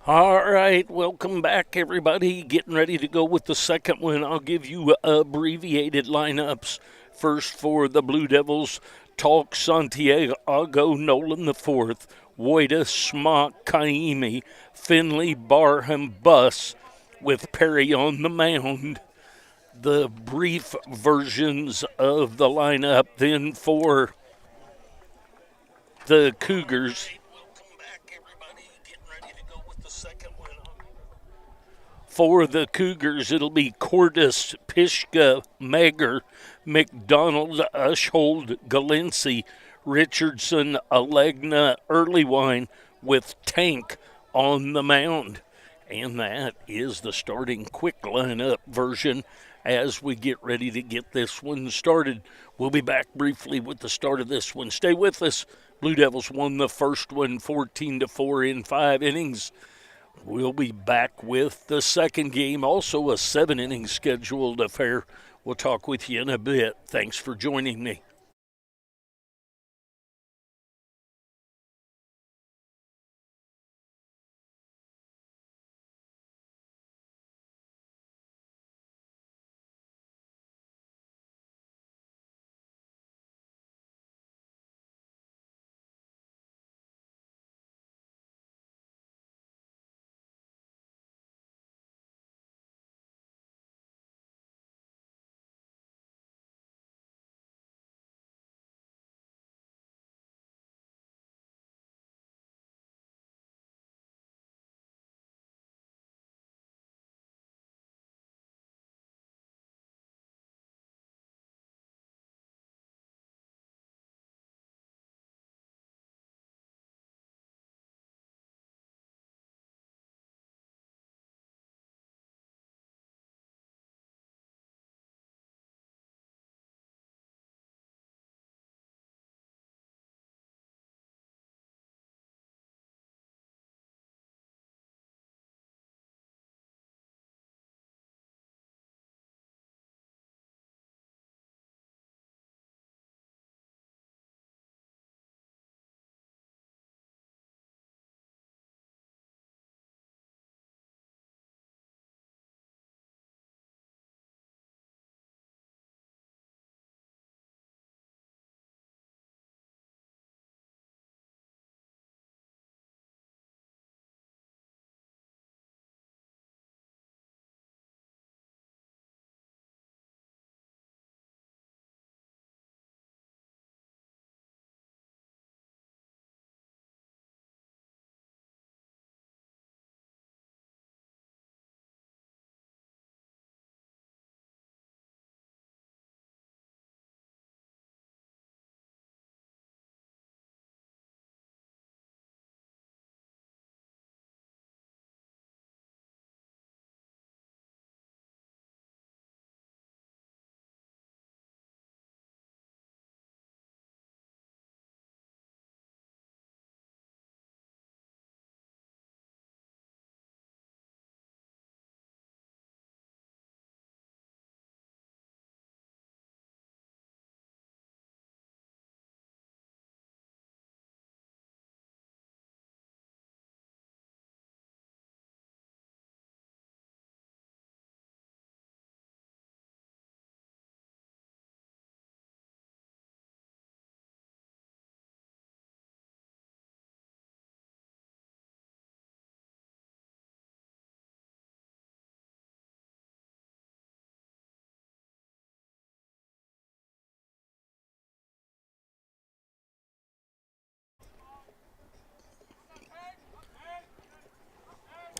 All right, welcome back, everybody. Getting ready to go with the second one. I'll give you abbreviated lineups. First for the Blue Devils, Talk Santiago, Nolan the fourth, Woida, Smock, Kaimi, Finley, Barham, Buss, with Perry on the mound. The brief versions of the lineup then for the Cougars. For the Cougars, it'll be Cordis, Pishka, Mager, McDonald, Ushold, Galensi, Richardson, Alegna, Earlywine, with Tank on the mound. And that is the starting quick lineup version as we get ready to get this one started. We'll be back briefly with the start of this one. Stay with us. Blue Devils won the first one 14-4 in 5 innings. We'll be back with the second game, also a 7-inning scheduled affair. We'll talk with you in a bit. Thanks for joining me.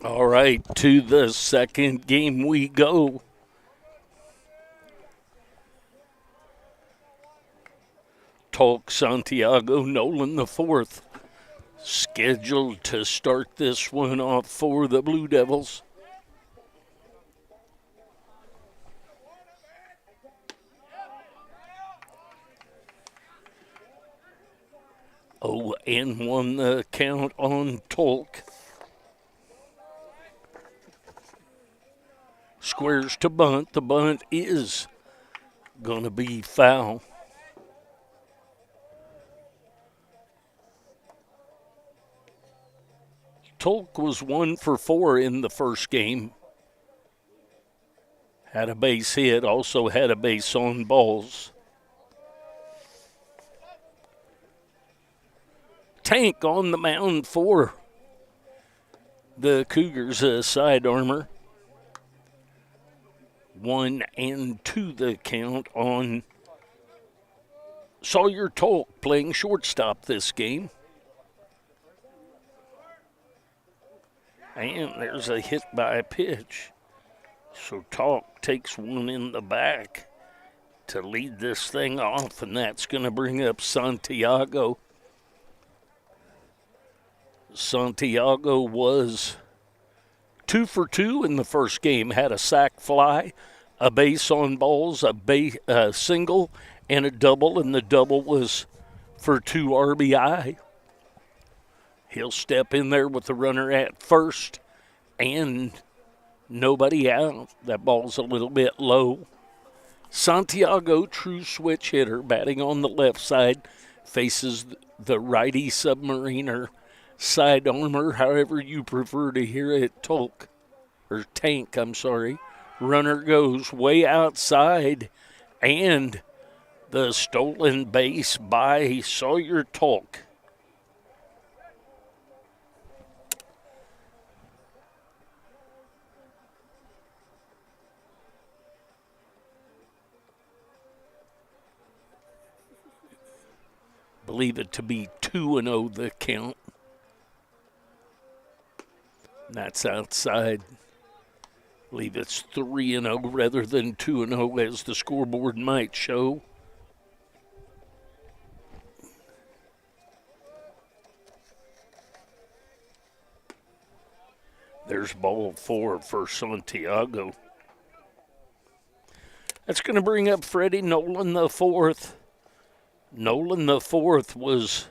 All right, to the second game we go. Talk Santiago, Nolan the fourth, scheduled to start this one off for the Blue Devils. Oh, and 1 the count on Tolk. Squares to bunt. The bunt is going to be foul. Tolk was 1 for 4 in the first game. Had a base hit, also had a base on balls. Tank on the mound for the Cougars, side armor. 1-2 the count on Sawyer Tolk, playing shortstop this game. And there's a hit by a pitch. So Tolk takes one in the back to lead this thing off, and that's going to bring up Santiago. Santiago was 2 for 2 in the first game, had a sac fly, a base on balls, a single, and a double, and the double was for 2 RBI. He'll step in there with the runner at first and nobody out. That ball's a little bit low. Santiago, true switch hitter, batting on the left side, faces the righty submariner, side armor, however you prefer to hear it, Tank. Runner goes way outside, and the stolen base by Sawyer Tolk. Believe it to be 2-0 the count. That's outside. Believe it's 3-0 rather than 2-0 as the scoreboard might show. There's ball 4 for Santiago. That's going to bring up Freddie Nolan the fourth. Nolan the fourth was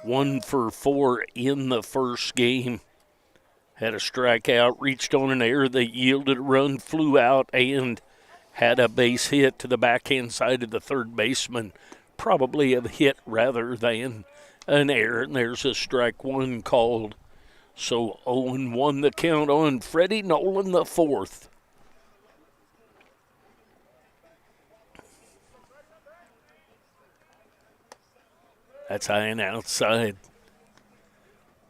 1 for 4 in the first game. Had a strikeout, reached on an error that yielded a run, flew out, and had a base hit to the backhand side of the third baseman. Probably a hit rather than an error, and there's a strike one called. So 0-1 the count on Freddie Nolan the fourth. That's high and outside.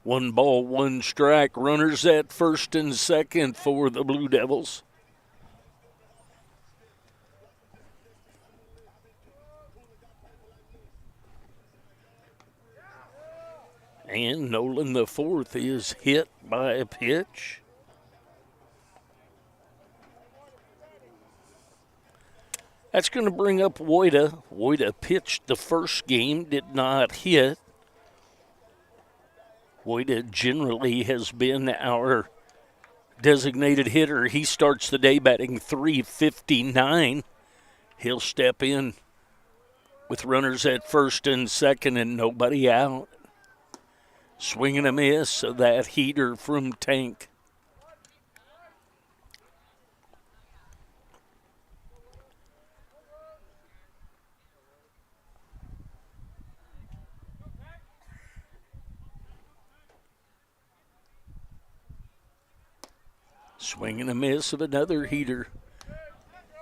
1 ball, 1 strike. Runners at first and second for the Blue Devils. And Nolan the fourth is hit by a pitch. That's going to bring up Woida. Woida pitched the first game, did not hit. Woida generally has been our designated hitter. He starts the day batting .359. He'll step in with runners at first and second and nobody out. Swing and a miss of that heater from Tank. Swing and a miss of another heater.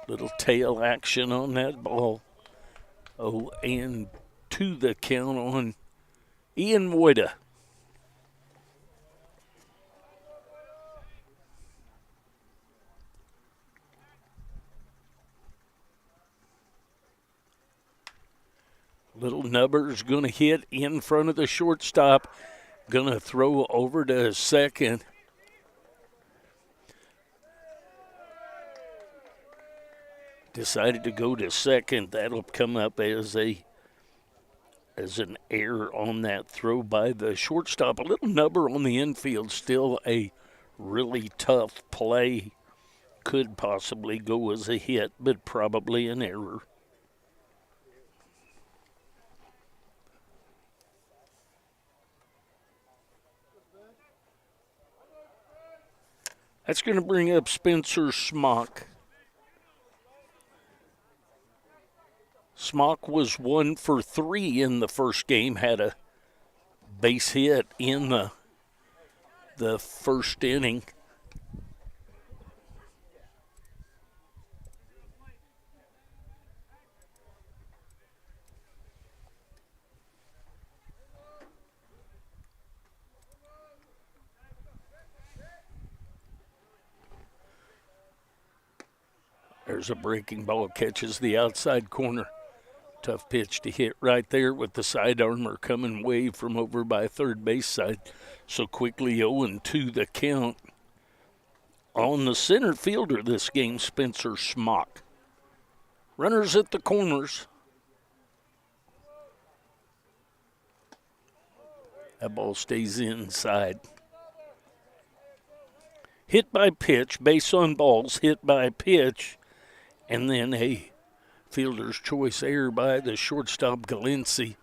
Little tail action on that ball. 0-2 the count on Ian Woida. Little Nubber's going to hit in front of the shortstop. Going to throw over to second. Decided to go to second. That'll come up as an error on that throw by the shortstop. A little Nubber on the infield. Still a really tough play. Could possibly go as a hit, but probably an error. That's going to bring up Spencer Smock. Smock was 1 for 3 in the first game, had a base hit in the the first inning. There's a breaking ball, catches the outside corner. Tough pitch to hit right there with the side armor coming way from over by third base side. So quickly 0-2 the count. On the center fielder this game, Spencer Smock. Runners at the corners. That ball stays inside. Hit by pitch, base on balls, hit by pitch, and then a fielder's choice error by the shortstop, Galensi.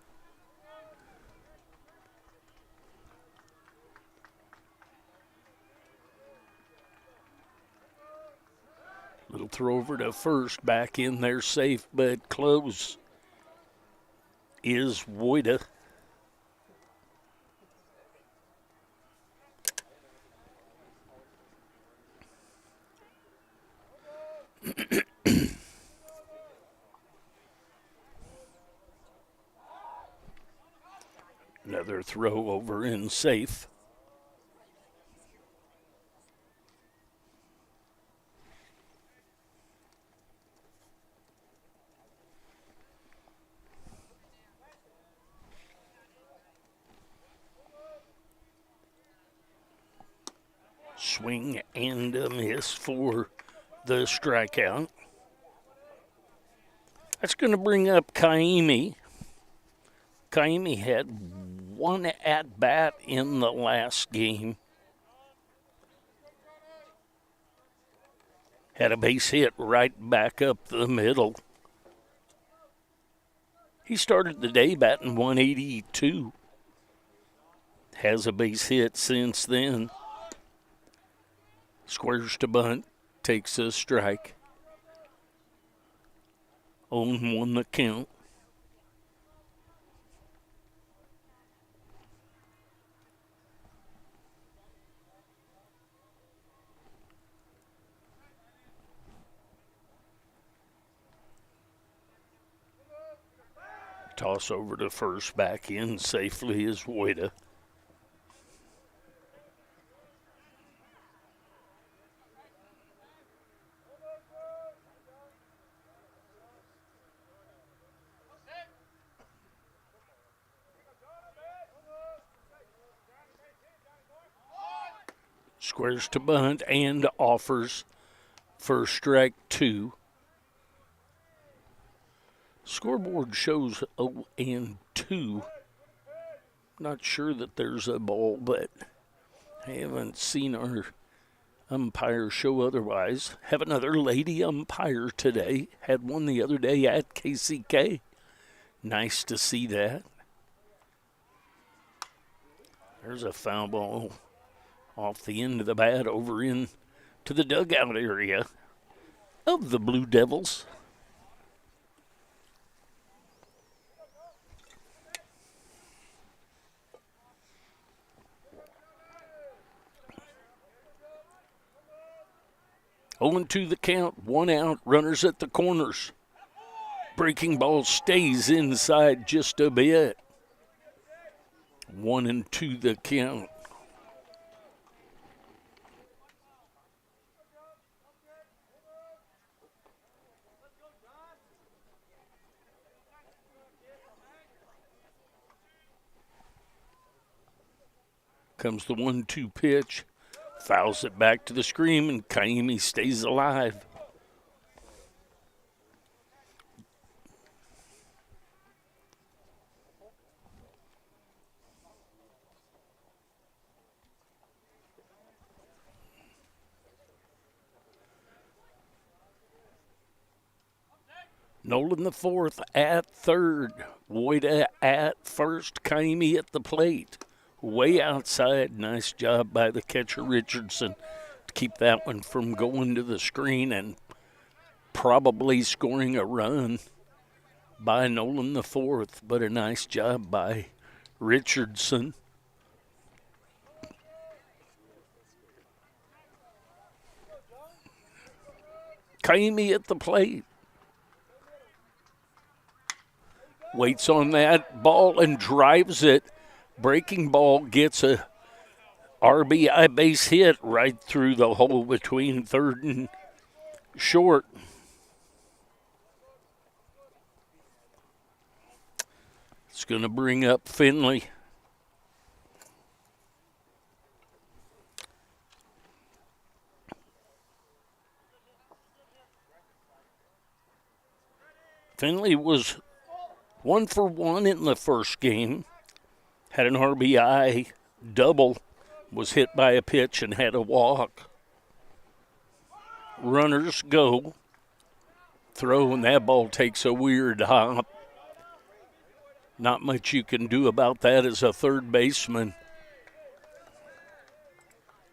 Little throw over to first, back in there safe, but close is Wojda. Another throw over in safe. Swing and a miss for the strikeout. That's going to bring up Kaimi. Kaimi had one at-bat in the last game. Had a base hit right back up the middle. He started the day batting 182. Has a base hit since then. Squares to bunt, takes a strike. 0-1 the count. Toss over to first, back in safely is Wojda. Squares to bunt and offers for strike 2. Scoreboard shows 0-2. Not sure that there's a ball, but I haven't seen our umpire show otherwise. Have another lady umpire today. Had one the other day at KCK. Nice to see that. There's a foul ball off the end of the bat over in to the dugout area of the Blue Devils. Owing to the count, 1 out, runners at the corners. Breaking ball stays inside just a bit. 1-2 the count. Comes the 1-2 pitch. Fouls it back to the screen, and Kaimi stays alive. Nolan the fourth at third. Wojda at first. Kaimi at the plate. Way outside. Nice job by the catcher, Richardson, to keep that one from going to the screen and probably scoring a run by Nolan the fourth, but a nice job by Richardson. Kamey at the plate. Waits on that ball and drives it. Breaking ball gets a RBI base hit right through the hole between third and short. It's going to bring up Finley. Finley was 1 for 1 in the first game. Had an RBI double, was hit by a pitch and had a walk. Runners go. Throw, and that ball takes a weird hop. Not much you can do about that as a third baseman.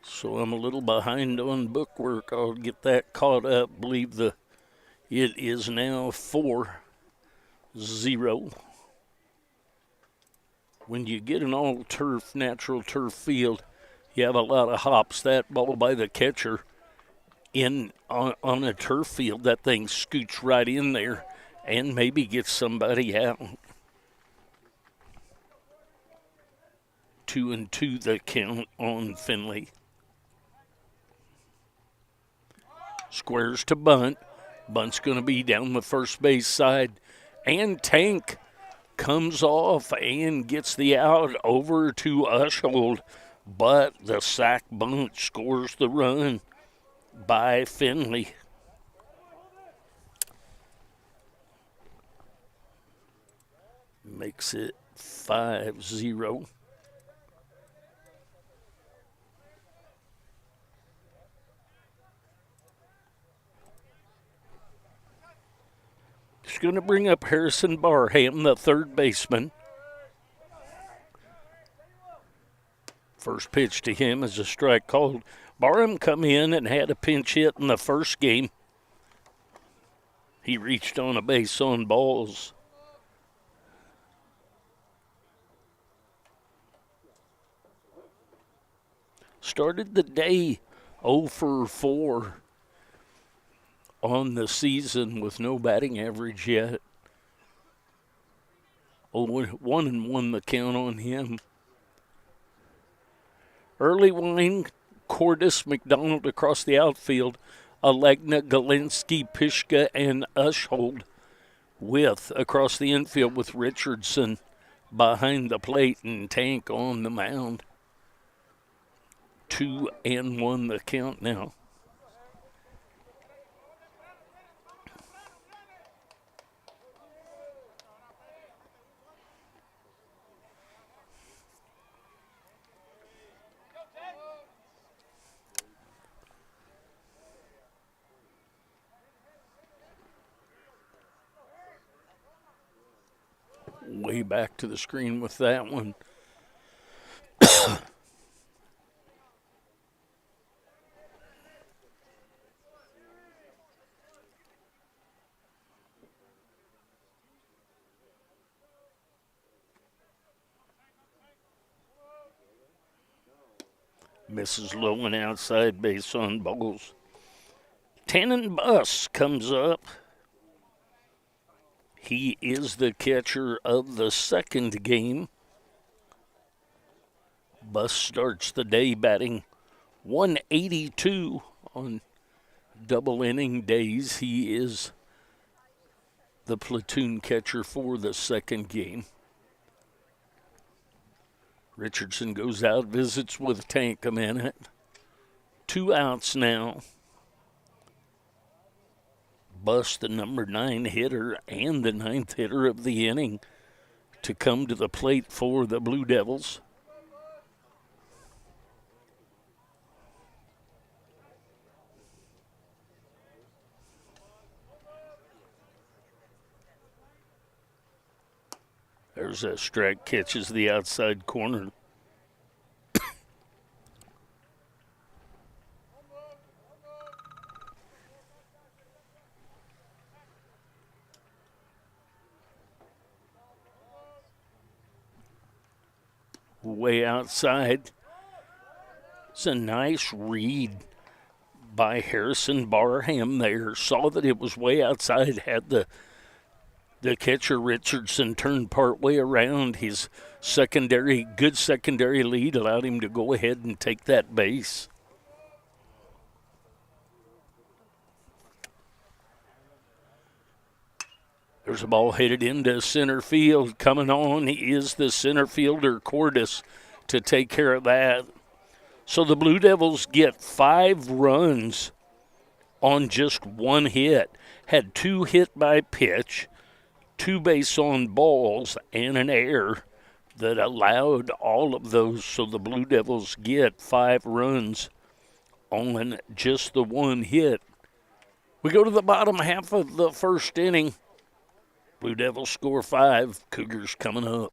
So I'm a little behind on bookwork. I'll get that caught up. Believe it is now 4-0. When you get an all-turf, natural turf field, you have a lot of hops. That ball by the catcher on a turf field, that thing scoots right in there and maybe gets somebody out. 2-2 the count on Finley. Squares to bunt. Bunt's going to be down the first base side. And Tank comes off and gets the out over to Ushold. But the sack bunt scores the run by Finley. Makes it 5-0. It's going to bring up Harrison Barham, the third baseman. First pitch to him is a strike called. Barham come in and had a pinch hit in the first game. He reached on a base on balls. Started the day 0 for 4 on the season with no batting average yet. 1-1 the count on him. Early wine, Cordis, McDonald across the outfield, Alegna, Galinsky, Pishka, and Ushold with across the infield with Richardson behind the plate and Tank on the mound. 2-1 the count now. Way back to the screen with that one. Misses low and outside base on balls. Tannen Buss comes up. He is the catcher of the second game. Buss starts the day batting 182 on double inning days. He is the platoon catcher for the second game. Richardson goes out, visits with Tank a minute. 2 outs now. Buss, the number 9 hitter and the 9th hitter of the inning, to come to the plate for the Blue Devils. There's a strike, catches the outside corner. Way outside. It's a nice read by Harrison Barham there. Saw that it was way outside, had the catcher Richardson turned part way around. His good secondary lead allowed him to go ahead and take that base. There's a ball headed into center field. Coming on is the center fielder, Cordis, to take care of that. So the Blue Devils get 5 runs on just 1 hit. Had 2 hit by pitch, 2 base on balls, and an error that allowed all of those. So the Blue Devils get 5 runs on just the 1 hit. We go to the bottom half of the first inning. Blue Devils score 5. Cougars coming up.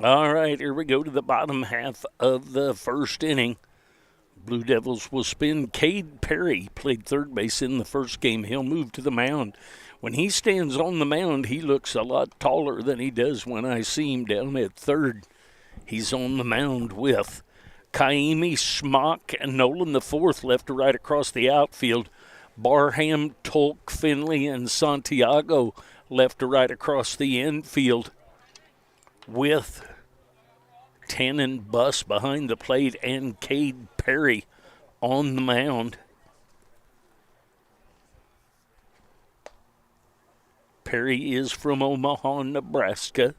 All right, here we go to the bottom half of the first inning. Blue Devils will spin. Cade Perry played third base in the first game. He'll move to the mound. When he stands on the mound, he looks a lot taller than he does when I see him down at third. He's on the mound with Kaimi, Schmock, and Nolan the fourth left to right across the outfield. Barham, Tolk, Finley, and Santiago left to right across the infield, with Tannen Buss behind the plate and Cade Perry on the mound. Perry is from Omaha, Nebraska.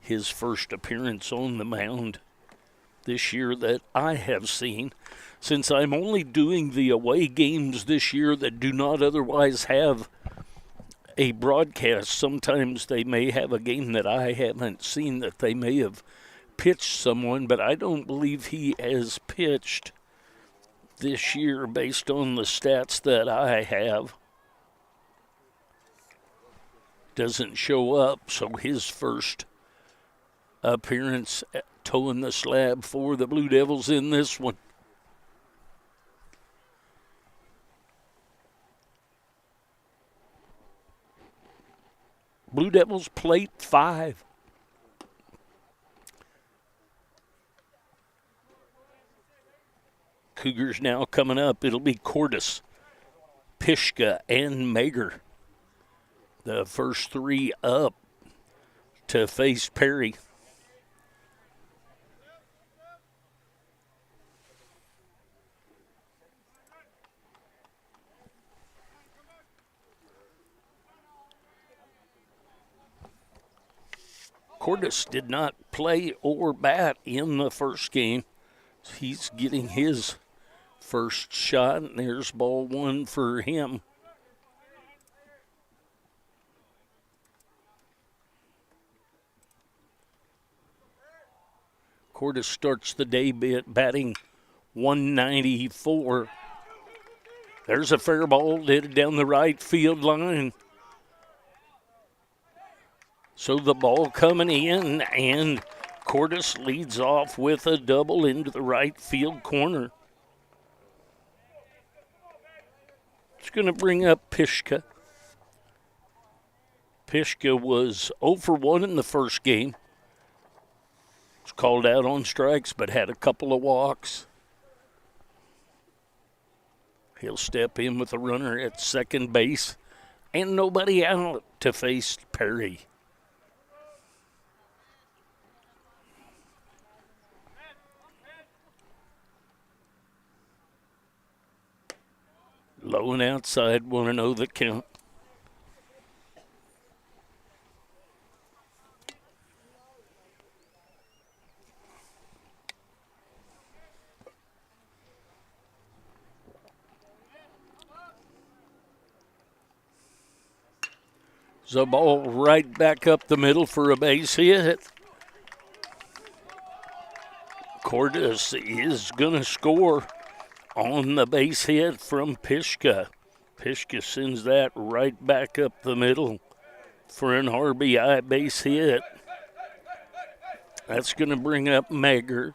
His first appearance on the mound this year that I have seen, since I'm only doing the away games this year that do not otherwise have a broadcast. Sometimes they may have a game that I haven't seen, that they may have pitched someone, but I don't believe he has pitched this year based on the stats that I have. Doesn't show up, so his first appearance toeing the slab for the Blue Devils in this one. Blue Devils plate 5. Cougars now coming up. It'll be Cordis, Pishka, and Mager. The first 3 up to face Perry. Cordis did not play or bat in the first game. He's getting his first shot, and there's ball 1 for him. Cordis starts the day batting .194. There's a fair ball headed down the right field line. So the ball coming in, and Cordis leads off with a double into the right field corner. It's going to bring up Pishka. Pishka was 0 for 1 in the first game. Was called out on strikes, but had a couple of walks. He'll step in with a runner at second base and nobody out to face Perry. Low and outside, 1-0 the count. The ball right back up the middle for a base hit. Cordes is going to score on the base hit from Pishka. Pishka sends that right back up the middle for an RBI base hit. That's going to bring up Megger.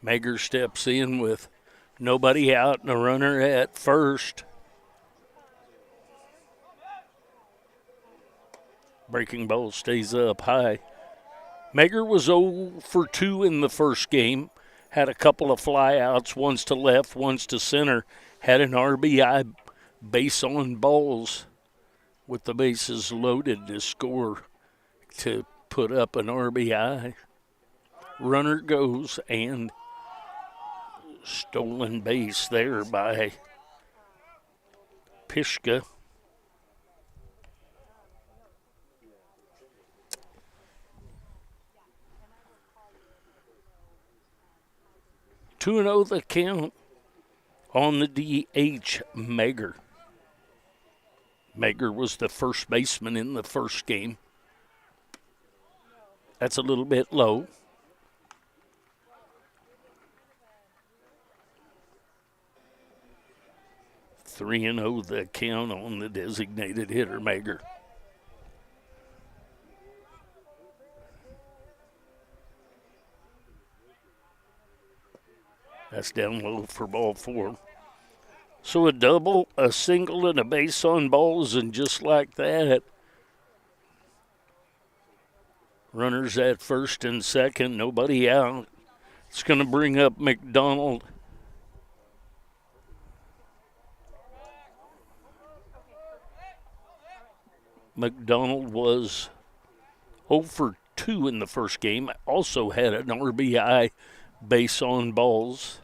Megger steps in with nobody out and a runner at first. Breaking ball stays up high. Megger was 0 for 2 in the first game. Had a couple of flyouts, one's to left, one's to center. Had an RBI base on balls with the bases loaded to score to put up an RBI. Runner goes and stolen base there by Pishka. Two and 0 the count on the DH Megger. Megger was the first baseman in the first game. That's a little bit low. 3-0 the count on the designated hitter, Megger. That's down low for ball 4. So a double, a single, and a base on balls, and just like that, runners at first and second, nobody out. It's going to bring up McDonald. McDonald was 0 for 2 in the first game. Also had an RBI base on balls.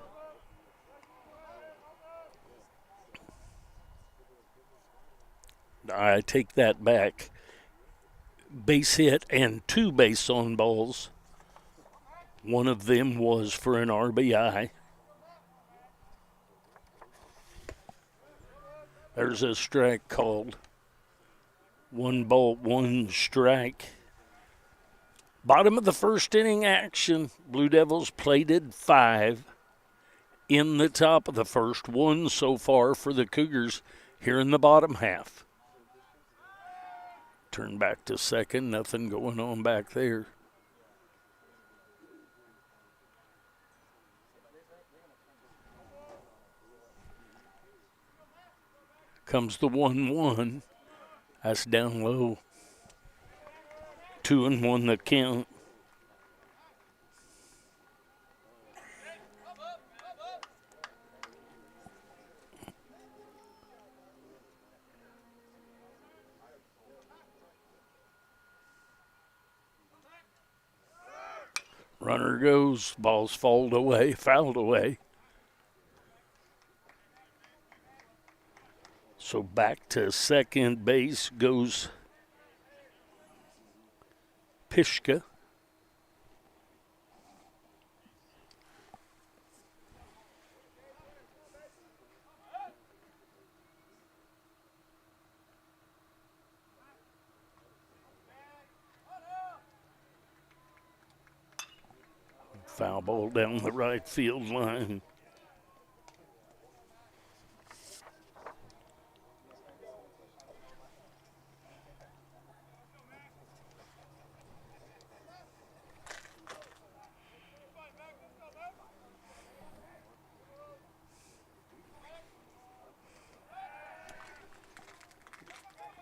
I take that back. Base hit and 2 base on balls. One of them was for an RBI. There's a strike called. 1 ball, 1 strike. Bottom of the first inning action. Blue Devils plated 5 in the top of the first. 1 so far for the Cougars here in the bottom half. Turn back to second. Nothing going on back there. Comes the 1-1. That's down low. 2-1 the count. Runner goes, ball's fouled away. So back to second base goes Pishka. Foul ball down the right field line.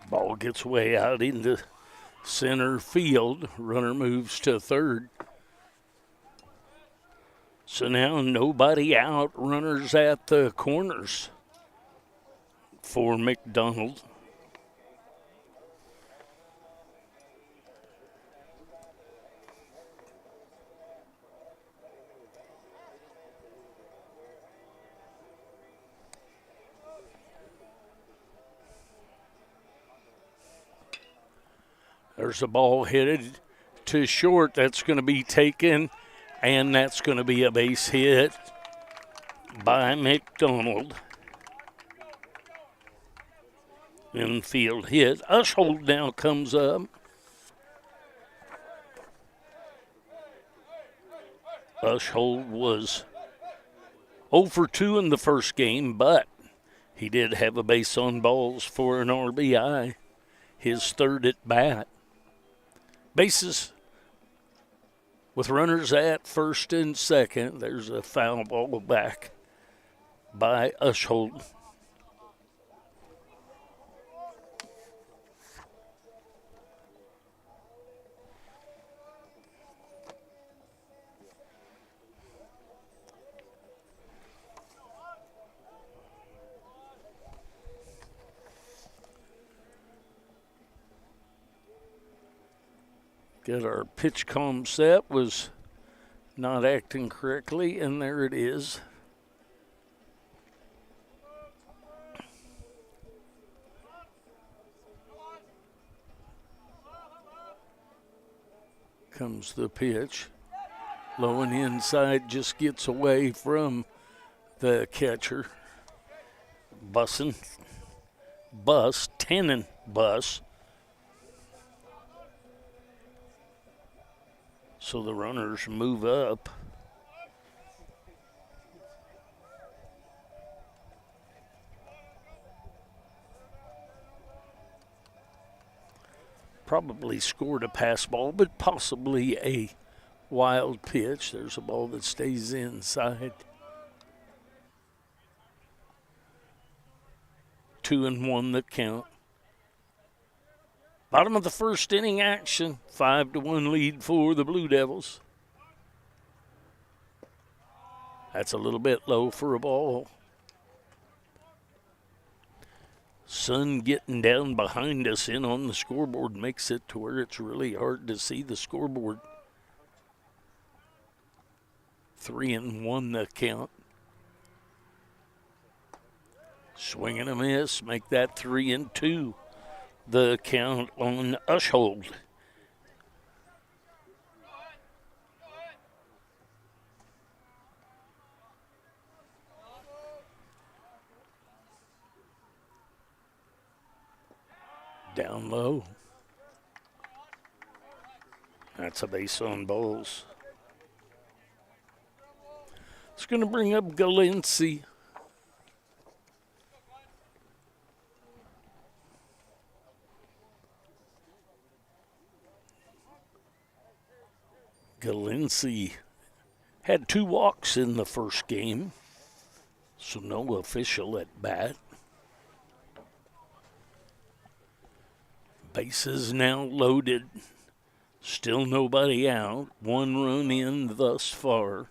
Ball gets way out into center field. Runner moves to third. So now nobody out. Runners at the corners for McDonald. There's a ball headed to short. That's going to be taken, and that's going to be a base hit by McDonald. Infield hit. Ushold now comes up. Ushold was 0 for 2 in the first game, but he did have a base on balls for an RBI, his third at bat. Bases with runners at first and second. There's a foul ball back by Ushold. Got our pitch calm set, was not acting correctly, and there it is. Comes the pitch. Low and inside, just gets away from the catcher. Tenon bus. So the runners move up. Probably scored a pass ball, but possibly a wild pitch. There's a ball that stays inside. 2-1 the count. Bottom of the first inning action, 5-1 lead for the Blue Devils. That's a little bit low for a ball. Sun getting down behind us in on the scoreboard makes it to where it's really hard to see the scoreboard. 3-1 the count. Swing and a miss, make that 3-2. The count on Ushold. Down low. That's a base on balls. It's going to bring up Galensi. Galensi had 2 walks in the first game, so no official at bat. Bases now loaded. Still nobody out. 1 run in thus far.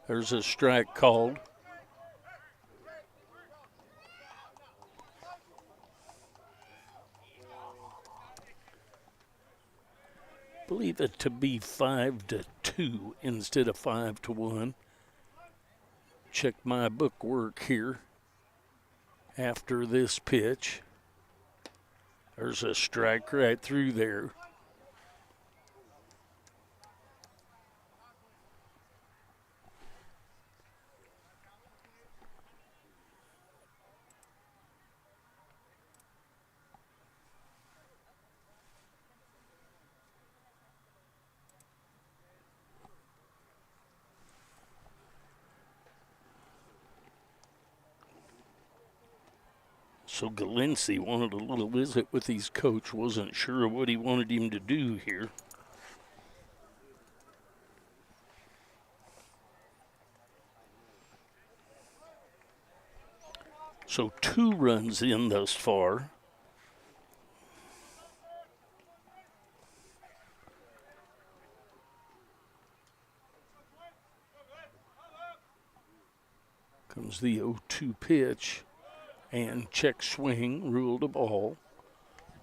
There's a strike called. Believe it to be 5-2 instead of 5-1. Check my bookwork here after this pitch. There's a strike right through there. So Galensi wanted a little visit with his coach, wasn't sure what he wanted him to do here. So 2 runs in thus far. Comes the 0-2 pitch. And check swing, ruled a ball.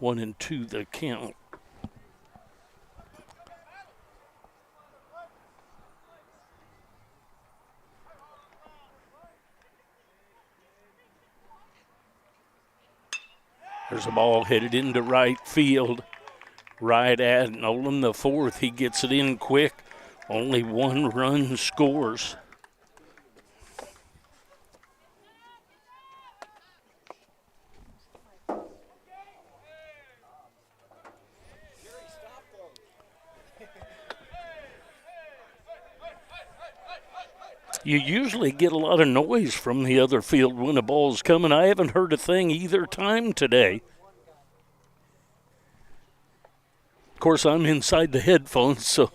1-2 the count. There's a ball headed into right field. Right at Nolan the 4th. He gets it in quick. Only 1 run scores. You usually get a lot of noise from the other field when a ball's coming. I haven't heard a thing either time today. Of course, I'm inside the headphones, so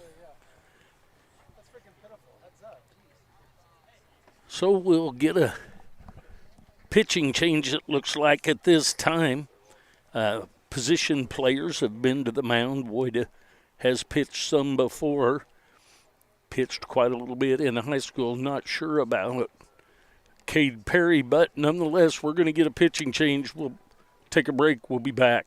we'll get a pitching change, it looks like, at this time. Position players have been to the mound. Woida has pitched some before. Pitched quite a little bit in high school. Not sure about Cade Perry, but nonetheless, we're going to get a pitching change. We'll take a break. We'll be back.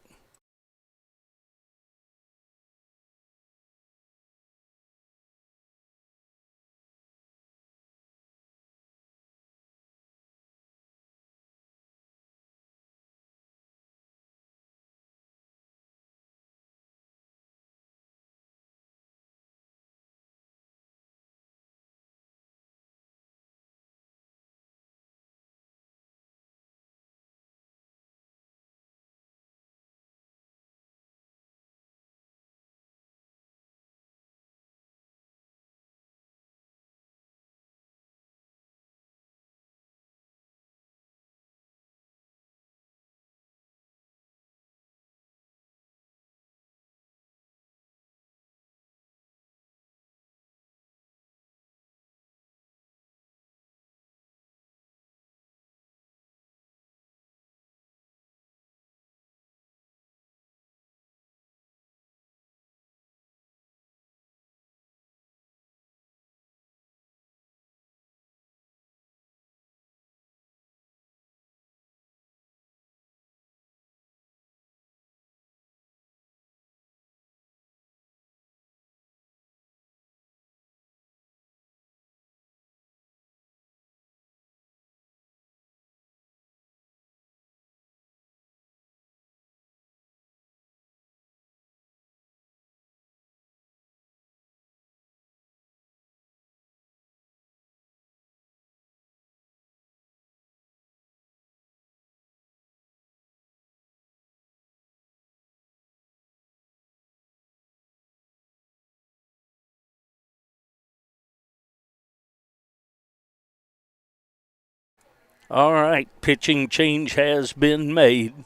All right, pitching change has been made.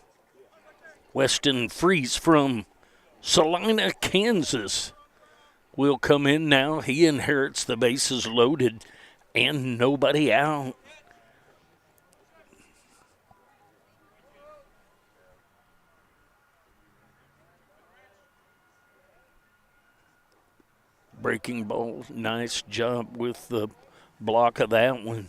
Weston Freeze from Salina, Kansas will come in now. He inherits the bases loaded and nobody out. Breaking ball, nice job with the block of that one.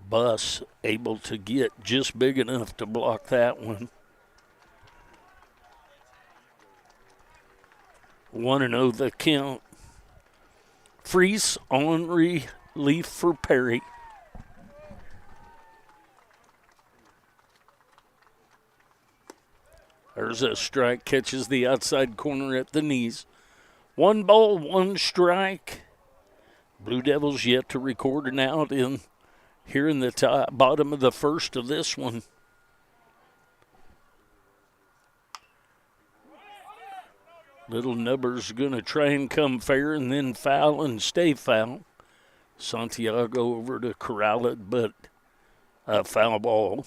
Bus able to get just big enough to block that one. 1-0 the count. Freeze on relief for Perry. There's a strike, catches the outside corner at the knees. 1 ball, 1 strike. Blue Devils yet to record an out here in the bottom of the first of this one. Little Nubber's going to try and come fair and then foul and stay foul. Santiago over to corral it, but a foul ball.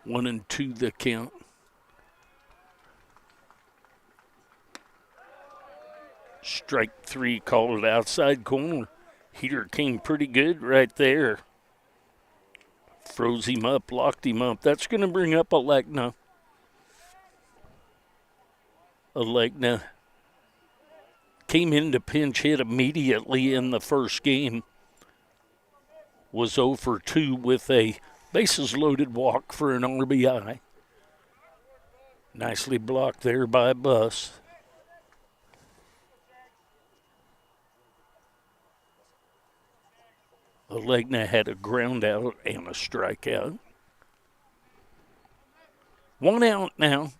One and two the count. Strike 3 called outside corner. Heater came pretty good right there. Froze him up, locked him up. That's going to bring up Alegna. Alegna came into pinch hit immediately in the first game. Was 0 for 2 with a bases loaded walk for an RBI. Nicely blocked there by Bus. Alegna had a ground out and a strikeout. 1 out now.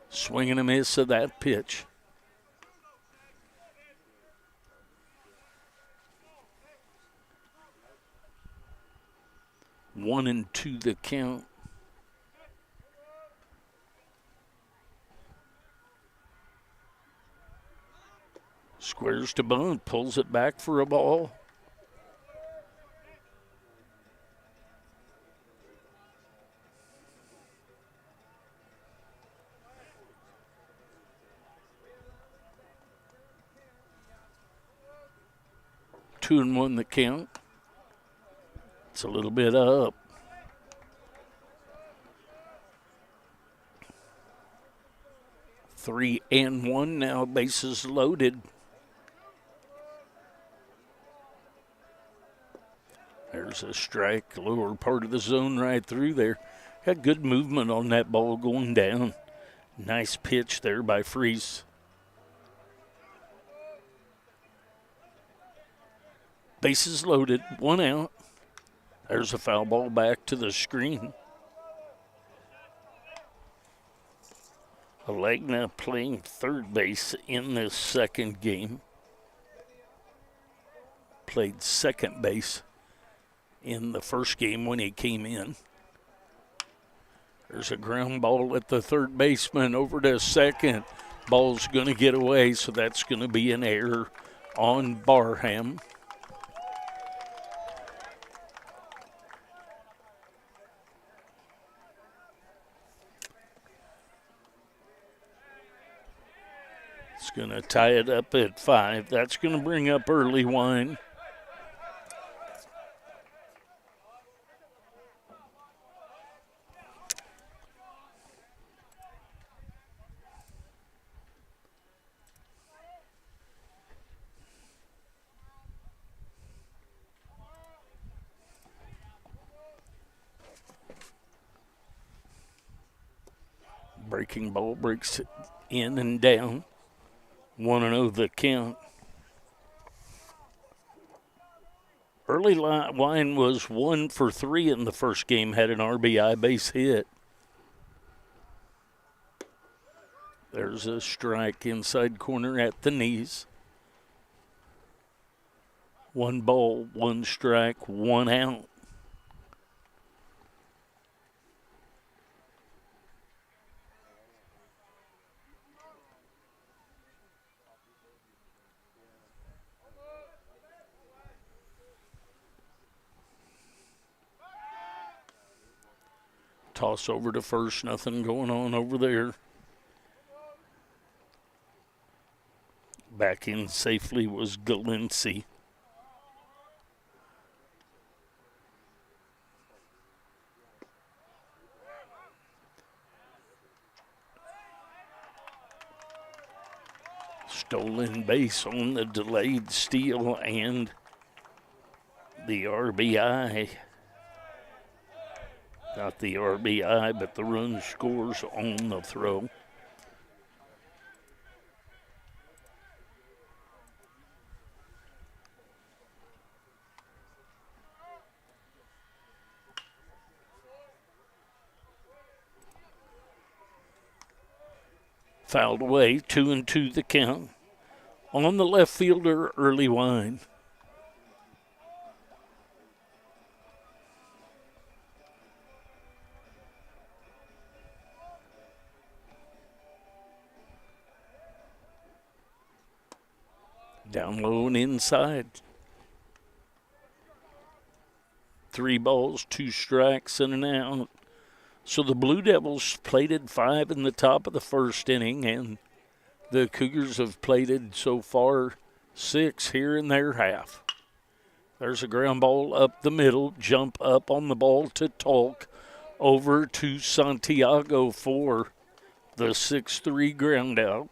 Swing and a miss of that pitch. 1-2 the count. Squares to bunt, pulls it back for a ball. Two and one the count. It's a little bit up. Three and one now, bases loaded. There's a strike, lower part of the zone right through there. Had good movement on that ball going down. Nice pitch there by Freese. Bases loaded, one out. There's a foul ball back to the screen. Alegna playing third base in this second game. Played second base in the first game when he came in. There's a ground ball at the third baseman over to second. Ball's going to get away, so that's going to be an error on Barham. It's going to tie it up at 5. That's going to bring up early wine. Breaking ball breaks in and down. 1-0 the count. Early wine was 1 for 3 in the first game, had an RBI base hit. There's a strike inside corner at the knees. 1 ball, 1 strike, 1 out. Toss over to first, nothing going on over there. Back in safely was Galensi. Stolen base on the delayed steal and the RBI. Not the RBI, but the run scores on the throw. Fouled away, 2-2 the count. On the left fielder, early wine. Down low and inside. 3 balls, 2 strikes, and an out. So the Blue Devils plated 5 in the top of the first inning, and the Cougars have plated so far 6 here in their half. There's a ground ball up the middle, jump up on the ball to Tolk, over to Santiago for the 6-3 ground out.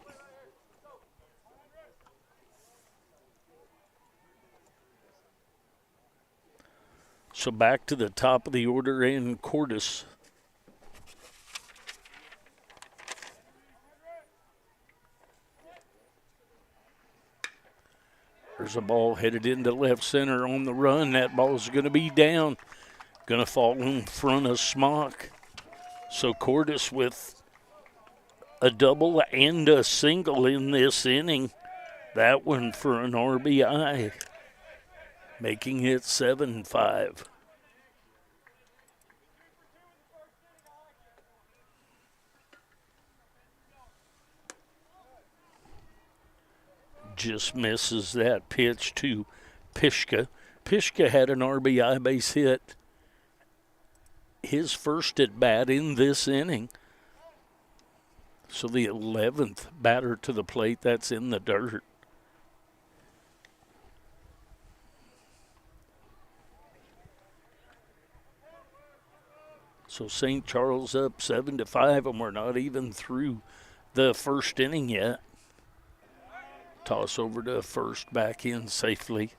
So back to the top of the order in Cordis. There's a ball headed into left center on the run. That ball's going to be down. Going to fall in front of Smock. So Cordis with a double and a single in this inning. That one for an RBI, making it 7-5. Just misses that pitch to Pishka. Pishka had an RBI base hit, his first at bat in this inning. So the 11th batter to the plate that's in the dirt. So St. Charles up 7-5, and we're not even through the first inning yet. Toss over to first, back in safely.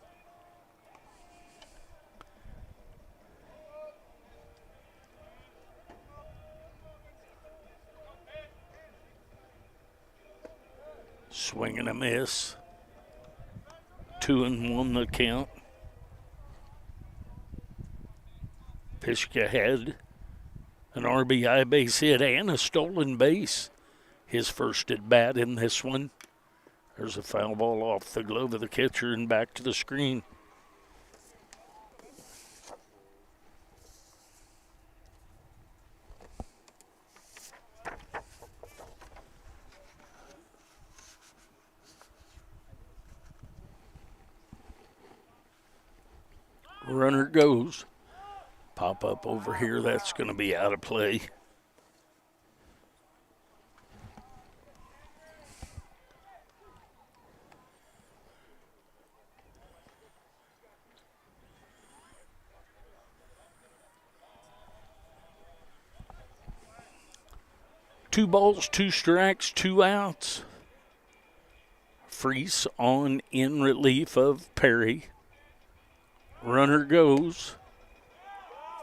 Swing and a miss. 2-1 the count. Pishka had an RBI base hit and a stolen base. His first at bat in this one. There's a foul ball off the glove of the catcher and back to the screen. Runner goes. Pop up over here. That's going to be out of play. Two balls, two strikes, two outs. Freese on in relief of Perry. Runner goes.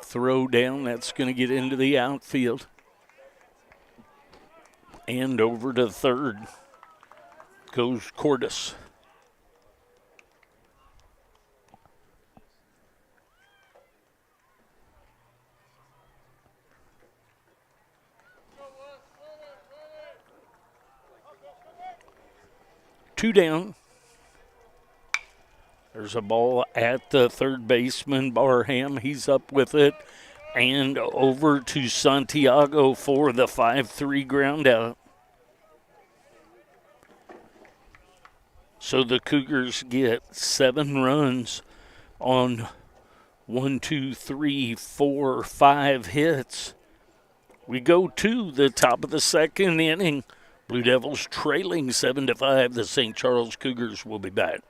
Throw down, that's going to get into the outfield. And over to third goes Cordis. Two down. There's a ball at the third baseman, Barham. He's up with it. And over to Santiago for the 5-3 ground out. So the Cougars get 7 runs on 5 hits. We go to the top of the second inning. Blue Devils trailing 7-5. The St. Charles Cougars will be back.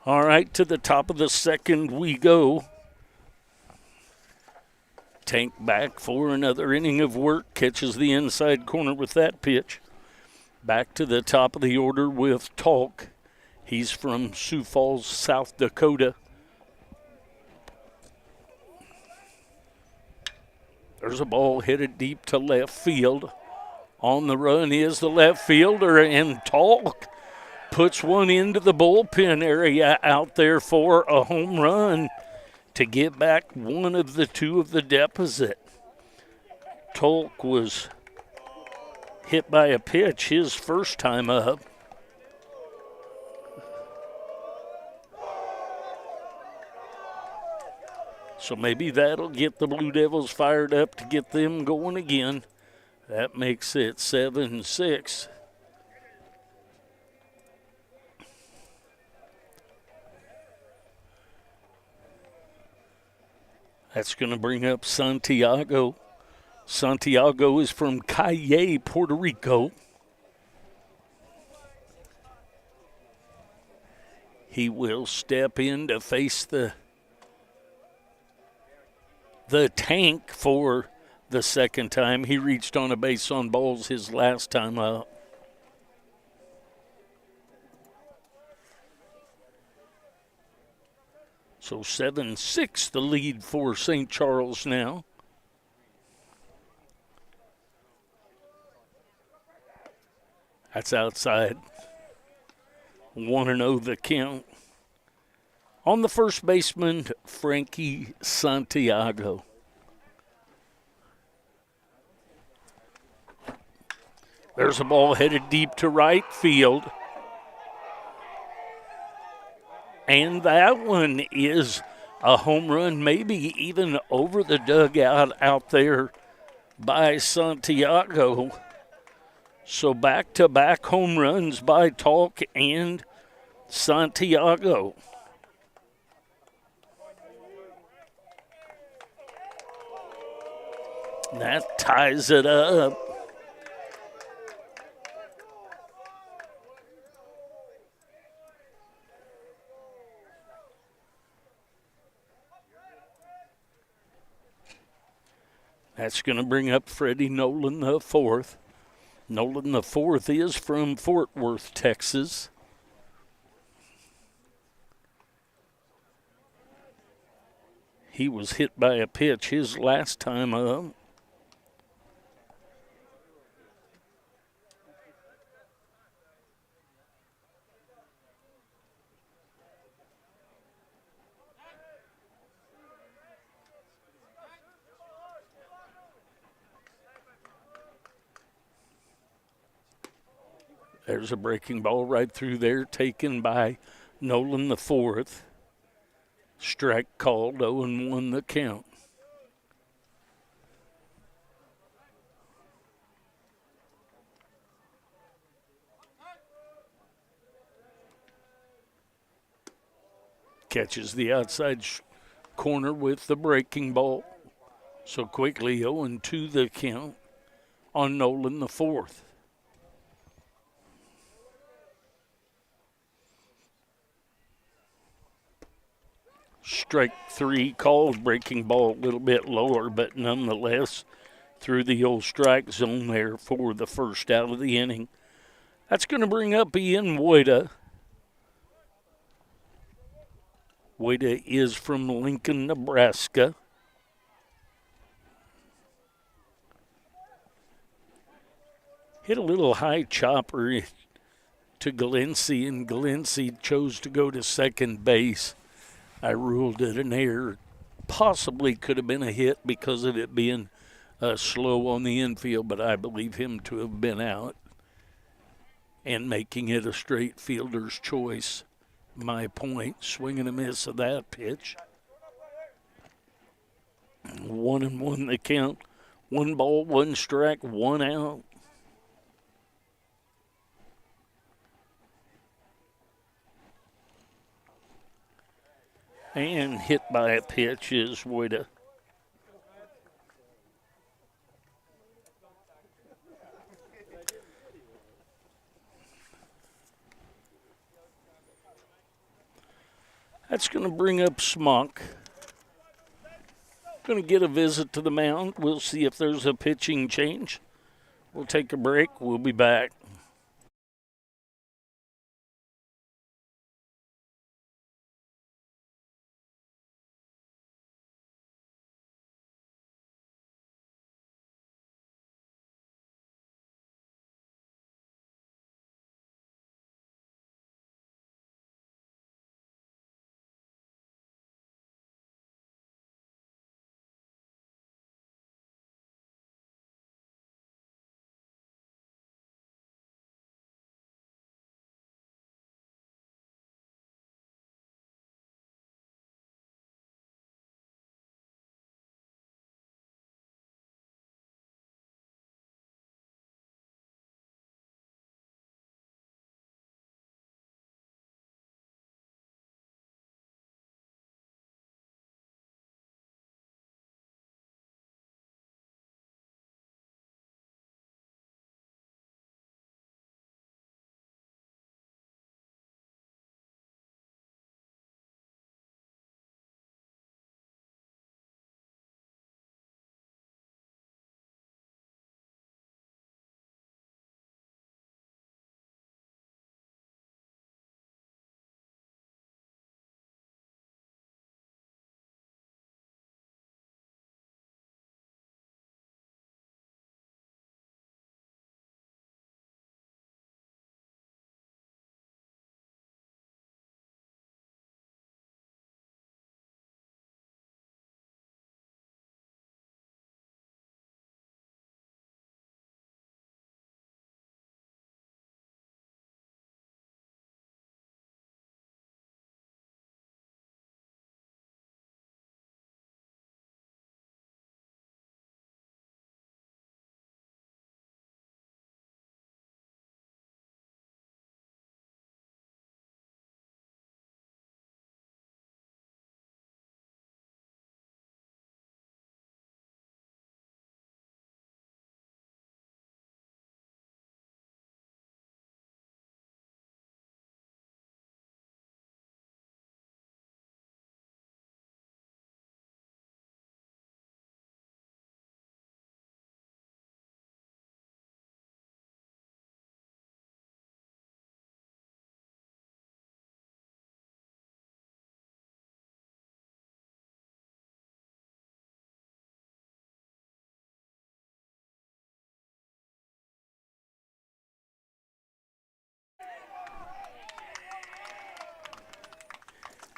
All right, to the top of the second we go. Tank back for another inning of work. Catches the inside corner with that pitch. Back to the top of the order with Talk. He's from Sioux Falls, South Dakota. There's a ball headed deep to left field. On the run is the left fielder, and Talk puts one into the bullpen area out there for a home run to get back one of the two of the deposit. Talk was hit by a pitch his first time up. So maybe that'll get the Blue Devils fired up to get them going again. That makes it 7-6. That's going to bring up Santiago. Santiago is from Calle, Puerto Rico. He will step in to face the Tank for the second time. He reached on a base on balls his last time up. So 7-6 the lead for St. Charles now. That's outside. 1-0 the count. On the first baseman, Frankie Santiago. There's a ball headed deep to right field. And that one is a home run, maybe even over the dugout out there by Santiago. So back-to-back home runs by Talk and Santiago. That ties it up. That's going to bring up Freddie Nolan the fourth. Nolan the fourth is from Fort Worth, Texas. He was hit by a pitch his last time up. There's a breaking ball right through there, taken by Nolan the fourth. Strike called, 0-1 the count. Catches the outside corner with the breaking ball. So quickly 0-2 the count on Nolan the fourth. Strike three called, breaking ball a little bit lower, but nonetheless through the old strike zone there for the first out of the inning. That's going to bring up Ian Woida. Woida is from Lincoln, Nebraska. Hit a little high chopper to Galensi, and Galensi chose to go to second base. I ruled it an error. Possibly could have been a hit because of it being slow on the infield, but I believe him to have been out and making it a straight fielder's choice. My point, swing and a miss of that pitch. 1-1 the count. 1 ball, 1 strike, 1 out. And hit by a pitch is Woida. That's going to bring up Smock. Going to get a visit to the mound. We'll see if there's a pitching change. We'll take a break. We'll be back.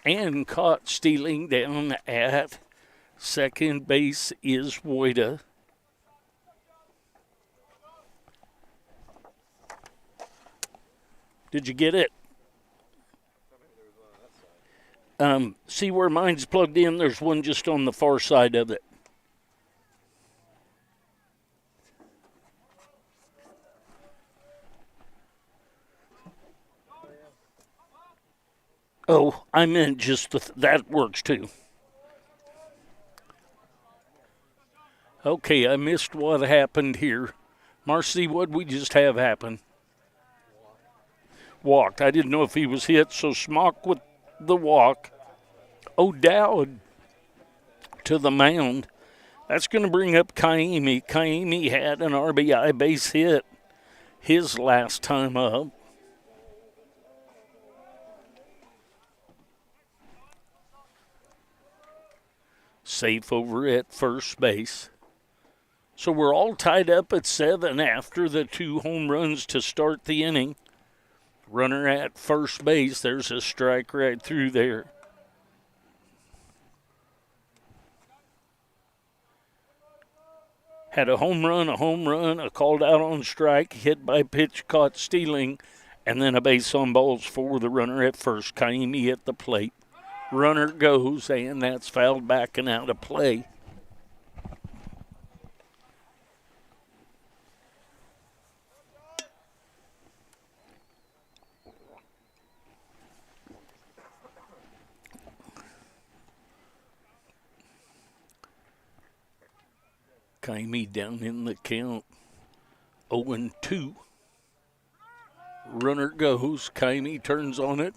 And caught stealing down at second base is Wojda. Did you get it? See where mine's plugged in? There's one just on the far side of it. Oh, I meant just that works too. Okay, I missed what happened here. Marcy, what we just have happen? Walked. I didn't know if he was hit, so Smock with the walk. O'Dowd to the mound. That's going to bring up Kaimi. Kaimi had an RBI base hit his last time up. Safe over at first base. So we're all tied up at 7 after the 2 home runs to start the inning. Runner at first base. There's a strike right through there. Had a home run, a called out on strike, hit by pitch, caught stealing, and then a base on balls for the runner at first. Kaimi at the plate. Runner goes, and that's fouled back and out of play. Kaimi down in the count. 0-2. Runner goes. Kaimi turns on it.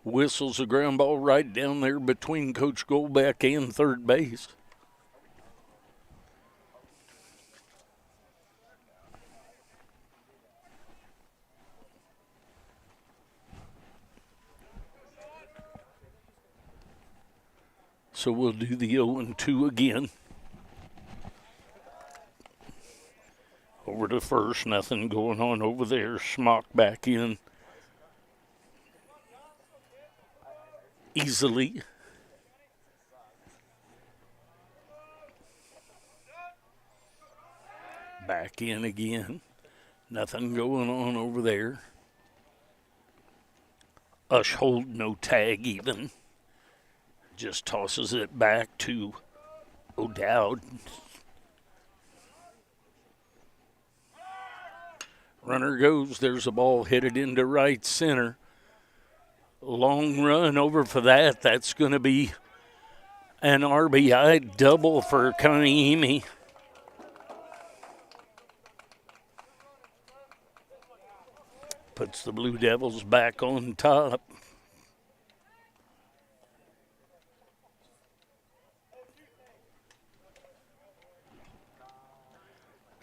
Whistles a ground ball right down there between Coach Goldbeck and third base. So we'll do the 0-2 again. Over to first, nothing going on over there. Schmock back in easily. Back in again. Nothing going on over there. Ushhold, no tag even. Just tosses it back to O'Dowd. Runner goes. There's a ball headed into right center. Long run over for that. That's going to be an RBI double for Kaimi. Puts the Blue Devils back on top.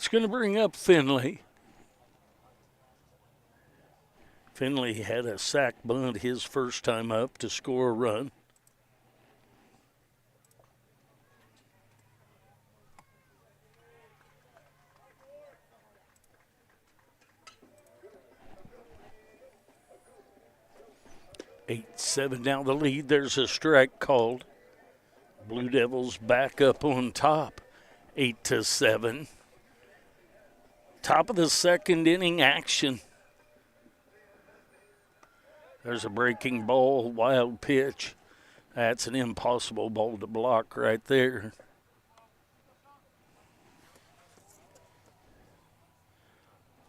It's going to bring up Finley. Finley had a sac bunt his first time up to score a run. Eight, 7 now the lead. There's a strike called. Blue Devils back up on top. 8-7. Top of the second inning action. There's a breaking ball, wild pitch. That's an impossible ball to block right there.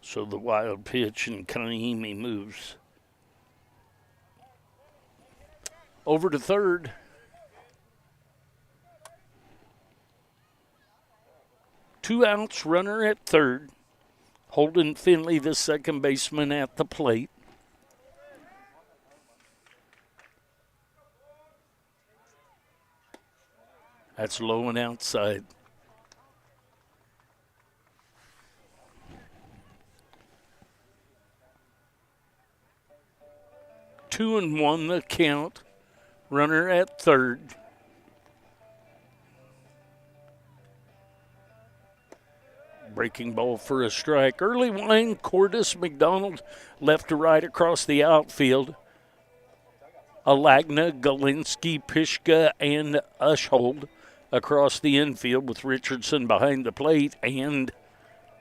So the wild pitch and Kaimi moves over to third. Two outs, runner at third. Holden Finley, the second baseman, at the plate. That's low and outside. Two and one the count. Runner at third. Breaking ball for a strike. Early line, Cordis, McDonald, left to right across the outfield. Alagna, Galinsky, Pishka, and Ushhold across the infield with Richardson behind the plate and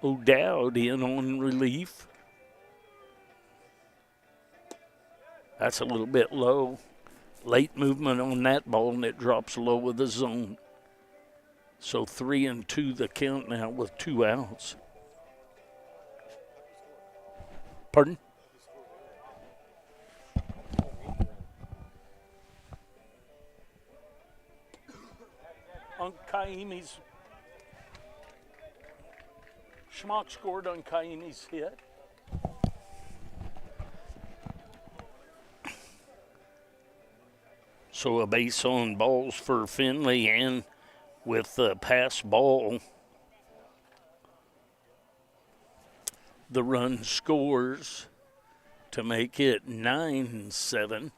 O'Dowd in on relief. That's a little bit low. Late movement on that ball, and it drops low with the zone. So 3-2 the count now with two outs. Pardon? On Kaimi's. Schmock scored on Kaimi's hit. So a base on balls for Finley, and with the pass ball, the run scores to make it 9-7.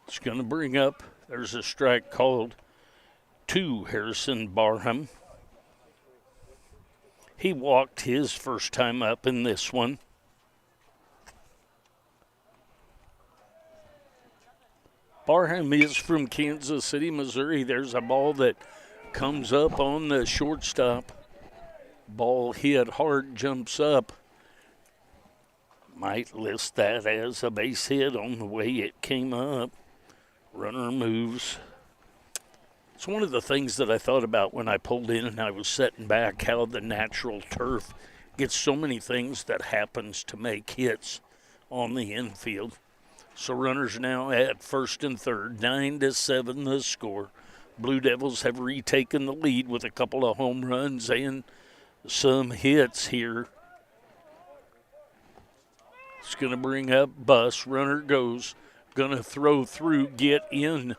It's going to bring up, there's a strike called to Harrison Barham. He walked his first time up in this one. Barham is from Kansas City, Missouri. There's a ball that comes up on the shortstop. Ball hit hard, jumps up. Might list that as a base hit on the way it came up. Runner moves. It's one of the things that I thought about when I pulled in and I was setting back, how the natural turf gets so many things that happens to make hits on the infield. So runners now at first and third, 9-7 the score. Blue Devils have retaken the lead with a couple of home runs and some hits here. It's going to bring up Bus. Runner goes. Going to throw through, get in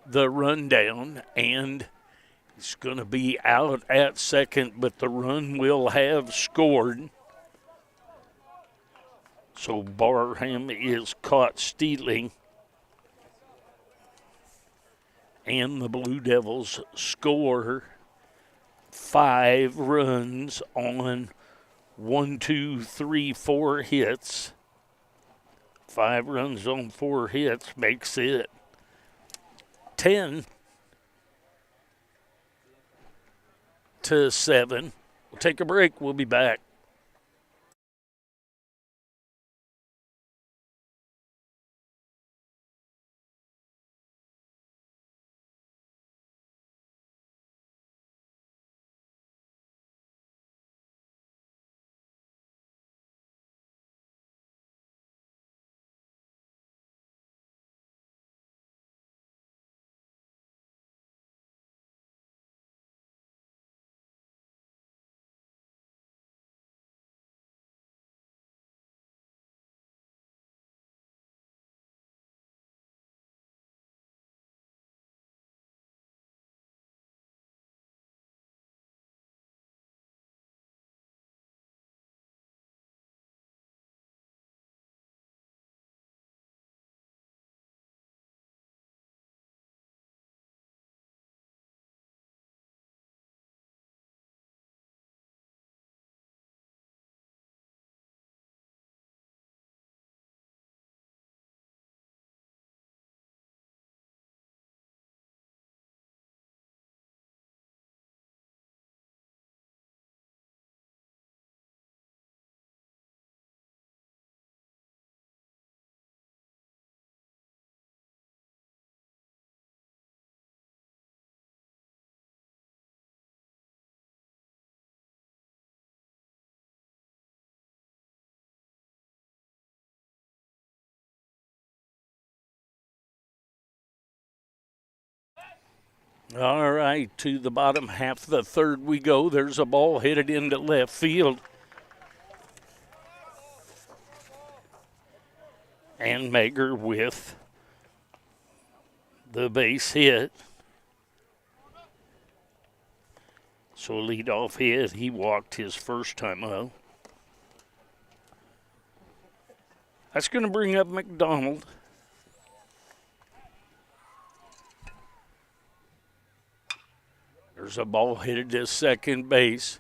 the rundown, and He's going to be out at second, but the run will have scored. So Barham is caught stealing. And the Blue Devils score 5 runs on 1, 2, 3, 4 hits. 5 runs on 4 hits makes it 10-7. We'll take a break. We'll be back. All right, to the bottom half of the third we go. There's a ball headed into left field. And Mager with the base hit. So leadoff hit. He walked his first time up. That's going to bring up McDonald. There's a ball headed to second base.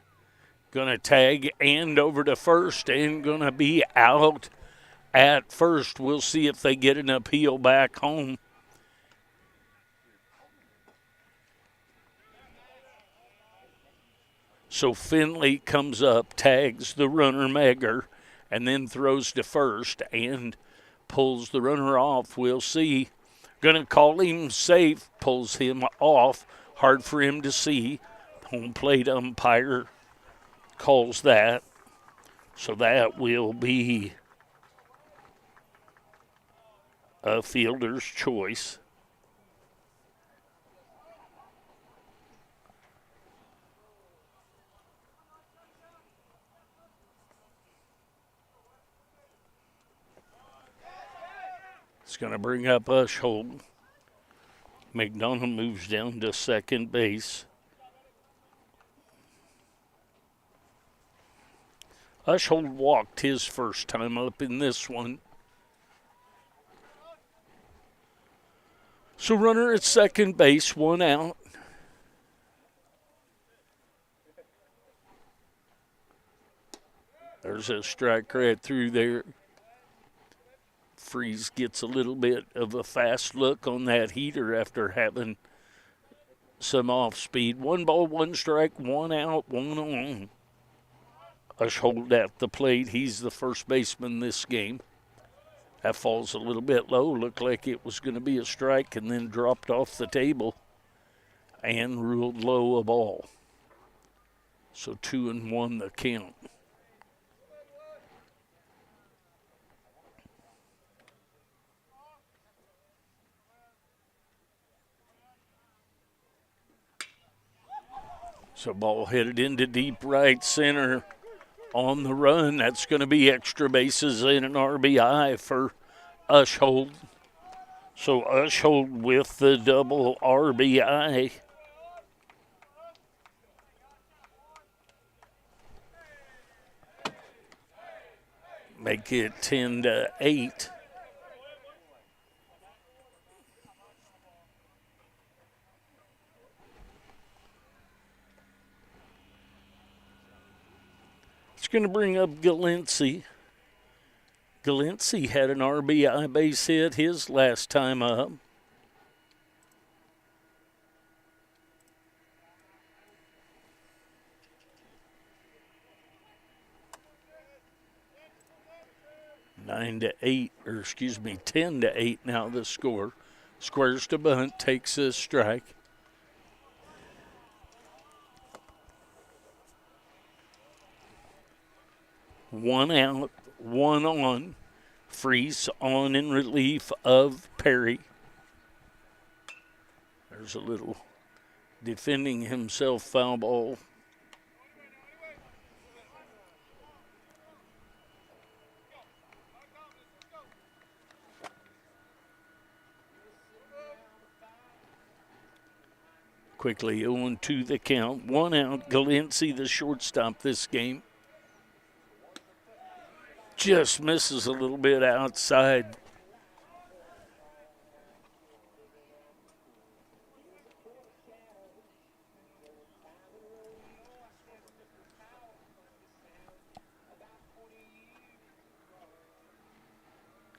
Going to tag and over to first and going to be out at first. We'll see if they get an appeal back home. So Finley comes up, tags the runner Mager, and then throws to first and pulls the runner off. We'll see. Going to call him safe, pulls him off. Hard for him to see. Home plate umpire calls that. So that will be a fielder's choice. It's going to bring up Ushold. McDonald moves down to second base. Ushold walked his first time up in this one. So runner at second base, 1 out. There's a strike right through there. Freeze gets a little bit of a fast look on that heater after having some off speed. 1 ball, 1 strike, 1 out, 1 on. Ushold at the plate. He's the first baseman this game. That falls a little bit low. Looked like it was going to be a strike and then dropped off the table and ruled low a ball. So 2-1 the count. So ball headed into deep right center on the run. That's going to be extra bases and an RBI for Ushold. So Ushold with the double RBI. Make it 10-8. It's going to bring up Galency. Galency had an RBI base hit his last time up. 10-8 now the score. Squares to bunt, takes a strike. One out, one on. Freeze on in relief of Perry. There's a little defending himself foul ball. Quickly 0-2 the count. One out. Galency, the shortstop this game. Just misses a little bit outside.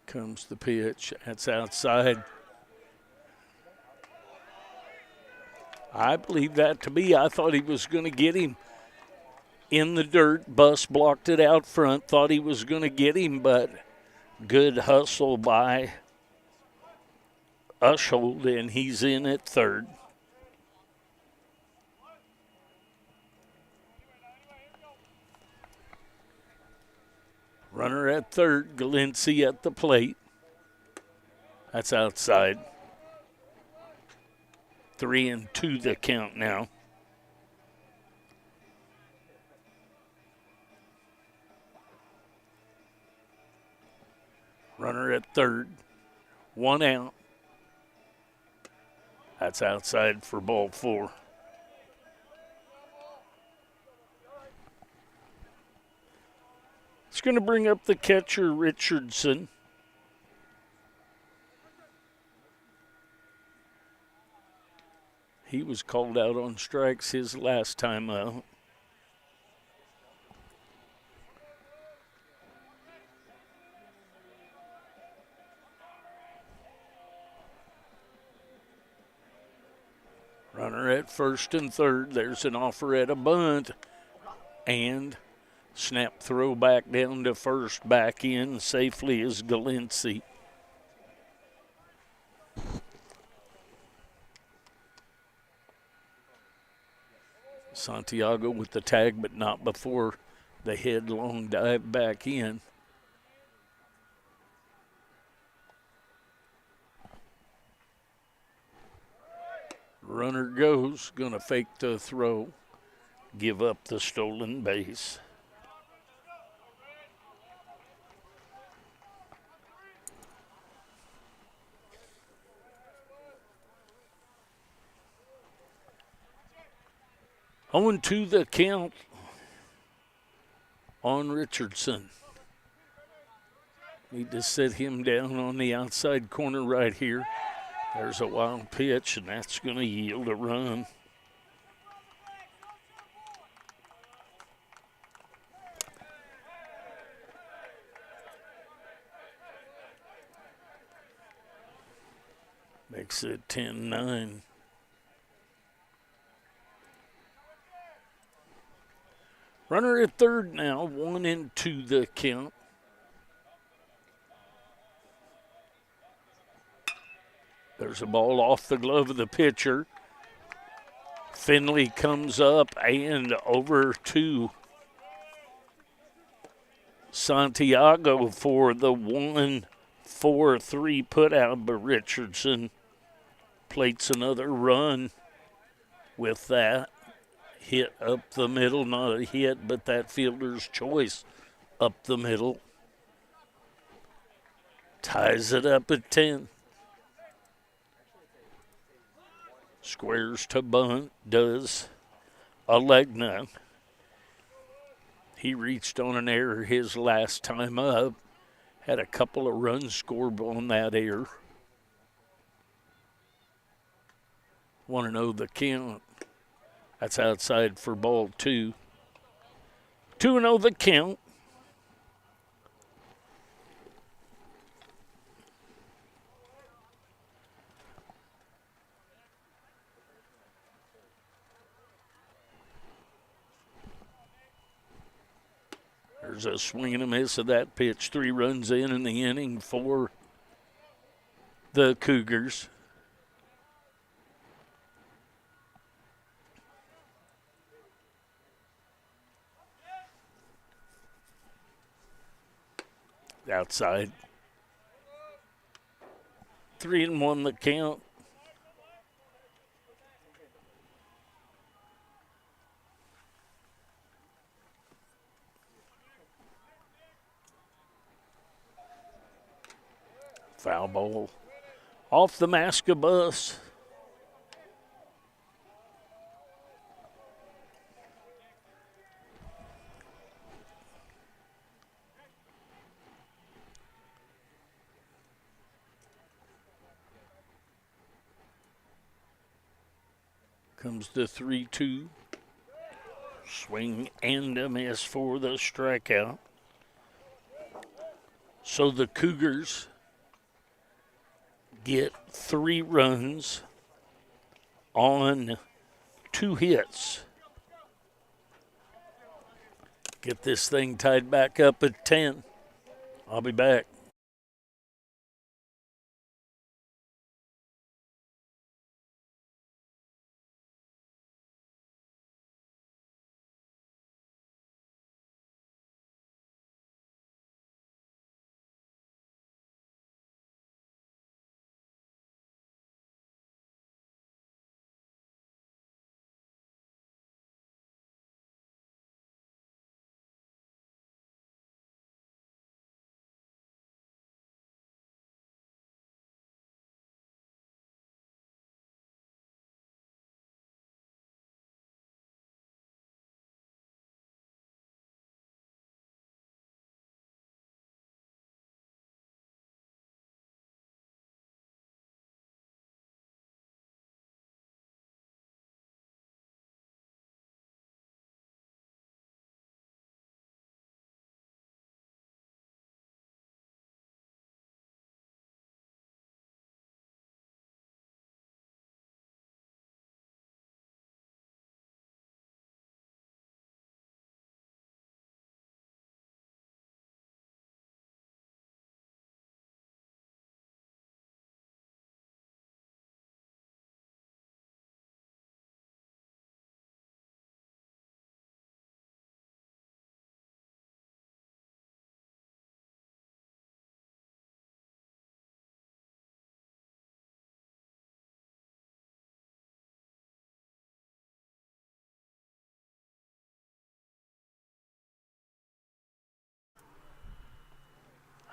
Comes the pitch. That's outside. I believe that to be. I thought he was going to get him in the dirt. Bus blocked it out front. Thought he was going to get him, but good hustle by Ushold, and he's in at third. Runner at third. Galency at the plate. That's outside. 3-2 the count now. Runner at third. One out. That's outside for ball four. It's going to bring up the catcher, Richardson. He was called out on strikes his last time out. Runner at first and third. There's an offer at a bunt. And snap throw back down to first. Back in safely is Galency. Santiago with the tag, but not before the headlong dive back in. Runner goes, gonna fake the throw, give up the stolen base. On to the count on Richardson. Need to set him down on the outside corner right here. There's a wild pitch, and that's going to yield a run. Makes it 10-9. Runner at third now, 1-2 the count. There's a ball off the glove of the pitcher. Finley comes up and over to Santiago for the 1-4-3 putout, but Richardson plates another run with that. Hit up the middle, not a hit, but that fielder's choice up the middle. Ties it up at 10. Squares to bunt, does Alegna. He reached on an error his last time up. Had a couple of runs scored on that error. 1-0 the count. That's outside for ball 2. 2-0 the count. There's a swing and a miss of that pitch. 3 runs in the inning for the Cougars. Outside. 3-1 the count. Foul ball off the Masca bus. Comes the 3-2. Swing and a miss for the strikeout. So the Cougars get 3 runs on 2 hits. Get this thing tied back up at 10. I'll be back.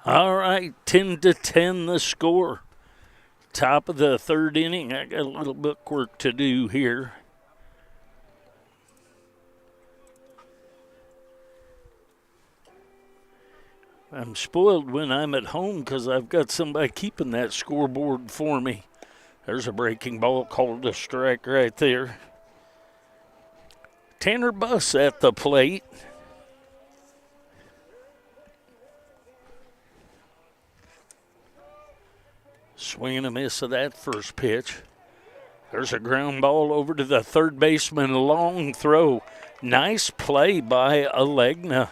All right, 10-10 the score. Top of the 3rd inning. I got a little book work to do here. I'm spoiled when I'm at home because I've got somebody keeping that scoreboard for me. There's a breaking ball called a strike right there. Tanner Buss at the plate. Swing and a miss of that first pitch. There's a ground ball over to the 3rd baseman. Long throw. Nice play by Alegna.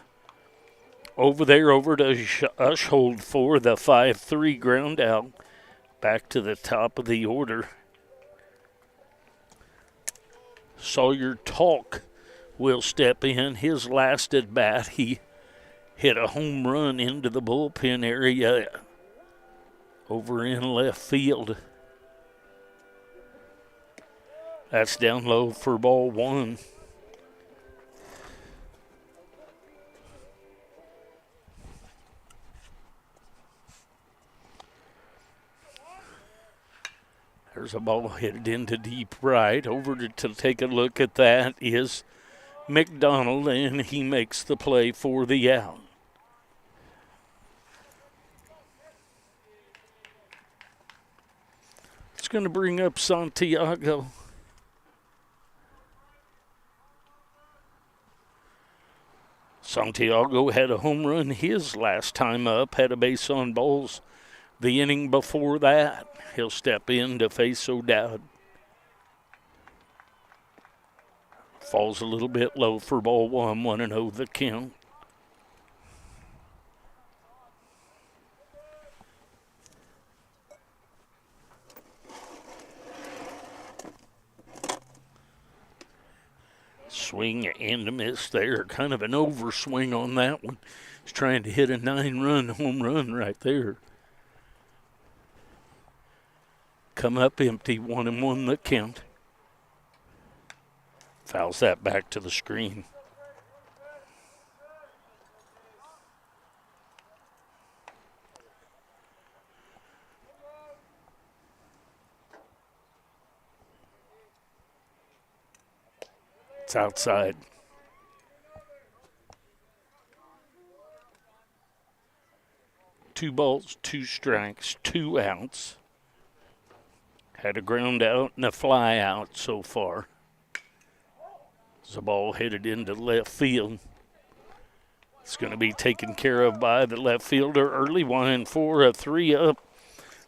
Over there, over to Ushhold for the 5-3 ground out. Back to the top of the order. Sawyer Talk will step in. His last at bat, he hit a home run into the bullpen area over in left field. That's down low for ball 1. There's a ball headed into deep right. Over to take a look at that is McDonald, and he makes the play for the out. It's going to bring up Santiago. Santiago had a home run his last time up, had a base on balls the inning before that. He'll step in to face O'Dowd. Falls a little bit low for ball one, 1-0 the count. Swing and a miss there. Kind of an overswing on that one. He's trying to hit a 9-run home run right there. Come up empty, 1-1 the count. Fouls that back to the screen. It's outside. Two balls, two strikes, 2 outs. Had a ground out and a fly out so far. The ball headed into left field. It's going to be taken care of by the left fielder. Early one for a 3-up,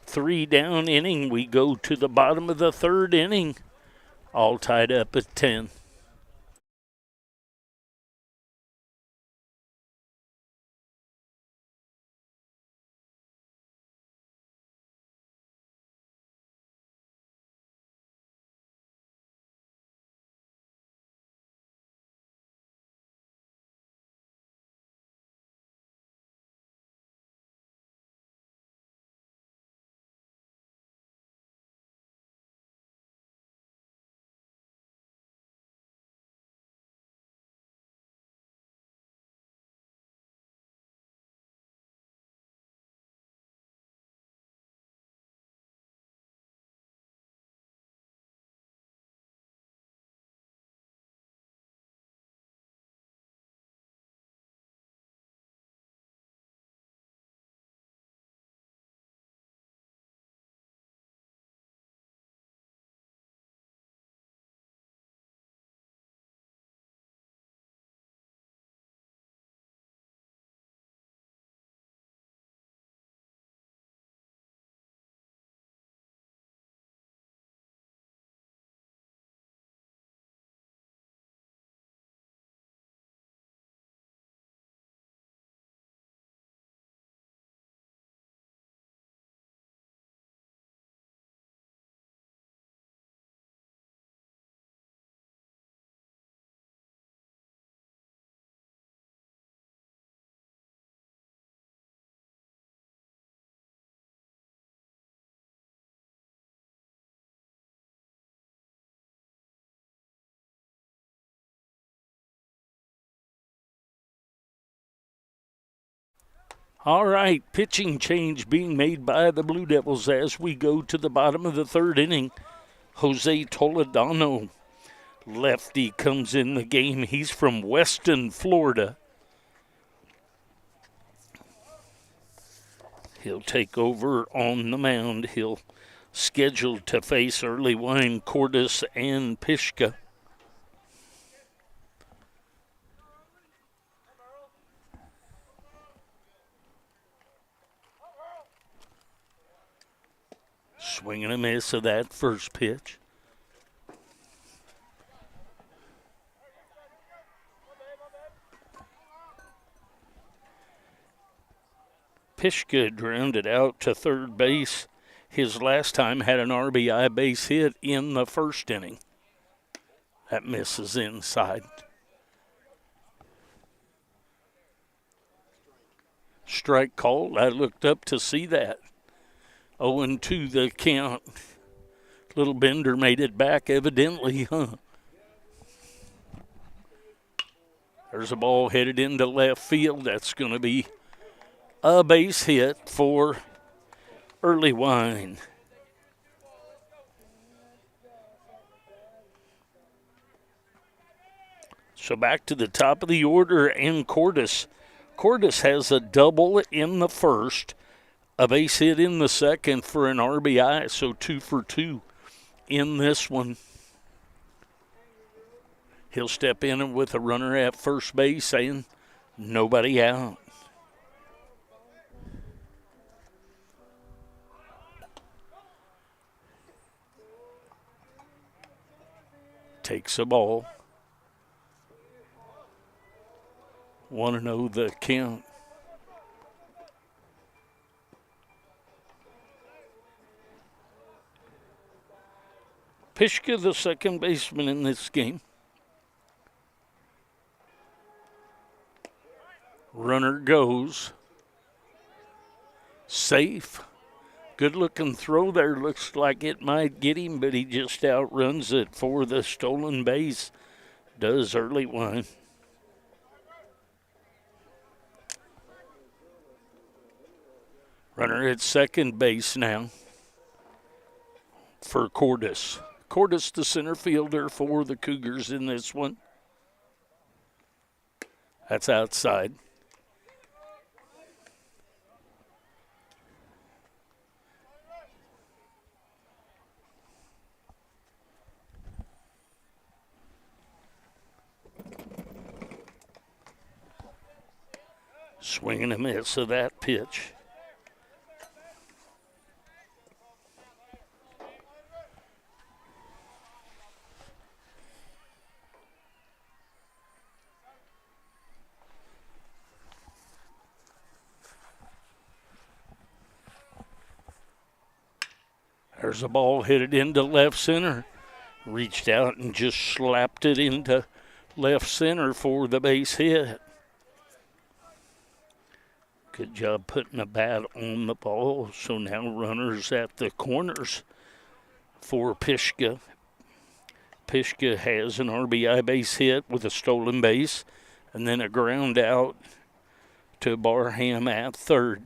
3-down inning. We go to the bottom of the third inning. All tied up at 10. All right, pitching change being made by the Blue Devils as we go to the bottom of the third inning. Jose Toledano, lefty, comes in the game. He's from Weston, Florida. He'll take over on the mound. He'll schedule to face Early Wine, Cordes, and Pishka. Swing and a miss of that first pitch. Pishka grounded out to third base. His last time had an RBI base hit in the first inning. That misses inside. Strike called. I looked up to see that. 0-2 the count. Little Bender made it back evidently, huh? There's a ball headed into left field. That's going to be a base hit for Early Wine. So back to the top of the order, and Cordis. Cordis has a double in the first, a base hit in the second for an RBI, so 2 for 2 in this one. He'll step in with a runner at first base and nobody out. Takes a ball. 1-0 the count. Pishka, the second baseman in this game. Runner goes. Safe. Good looking throw there. Looks like it might get him, but he just outruns it for the stolen base. Does early one. Runner at second base now for Cordis. Cordis, the center fielder for the Cougars in this one. That's outside. Swing and a miss of that pitch. There's a ball headed into left center. Reached out and just slapped it into left center for the base hit. Good job putting a bat on the ball. So now runners at the corners for Pishka. Pishka has an RBI base hit with a stolen base and then a ground out to Barham at third.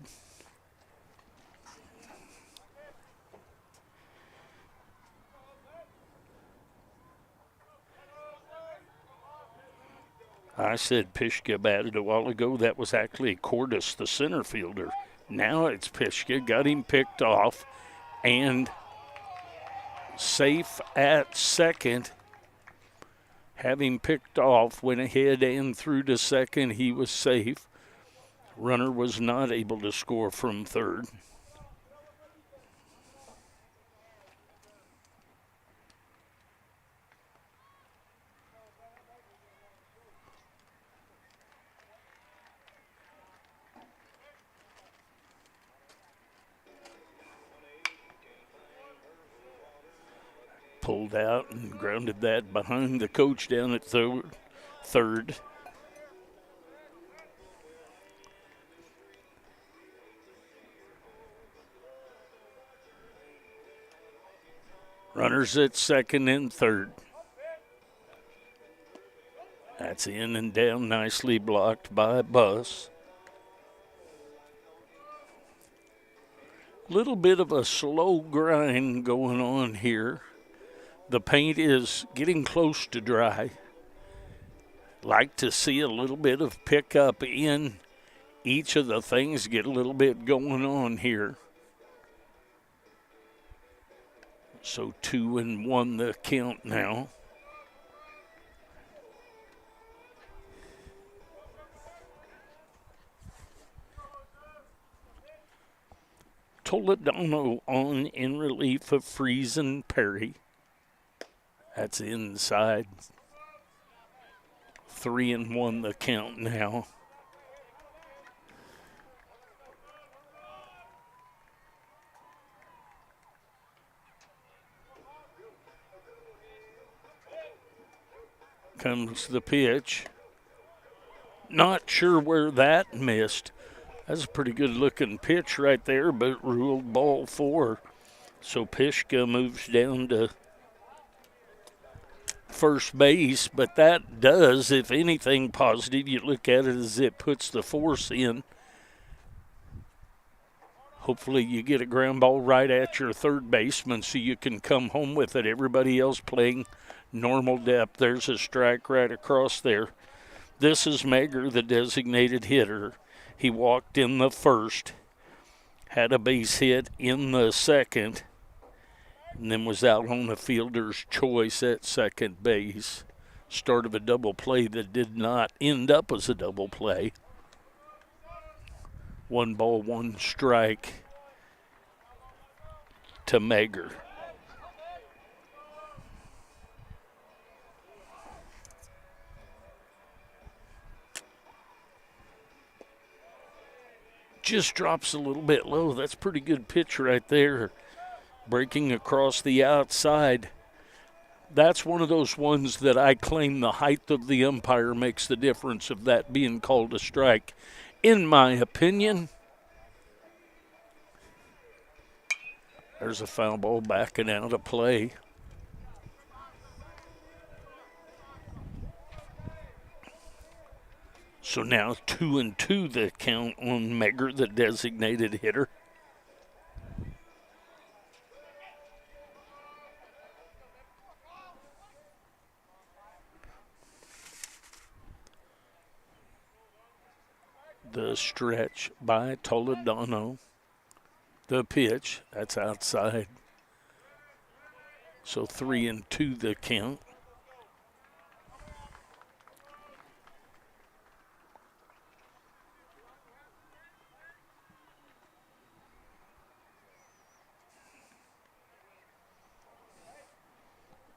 I said Pishka batted a while ago. That was actually Cordis, the center fielder. Now it's Pishka. Got him picked off and safe at second. Having picked off, went ahead and threw to second. He was safe. Runner was not able to score from third. Pulled out and grounded that behind the coach down at third. Runners at second and third. That's in and down, nicely blocked by Buss. Little bit of a slow grind going on here. The paint is getting close to dry. Like to see a little bit of pickup in each of the things, get a little bit going on here. So 2-1 the count now. Toledano on in relief of Friesen Perry. That's inside. 3-1 the count now. Comes the pitch. Not sure where that missed. That's a pretty good looking pitch right there, but ruled ball 4. So Pishka moves down to first base, but that does, if anything positive, you look at it as it puts the force in. Hopefully you get a ground ball right at your third baseman so you can come home with it. Everybody else playing Normal depth. There's a strike right across there. This is Megger, the designated hitter. He walked in the first, had a base hit in the second, and then was out on the fielder's choice at second base. Start of a double play that did not end up as a double play. 1 ball, 1 strike to Megger. Just drops a little bit low. That's a pretty good pitch right there. Breaking across the outside. That's one of those ones that I claim the height of the umpire makes the difference of that being called a strike. In my opinion, there's a foul ball backing out of play. So now 2-2 the count on Megger, the designated hitter. The stretch by Toledano. The pitch, that's outside. So 3-2 the count.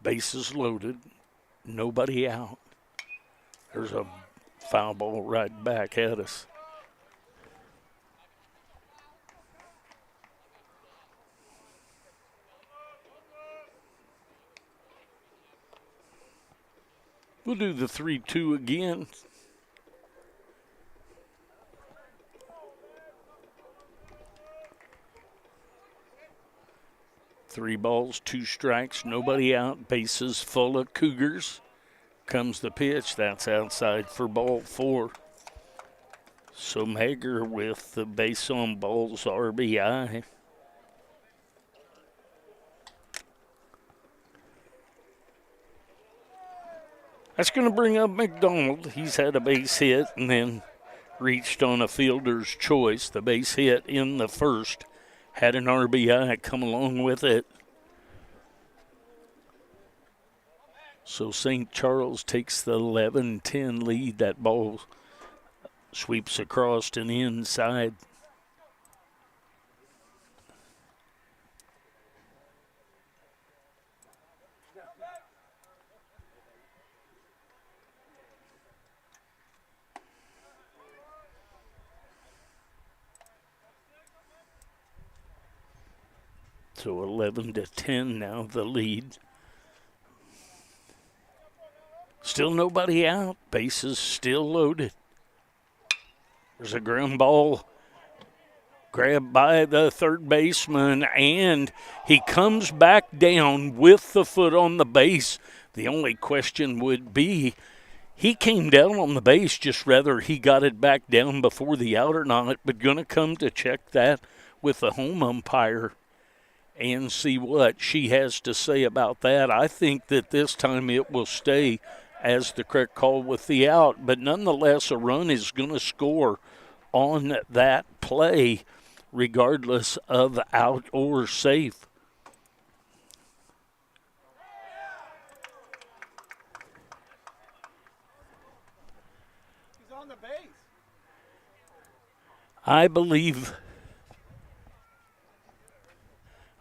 Bases loaded, nobody out. There's a foul ball right back at us. We'll do the 3-2 again. Three balls, 2 strikes, nobody out. Bases full of Cougars. Comes the pitch. That's outside for ball 4. So Megger with the base on balls RBI. That's going to bring up McDonald. He's had a base hit and then reached on a fielder's choice. The base hit in the first had an RBI come along with it. So St. Charles takes the 11-10 lead. That ball sweeps across and inside. So 11-10 now, the lead. Still nobody out. Bases still loaded. There's a ground ball grabbed by the third baseman, and he comes back down with the foot on the base. The only question would be, he came down on the base, just whether he got it back down before the out or not, but going to come to check that with the home umpire and see what she has to say about that. I think that this time it will stay as the correct call with the out, but nonetheless a run is going to score on that play regardless of out or safe. He's on the base.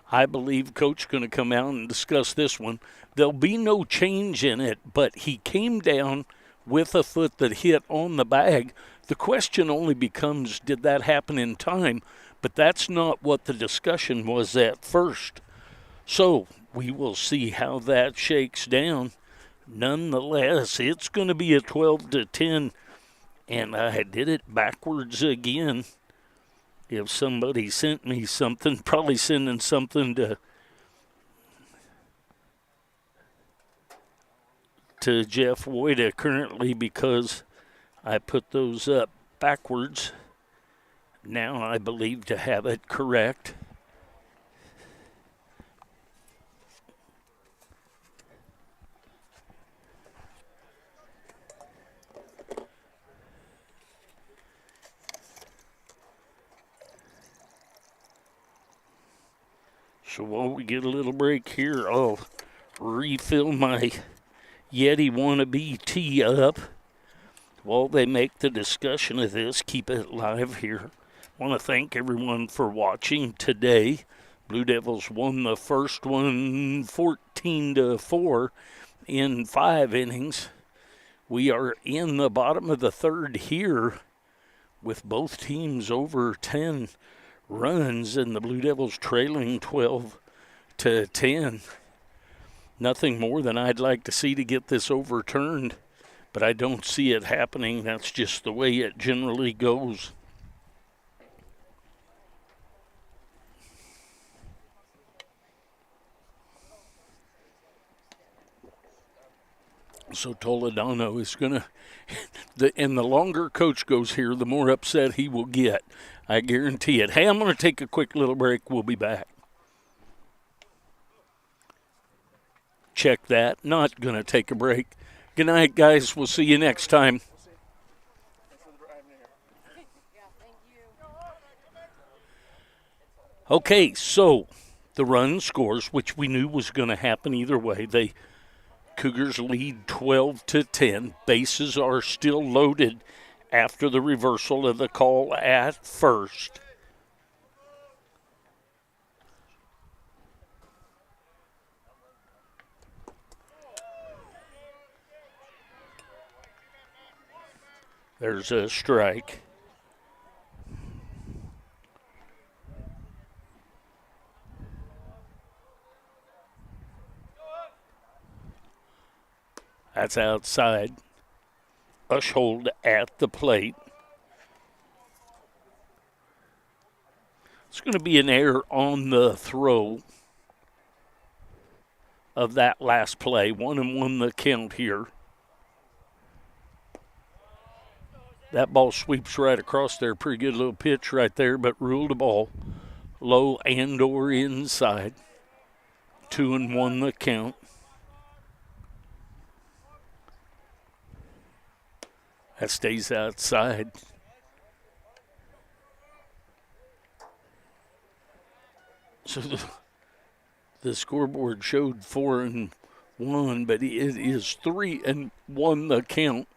I believe Coach going to come out and discuss this one. There'll be no change in it, but he came down with a foot that hit on the bag. The question only becomes, did that happen in time? But that's not what the discussion was at first. So we will see how that shakes down. Nonetheless, it's going to be a 12-10, and I did it backwards again. If somebody sent me something, probably sending something to Jeff Woida currently, because I put those up backwards. Now I believe to have it correct. So while we get a little break here, I'll refill my Yeti wannabe tea up. While they make the discussion of this, keep it live here. I want to thank everyone for watching today. Blue Devils won the first one 14-4 in 5 innings. We are in the bottom of the third here with both teams over 10 runs and the Blue Devils trailing 12-10. Nothing more than I'd like to see to get this overturned, but I don't see it happening. That's just the way it generally goes. So Toledano is going to, and the longer coach goes here, the more upset he will get. I guarantee it. Hey, I'm going to take a quick little break. We'll be back. Check that. Not going to take a break. Good night, guys. We'll see you next time. Okay, so the run scores, which we knew was going to happen either way. Cougars lead 12-10. Bases are still loaded after the reversal of the call at first. There's a strike. That's outside. Ushold at the plate. It's going to be an error on the throw of that last play. 1-1 the count here. That ball sweeps right across there. Pretty good little pitch right there, but ruled a ball. Low and or inside. 2-1 the count. That stays outside. So the scoreboard showed 4-1, but it is 3-1 the count.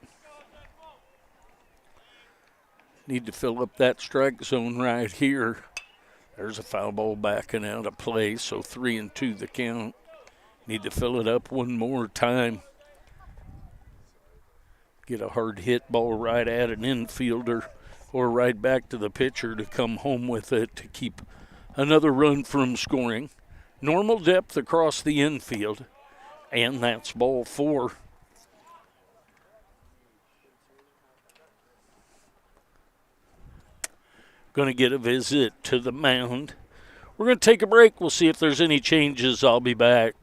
Need to fill up that strike zone right here. There's a foul ball backing out of play, so 3-2 the count. Need to fill it up one more time. Get a hard hit ball right at an infielder or right back to the pitcher to come home with it to keep another run from scoring. Normal depth across the infield, and that's ball 4. Going to get a visit to the mound. We're going to take a break. We'll see if there's any changes. I'll be back.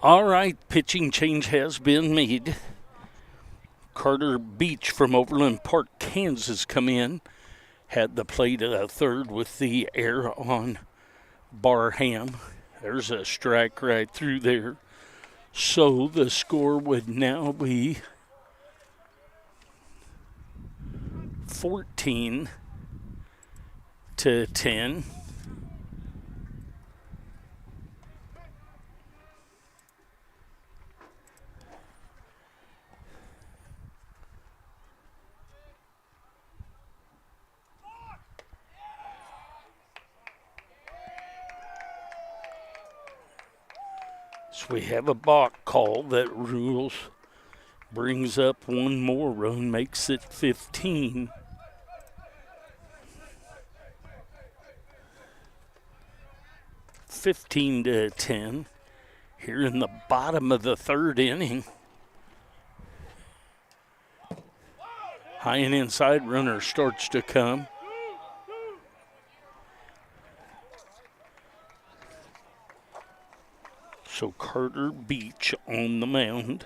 All right, pitching change has been made. Carter Beach from Overland Park, Kansas, come in. Had the plate at a third with the air on Barham. There's a strike right through there. So the score would now be 14-10. So we have a balk call that rules, brings up one more run, makes it 15. (15-10) here in the bottom of the third inning. High and inside runner starts to come. So Carter Beach on the mound.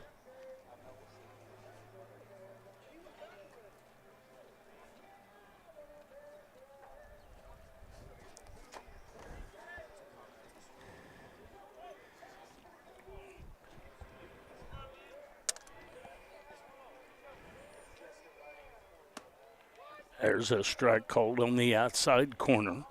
There's a strike called on the outside corner.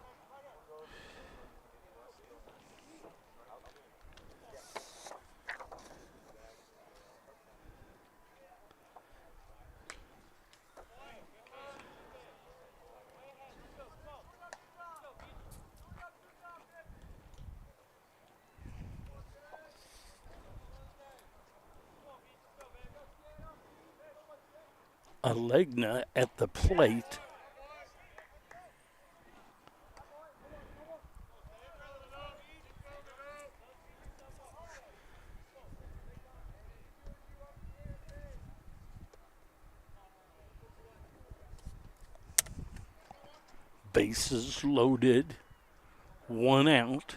Alegna at the plate. Bases loaded, 1 out.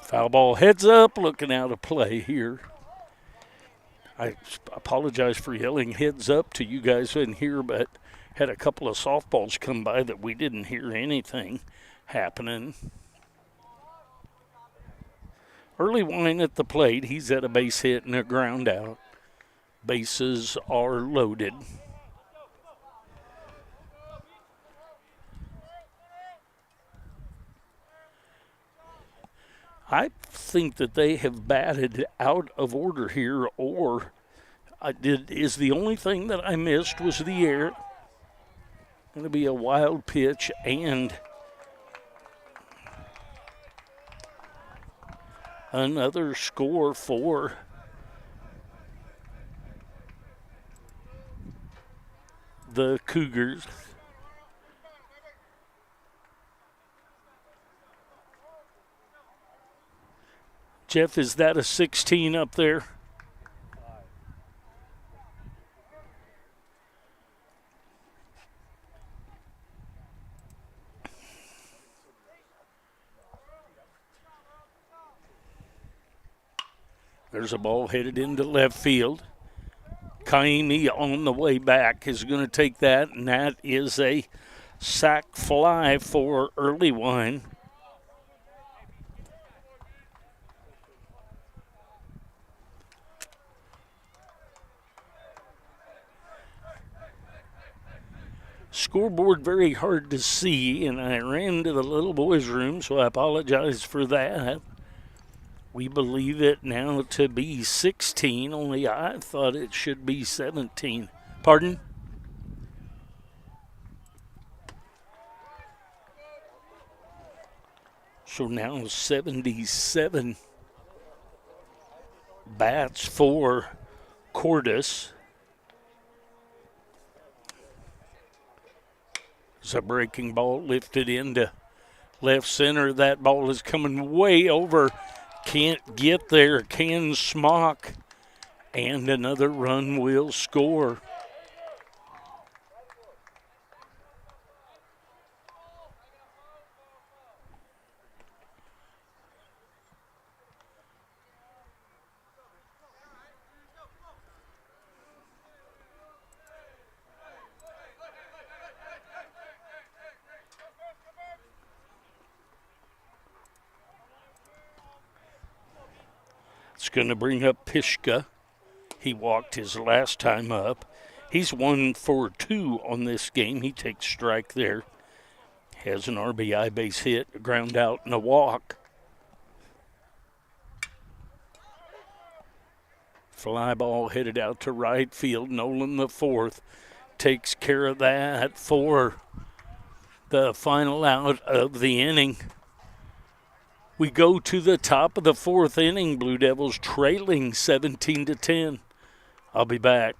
Foul ball, heads up, looking out of play here. I apologize for yelling heads up to you guys in here, but had a couple of softballs come by that we didn't hear anything happening. Early Wine at the plate. He's at a base hit and a ground out. Bases are loaded. I think that they have batted out of order here, or is the only thing that I missed was the air. Going to be a wild pitch and another score for the Cougars. Jeff, is that a 16 up there? There's a ball headed into left field. Kaimi on the way back is going to take that, and that is a sac fly for Early Wine. Scoreboard very hard to see, and I ran to the little boys' room, so I apologize for that. We believe it now to be 16, only I thought it should be 17. Pardon? So now 77 bats for Cordis. It's a breaking ball lifted into left center. That ball is coming way over. Can't get there. Can Smock. And another run will score. It's going to bring up Pishka. He walked his last time up. He's 1 for 2 on this game. He takes strike there. Has an RBI base hit, a ground out, and a walk. Fly ball headed out to right field. Nolan the fourth takes care of that for the final out of the inning. We go to the top of the fourth inning. Blue Devils trailing 17-10. I'll be back.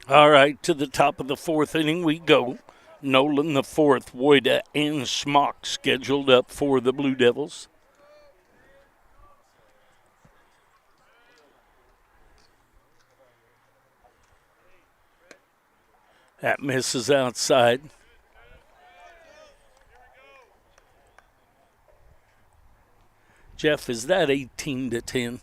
All right, to the top of the fourth inning we go. Nolan the fourth, Woida, and Smock scheduled up for the Blue Devils. That misses outside. Jeff, is that 18-10?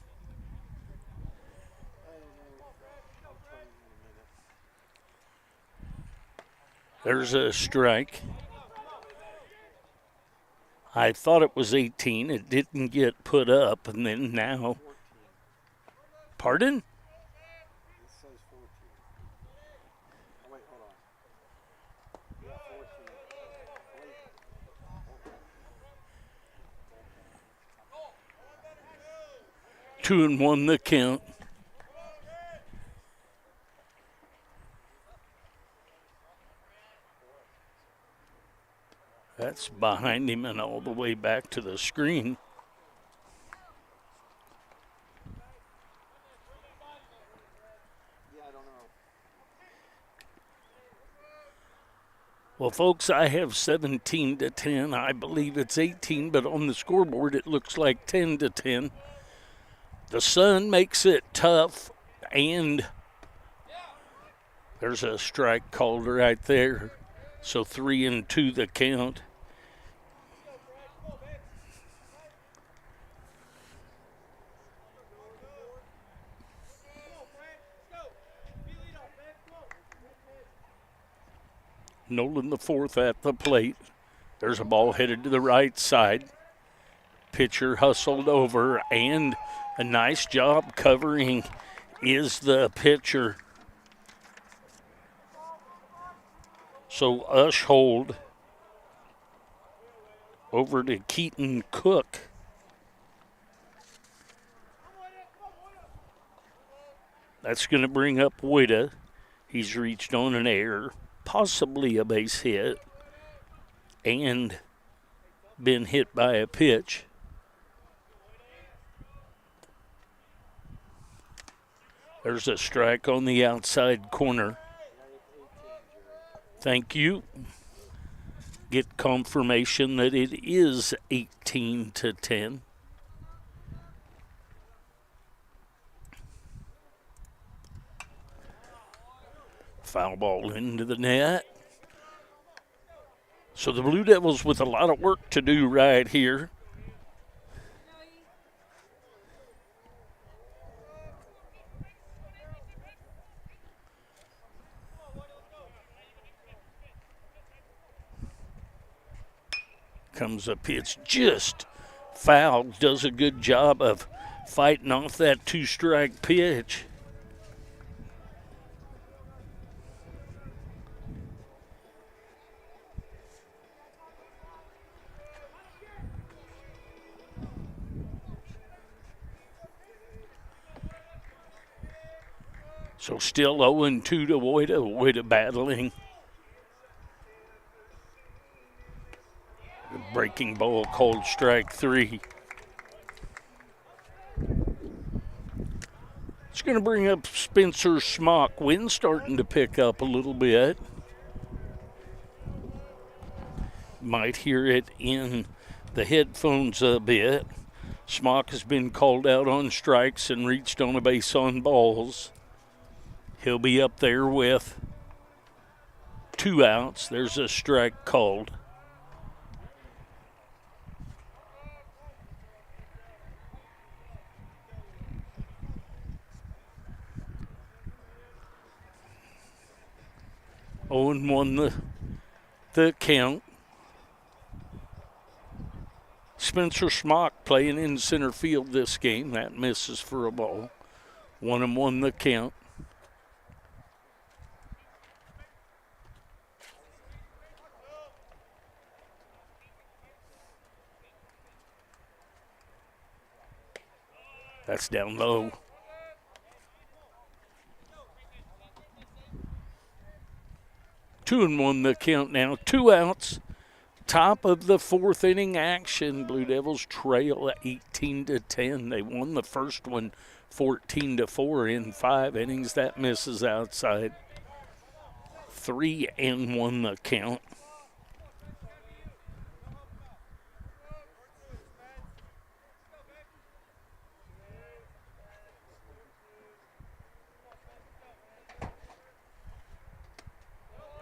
There's a strike. I thought it was 18. It didn't get put up, and then now. Pardon? Two and one the count. That's behind him and all the way back to the screen. Well, folks, I have 17-10. I believe it's 18, but on the scoreboard it looks like 10-10. The sun makes it tough, and there's a strike called right there. So 3-2 the count. Nolan the fourth at the plate. There's a ball headed to the right side. Pitcher hustled over, and A nice job covering is the pitcher. So Ushold over to Keaton Cook. That's going to bring up Woida. He's reached on an error, possibly a base hit, and been hit by a pitch. There's a strike on the outside corner. Thank you. Get confirmation that it is 18-10. Foul ball into the net. So the Blue Devils with a lot of work to do right here. Comes a pitch just fouled. Does a good job of fighting off that two-strike pitch. So still 0-2 to Woida. Woida battling. The breaking ball called strike 3. It's going to bring up Spencer Smock. Wind starting to pick up a little bit. Might hear it in the headphones a bit. Smock has been called out on strikes and reached on a base on balls. He'll be up there with 2 outs. There's a strike called. Owen won the count. Spencer Smock playing in center field this game. That misses for a ball. 1-1 the count. That's down low. Two and one the count now. 2 outs. Top of the 4th inning action. Blue Devils trail 18-10. They won the first one 14-4 in 5 innings. That misses outside. 3-1 the count.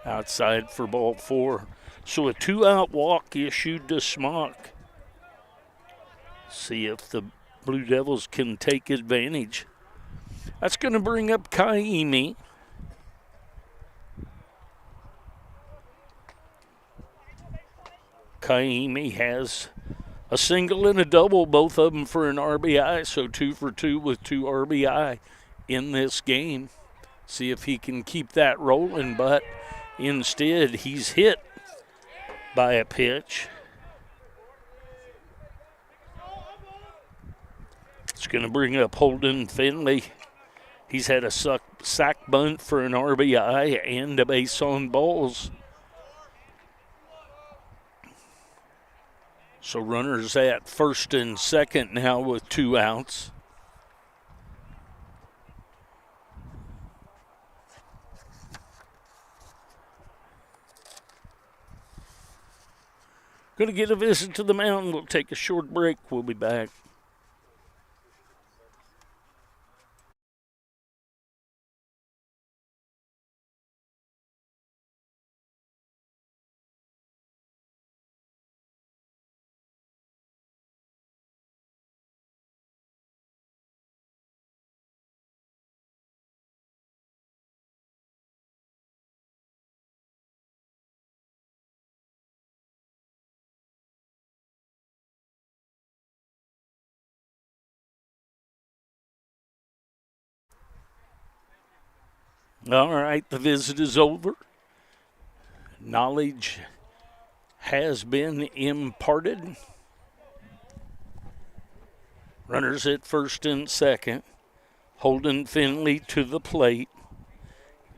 Outside for ball 4. So a 2-out walk issued to Smock. See if the Blue Devils can take advantage. That's going to bring up Kaimi. Kaimi has a single and a double, both of them for an RBI, so 2 for 2 with 2 RBI in this game. See if he can keep that rolling, but instead he's hit by a pitch. It's going to bring up Holden Finley. He's had a sack bunt for an RBI and a base on balls. So runners at first and second now with 2 outs. Going to get a visit to the mound. We'll take a short break. We'll be back. All right, the visit is over. Knowledge has been imparted. Runners at first and second. Holden Finley to the plate,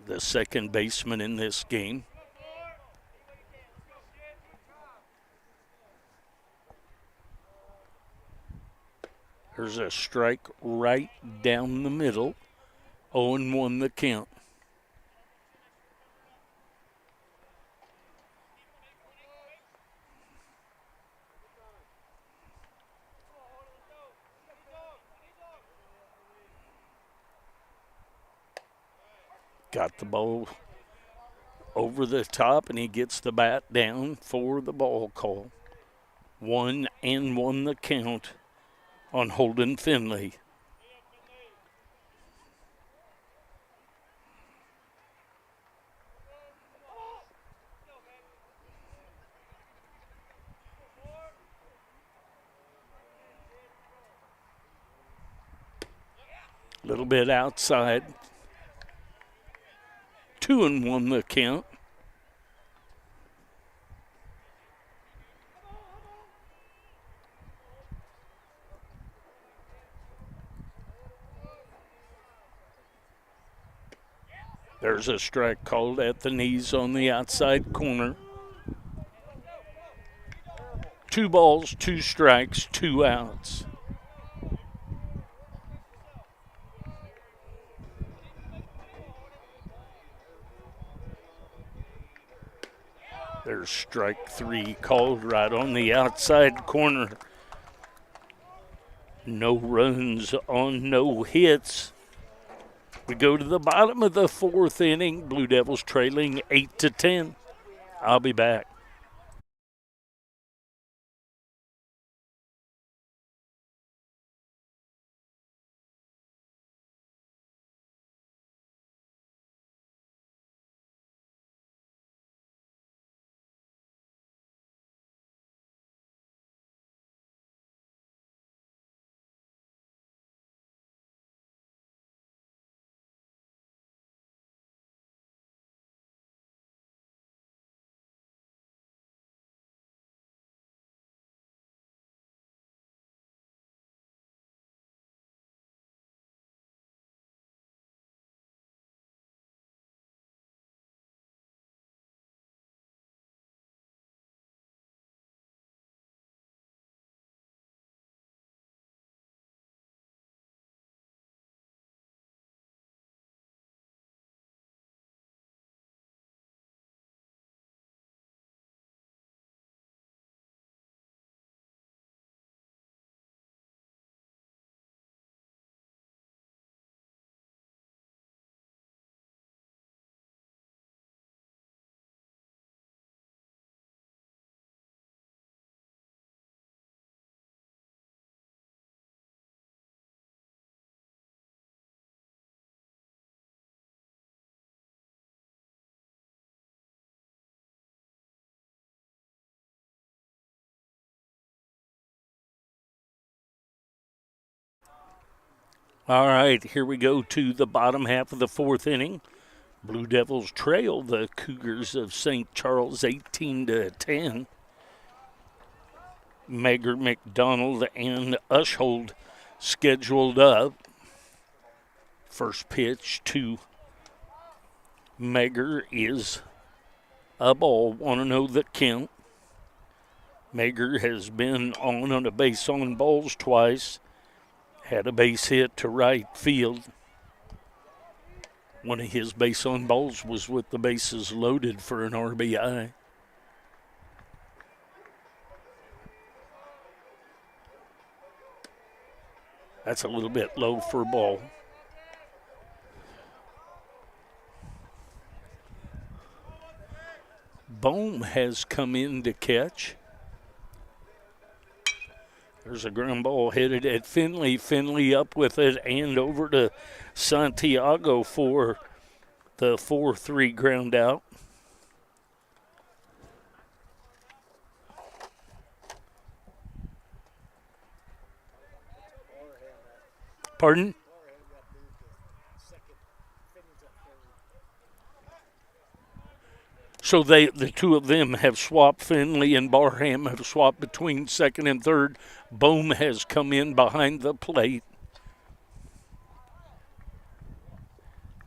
the second baseman in this game. There's a strike right down the middle. 0-1 the count. Got the ball over the top, and he gets the bat down for the ball call. 1-1 the count on Holden Finley. A little bit outside. 2-1 the count. There's a strike called at the knees on the outside corner. 2 balls, 2 strikes, 2 outs. There's strike 3 called right on the outside corner. No runs on no hits. We go to the bottom of the 4th inning. Blue Devils trailing 8-10. I'll be back. All right, here we go to the bottom half of the 4th inning. Blue Devils trail the Cougars of St. Charles 18-10. Megger, McDonald, and Ushold scheduled up. First pitch to Megger is a ball. Want to know the count. Megger has been on a base on balls twice. Had a base hit to right field. One of his base on balls was with the bases loaded for an RBI. That's a little bit low for a ball. Bohm has come in to catch. There's a ground ball headed at Finley. Finley up with it and over to Santiago for the 4-3 ground out. Pardon? So the two of them have swapped. Finley and Barham have swapped between second and third. Bohm has come in behind the plate.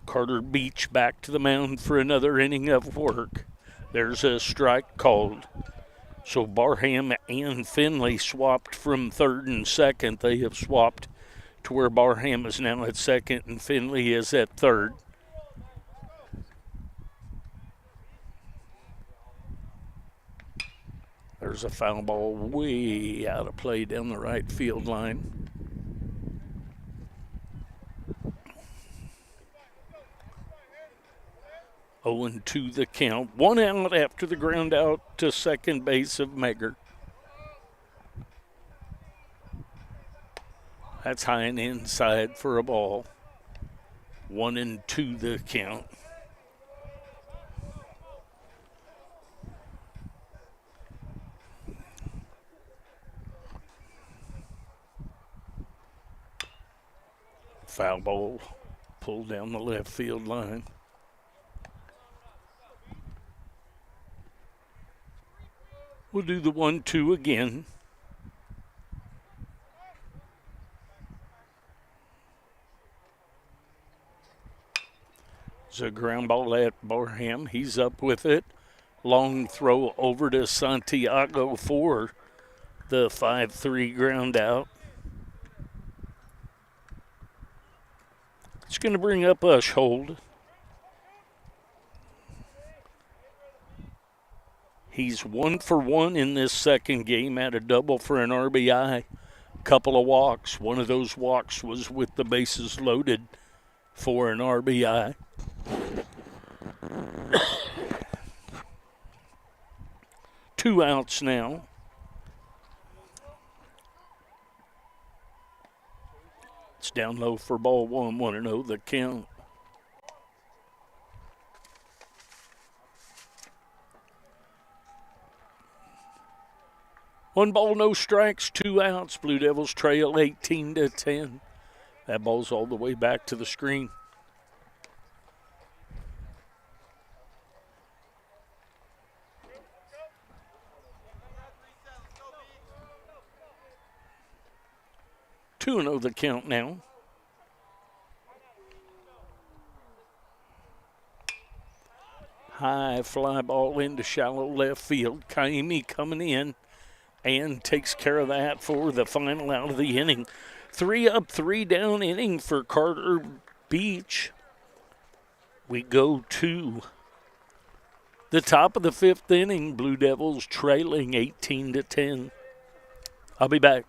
Carter Beach back to the mound for another inning of work. There's a strike called. So Barham and Finley swapped from third and second. They have swapped to where Barham is now at second and Finley is at third. There's a foul ball way out of play down the right field line. Owen to the count. 1 out after the ground out to second base of Megger. That's high and inside for a ball. 1-2 the count. Foul ball pulled down the left field line. We'll do the 1-2 again. It's a ground ball at Barham. He's up with it. Long throw over to Santiago for the 5-3 ground out. It's going to bring up Ushold. He's 1 for 1 in this second game, had a double for an RBI, couple of walks. One of those walks was with the bases loaded for an RBI. Two outs now. It's down low for ball one, 1-0 the count. One ball, no strikes, 2 outs. Blue Devils trail 18-10. That ball's all the way back to the screen. Two and 0 the count now. High fly ball into shallow left field. Kaimi coming in and takes care of that for the final out of the inning. 3 up, 3 down inning for Carter Beach. We go to the top of the 5th inning. Blue Devils trailing 18-10. I'll be back.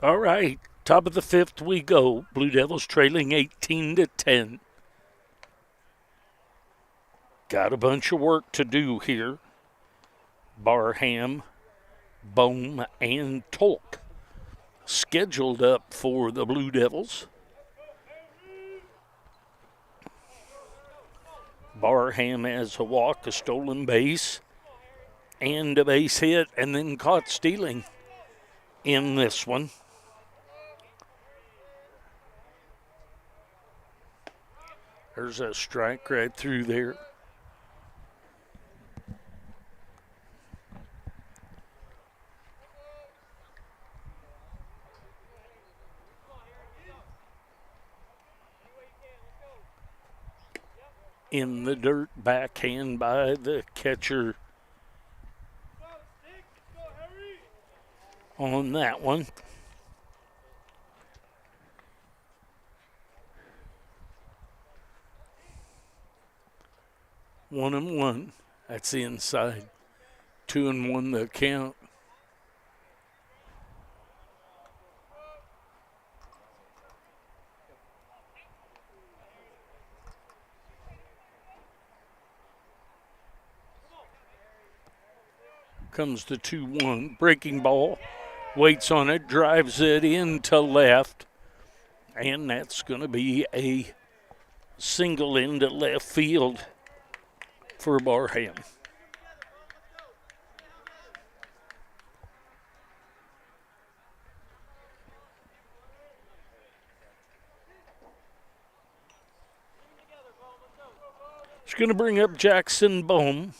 All right, top of the fifth we go. Blue Devils trailing 18-10. Got a bunch of work to do here. Barham, Bohm, and Tolk scheduled up for the Blue Devils. Barham has a walk, a stolen base, and a base hit, and then caught stealing in this one. There's a strike right through there. In the dirt, backhand by the catcher on that one. One and one. That's inside. 2-1 the count. Comes the 2-1. Breaking ball. Waits on it. Drives it into left. And that's going to be a single into left field for Barham. It's going to bring up Jackson Bohm.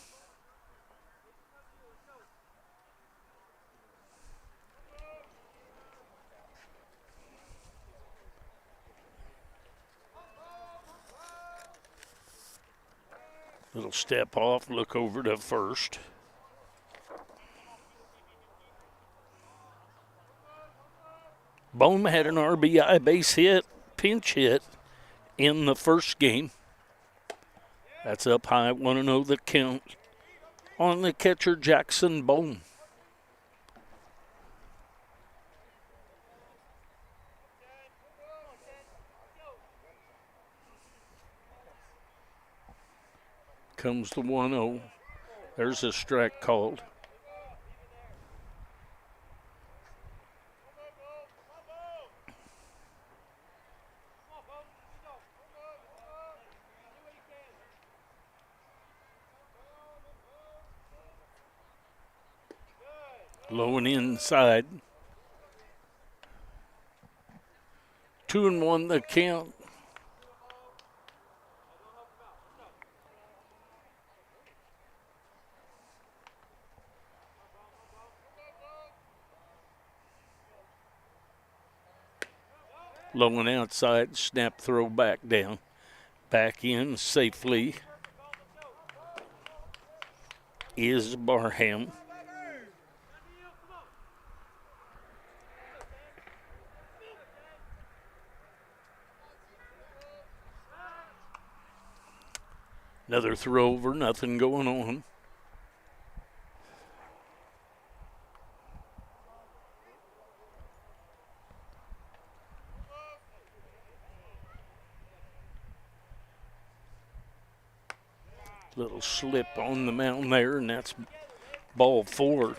Little step off, look over to first. Bohm had an RBI base hit, pinch hit in the first game. That's up high, 1-0 the count on the catcher, Jackson Bohm. Comes the 1-0. There's a strike called. Low and inside. 2-1 the count. Low and outside, snap throw back down. Back in safely is Barham. Another throw over, nothing going on. Little slip on the mound there, and that's ball 4.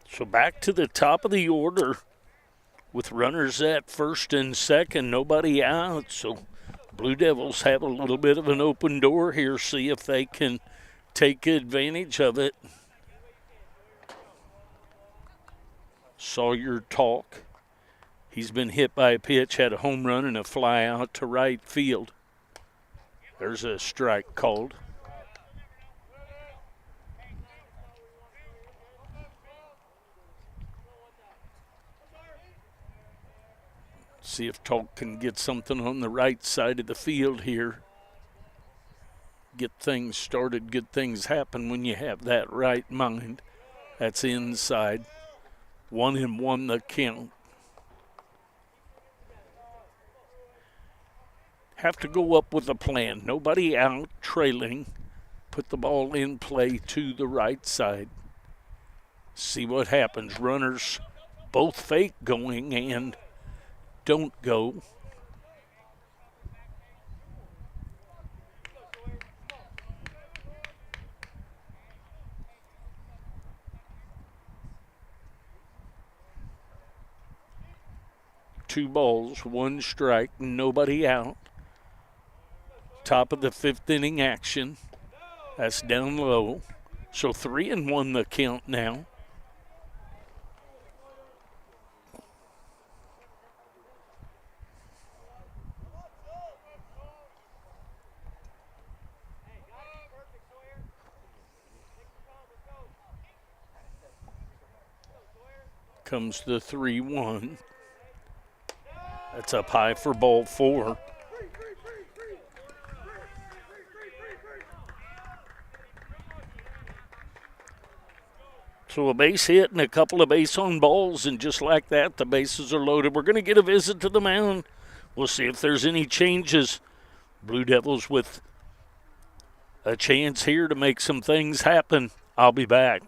So back to the top of the order with runners at first and second, nobody out. So Blue Devils have a little bit of an open door here, see if they can take advantage of it. Sawyer Talk. He's been hit by a pitch, had a home run and a fly out to right field. There's a strike called. See if Talk can get something on the right side of the field here. Get things started, good things happen when you have that right mind. That's inside. 1-1 the count. Have to go up with a plan. Nobody out, trailing. Put the ball in play to the right side. See what happens. Runners both fake going and don't go. Two balls, one strike, nobody out. Top of the fifth inning action. That's down low. So 3-1 the count now. Comes the 3-1. That's up high for ball 4. So a base hit and a couple of base on balls, and just like that, the bases are loaded. We're going to get a visit to the mound. We'll see if there's any changes. Blue Devils with a chance here to make some things happen. I'll be back.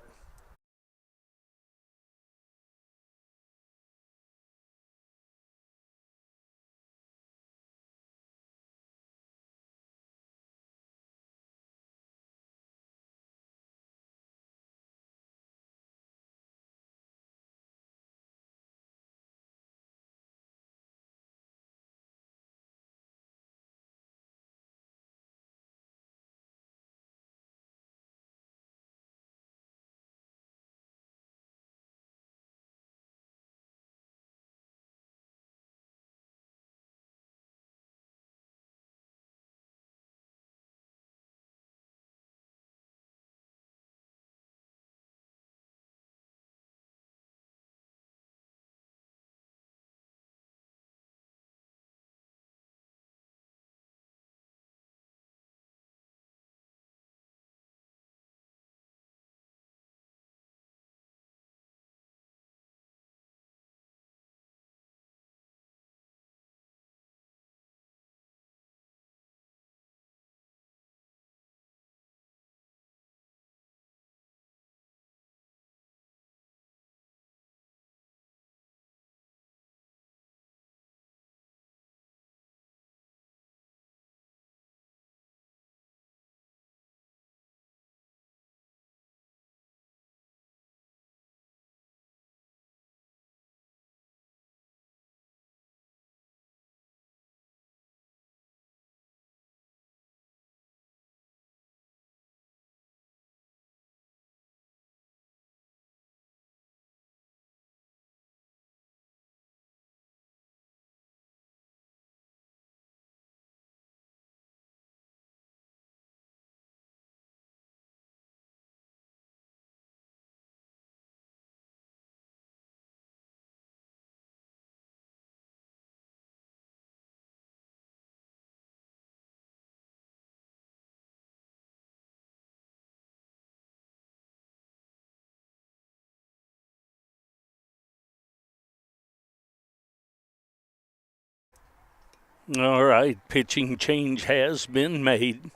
All right, pitching change has been made.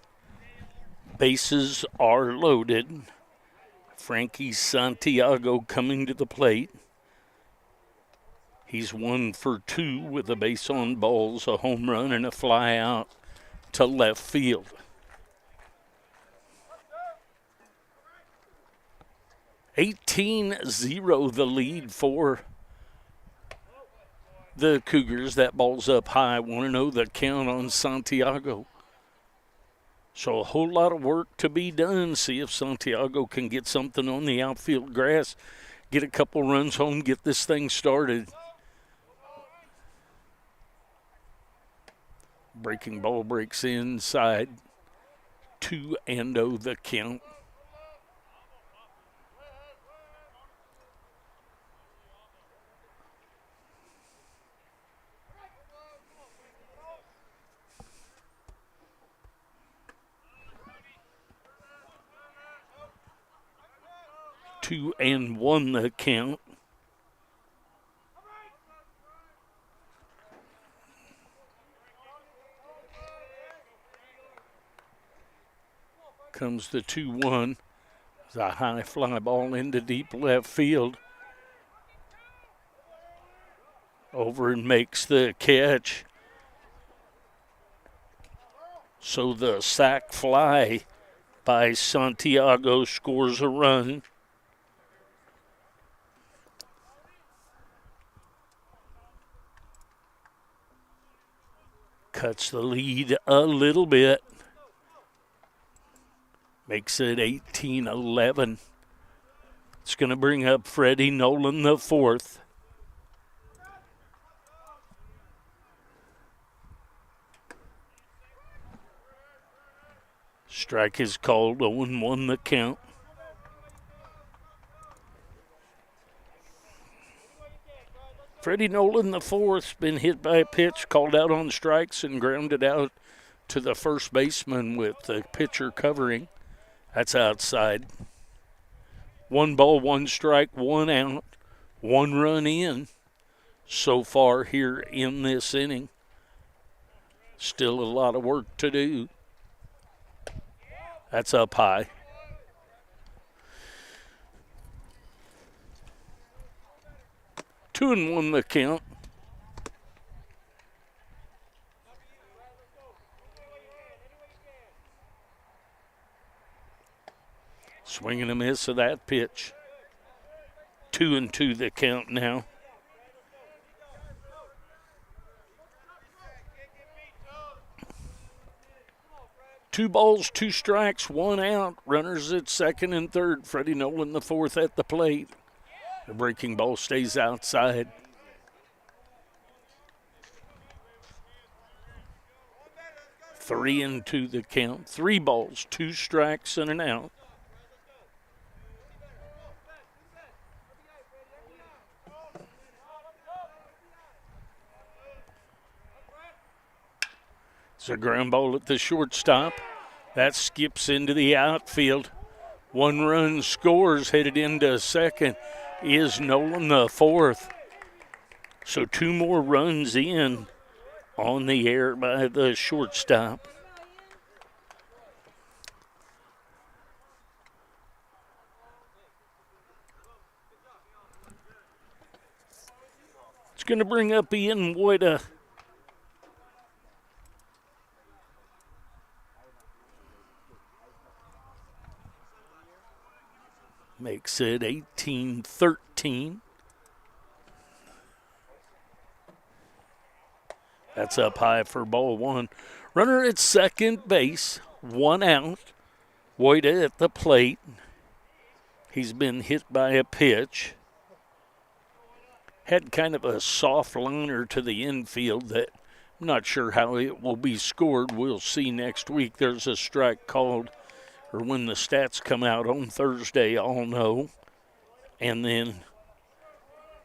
Bases are loaded. Frankie Santiago coming to the plate. He's 1 for 2 with a base on balls, a home run, and a fly out to left field. (18-0) the lead for the Cougars. That ball's up high. Want to know the count on Santiago. So a whole lot of work to be done. See if Santiago can get something on the outfield grass, get a couple runs home, get this thing started. Breaking ball breaks inside. 2-0 the count. Two and one the count. Comes the 2-1. It's a high fly ball into deep left field. Over and makes the catch. So the sac fly by Santiago scores a run. Cuts the lead a little bit. Makes it 18-11. It's going to bring up Freddie Nolan the fourth. Strike is called, 0-1 the count. Freddie Nolan the fourth's been hit by a pitch, called out on strikes, and grounded out to the first baseman with the pitcher covering. That's outside. 1 ball, 1 strike, 1 out, 1 run in so far here in this inning. Still a lot of work to do. That's up high. Two and 1 the count. Swing and a miss of that pitch. 2-2 the count now. Two balls, 2 strikes, 1 out. Runners at second and third. Freddie Nolan the fourth at the plate. The breaking ball stays outside. Three and 2 the count. 3 balls, 2 strikes, and an out. It's a ground ball at the shortstop. That skips into the outfield. 1 run scores, headed into second is Nolan the fourth. So 2 more runs in on the air by the shortstop. It's going to bring up Ian Woida. Makes it 18-13. That's up high for ball 1. Runner at second base, 1 out. Woida at the plate. He's been hit by a pitch. Had kind of a soft liner to the infield that I'm not sure how it will be scored. We'll see next week. There's a strike called, or when the stats come out on Thursday, I'll know. And then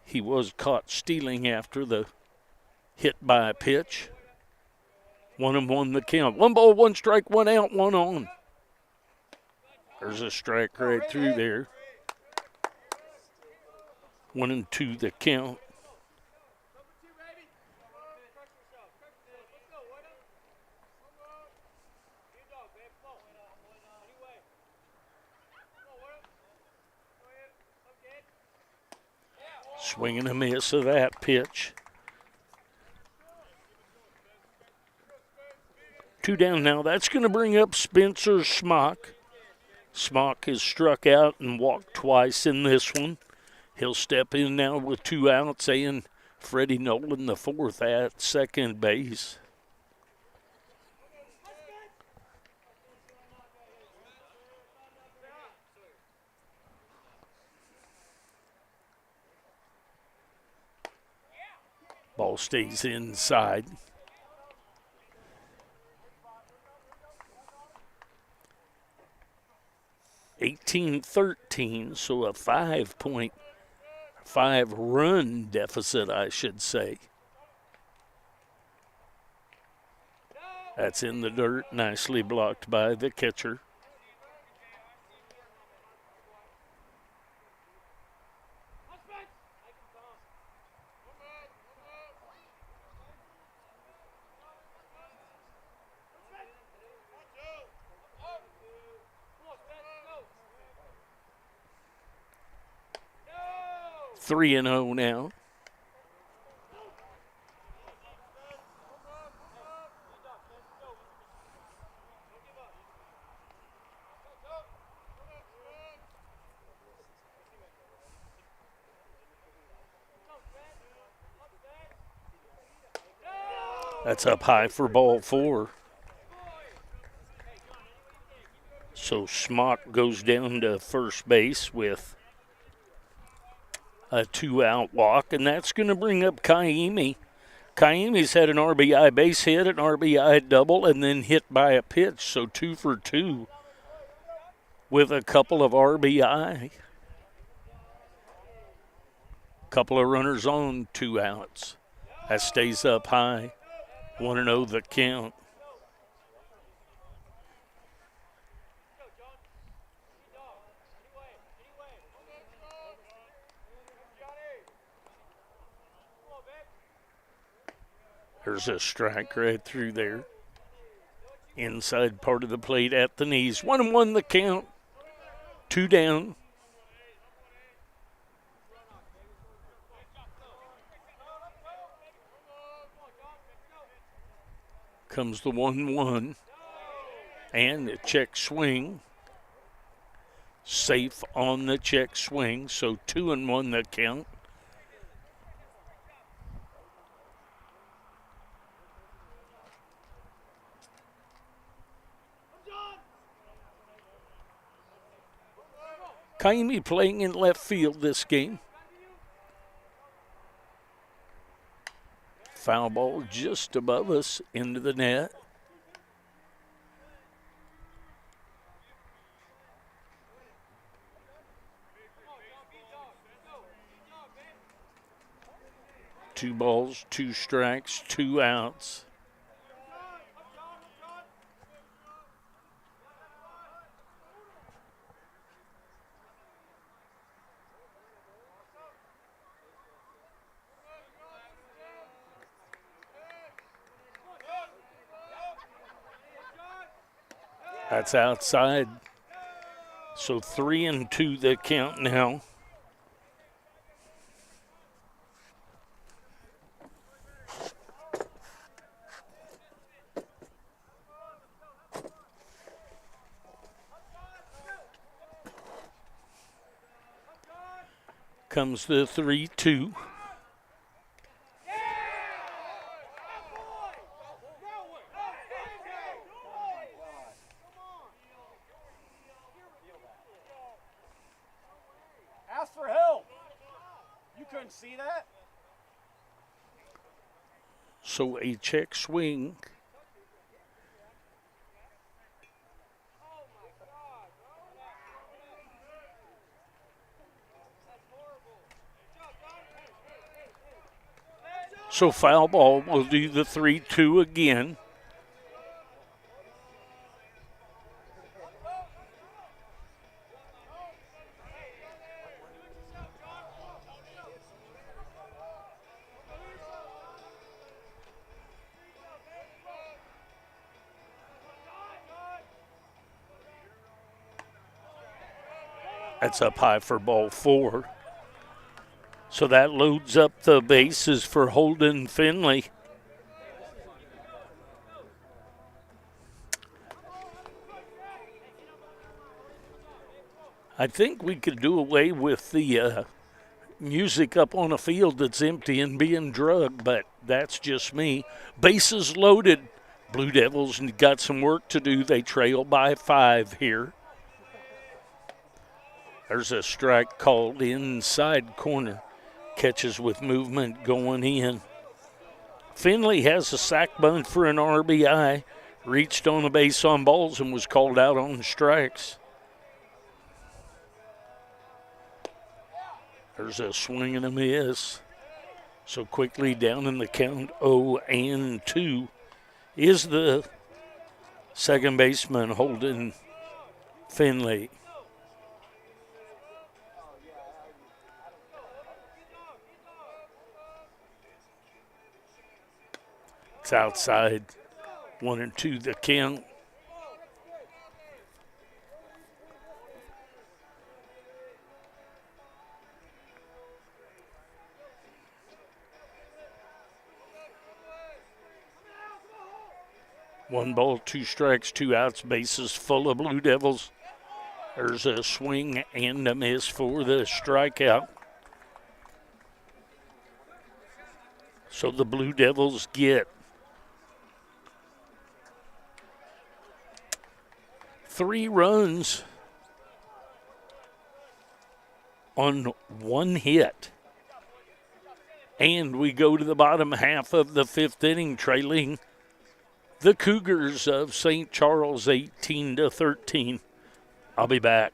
he was caught stealing after the hit by a pitch. 1-1 the count. 1 ball, 1 strike, 1 out, 1 on. There's a strike right through there. 1-2 the count. Swing and a miss of that pitch. 2 down now. That's going to bring up Spencer Smock. Smock has struck out and walked twice in this one. He'll step in now with 2 outs and Freddie Nolan the fourth at second base. Ball stays inside. (18-13), so a 5.5 run deficit, I should say. That's in the dirt, nicely blocked by the catcher. 3-0 now. That's up high for ball 4. So Smock goes down to first base with a 2-out walk, and that's going to bring up Kaimi. Kaimi's had an RBI base hit, an RBI double, and then hit by a pitch, so 2 for 2 with a couple of RBI. Couple of runners on, 2 outs. That stays up high. 1-0 the count. There's a strike right through there. Inside part of the plate at the knees. 1-1 the count. 2 down. Comes the 1-1. And a check swing. Safe on the check swing. So 2-1 the count. Kaimi playing in left field this game. Foul ball just above us into the net. Two balls, 2 strikes, 2 outs. That's outside. So 3-2 the count now. Comes the 3-2. Ask for help. You couldn't see that? So a check swing. So foul ball will do the 3-2 again. That's up high for ball 4. So that loads up the bases for Holden Finley. I think we could do away with the music up on a field that's empty and being drugged, but that's just me. Bases loaded. Blue Devils got some work to do. They trail by 5 here. There's a strike called inside corner. Catches with movement going in. Finley has a sac bunt for an RBI. Reached on a base on balls and was called out on strikes. There's a swing and a miss. So quickly down in the count, 0-2 is the second baseman Holden Finley. It's outside. 1-2 the count. 1 ball, 2 strikes, 2 outs, bases full of Blue Devils. There's a swing and a miss for the strikeout. So the Blue Devils get 3 runs on 1 hit. And we go to the bottom half of the 5th inning, trailing the Cougars of St. Charles 18-13. I'll be back.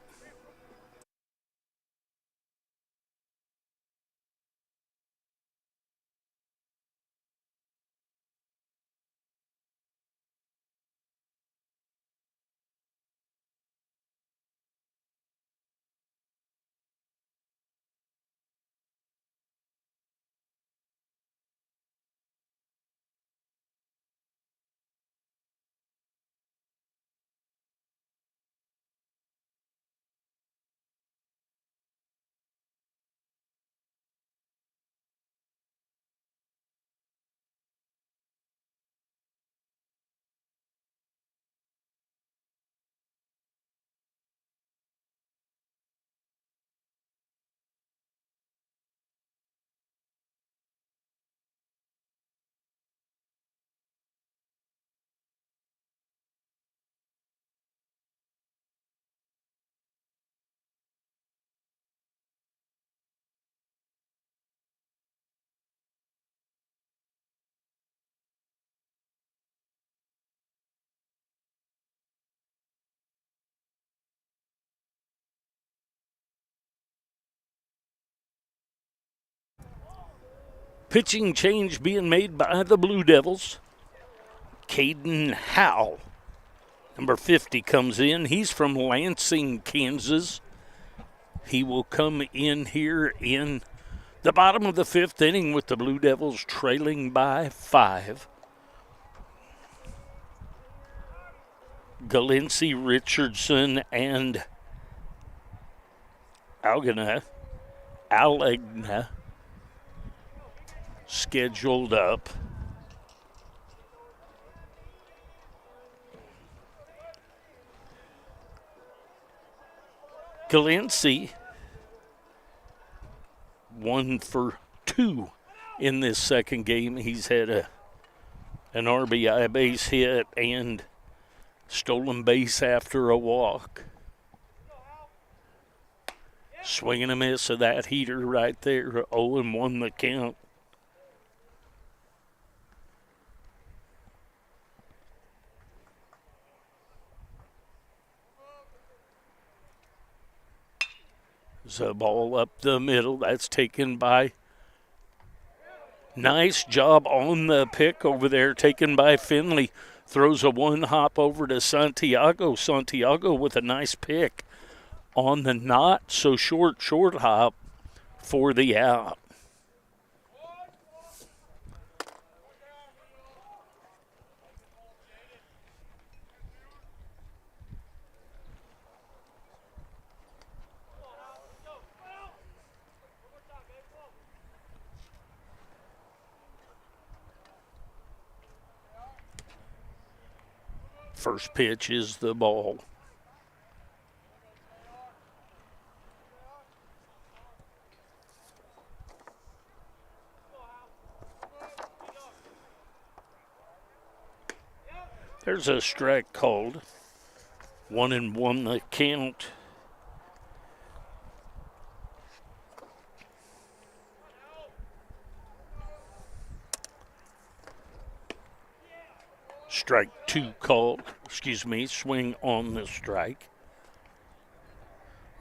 Pitching change being made by the Blue Devils. Caden Howe, number 50, comes in. He's from Lansing, Kansas. He will come in here in the bottom of the 5th inning with the Blue Devils trailing by 5. Galinci, Richardson, and Alegna scheduled up. Galinci 1 for 2 in this second game. He's had an RBI base hit and stolen base after a walk. Swing and a miss of that heater right there. 0-1 the count. There's a ball up the middle. That's taken by. Nice job on the pick over there, taken by Finley. Throws a 1 hop over to Santiago. Santiago with a nice pick on the not so short hop for the out. First pitch is the ball. There's a strike called. 1-1 the count. Strike 2 called. Swing on the strike.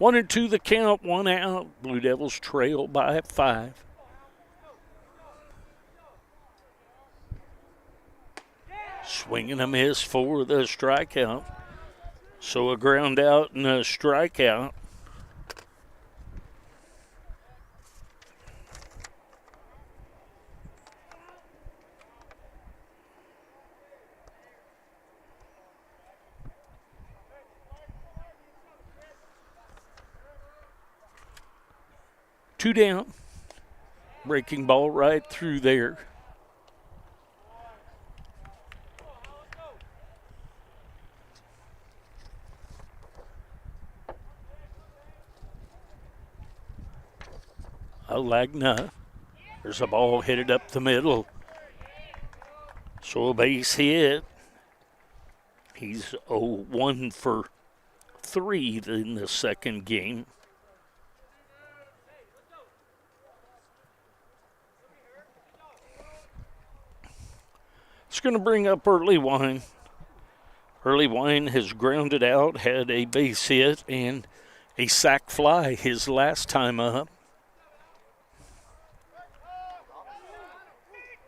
1-2 the count, 1 out. Blue Devils trail by 5. Swing and a miss for the strikeout. So a ground out and a strikeout. Two down. Breaking ball right through there. Alagna. There's a ball headed up the middle. So a base hit. He's 0-1 for 3 in the second game. It's going to bring up Early Wine. Early Wine has grounded out, had a base hit, and a sac fly his last time up.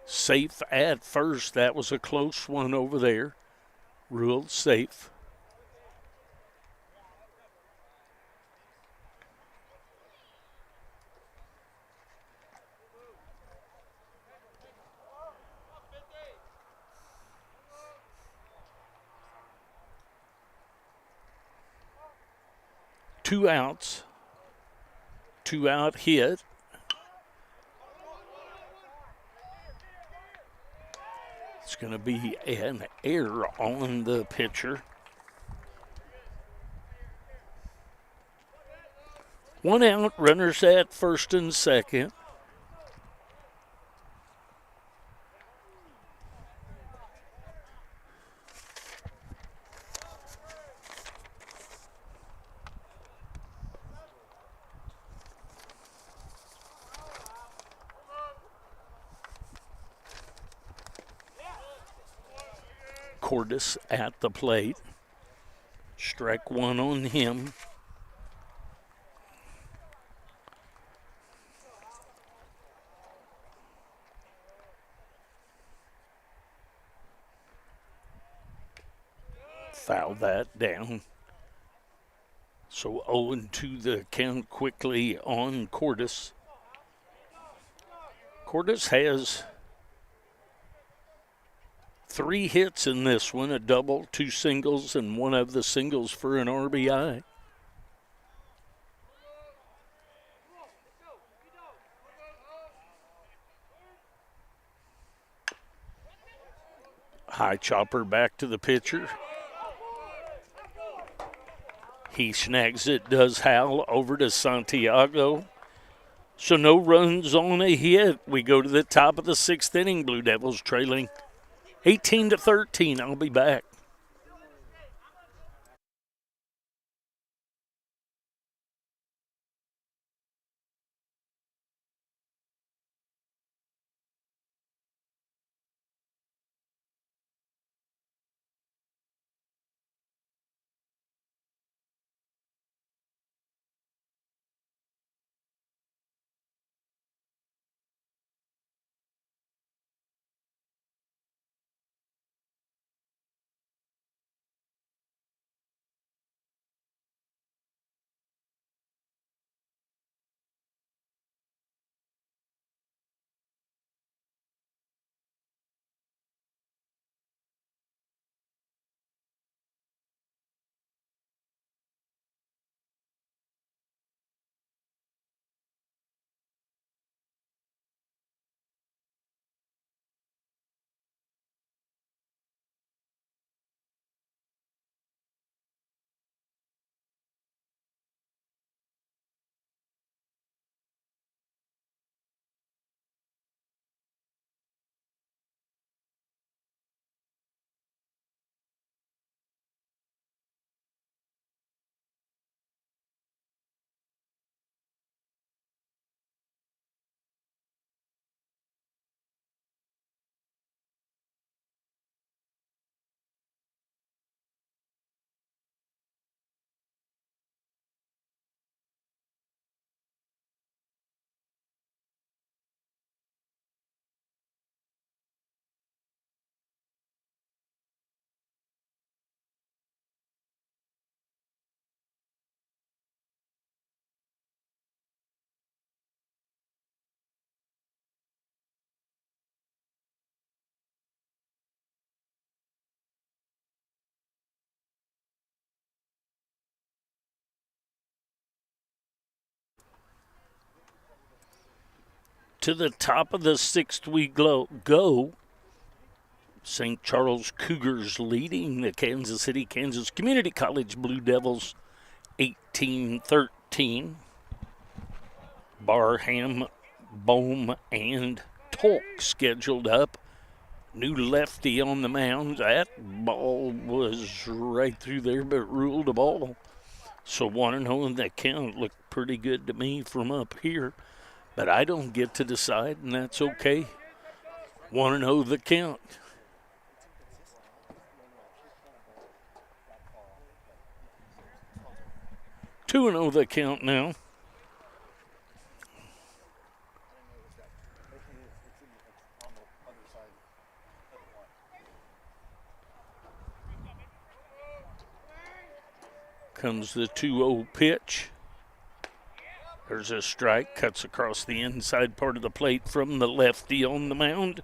Safe at first. That was a close one over there. Ruled safe. Two outs. 2-out hit. It's going to be an error on the pitcher. 1 out, runners at first and second. Cordis at the plate. Strike one on him. Foul that down. So 0-2 the count quickly on Cordis. Cordis has 3 hits in this one, a double, 2 singles, and one of the singles for an RBI. High chopper back to the pitcher. He snags it, does Hal, over to Santiago. So no runs on a hit. We go to the top of the 6th inning. Blue Devils trailing 18-13. I'll be back. To the top of the 6th we go. St. Charles Cougars leading the Kansas City, Kansas Community College Blue Devils 18-13. Barham, Bohm, and Tolk scheduled up. New lefty on the mound. That ball was right through there, but ruled a ball. So 1-0 in that count looked pretty good to me from up here. But I don't get to decide, and that's okay. 1-0 the count. 2-0 the count now. Comes the 2-0 pitch. There's a strike, cuts across the inside part of the plate from the lefty on the mound.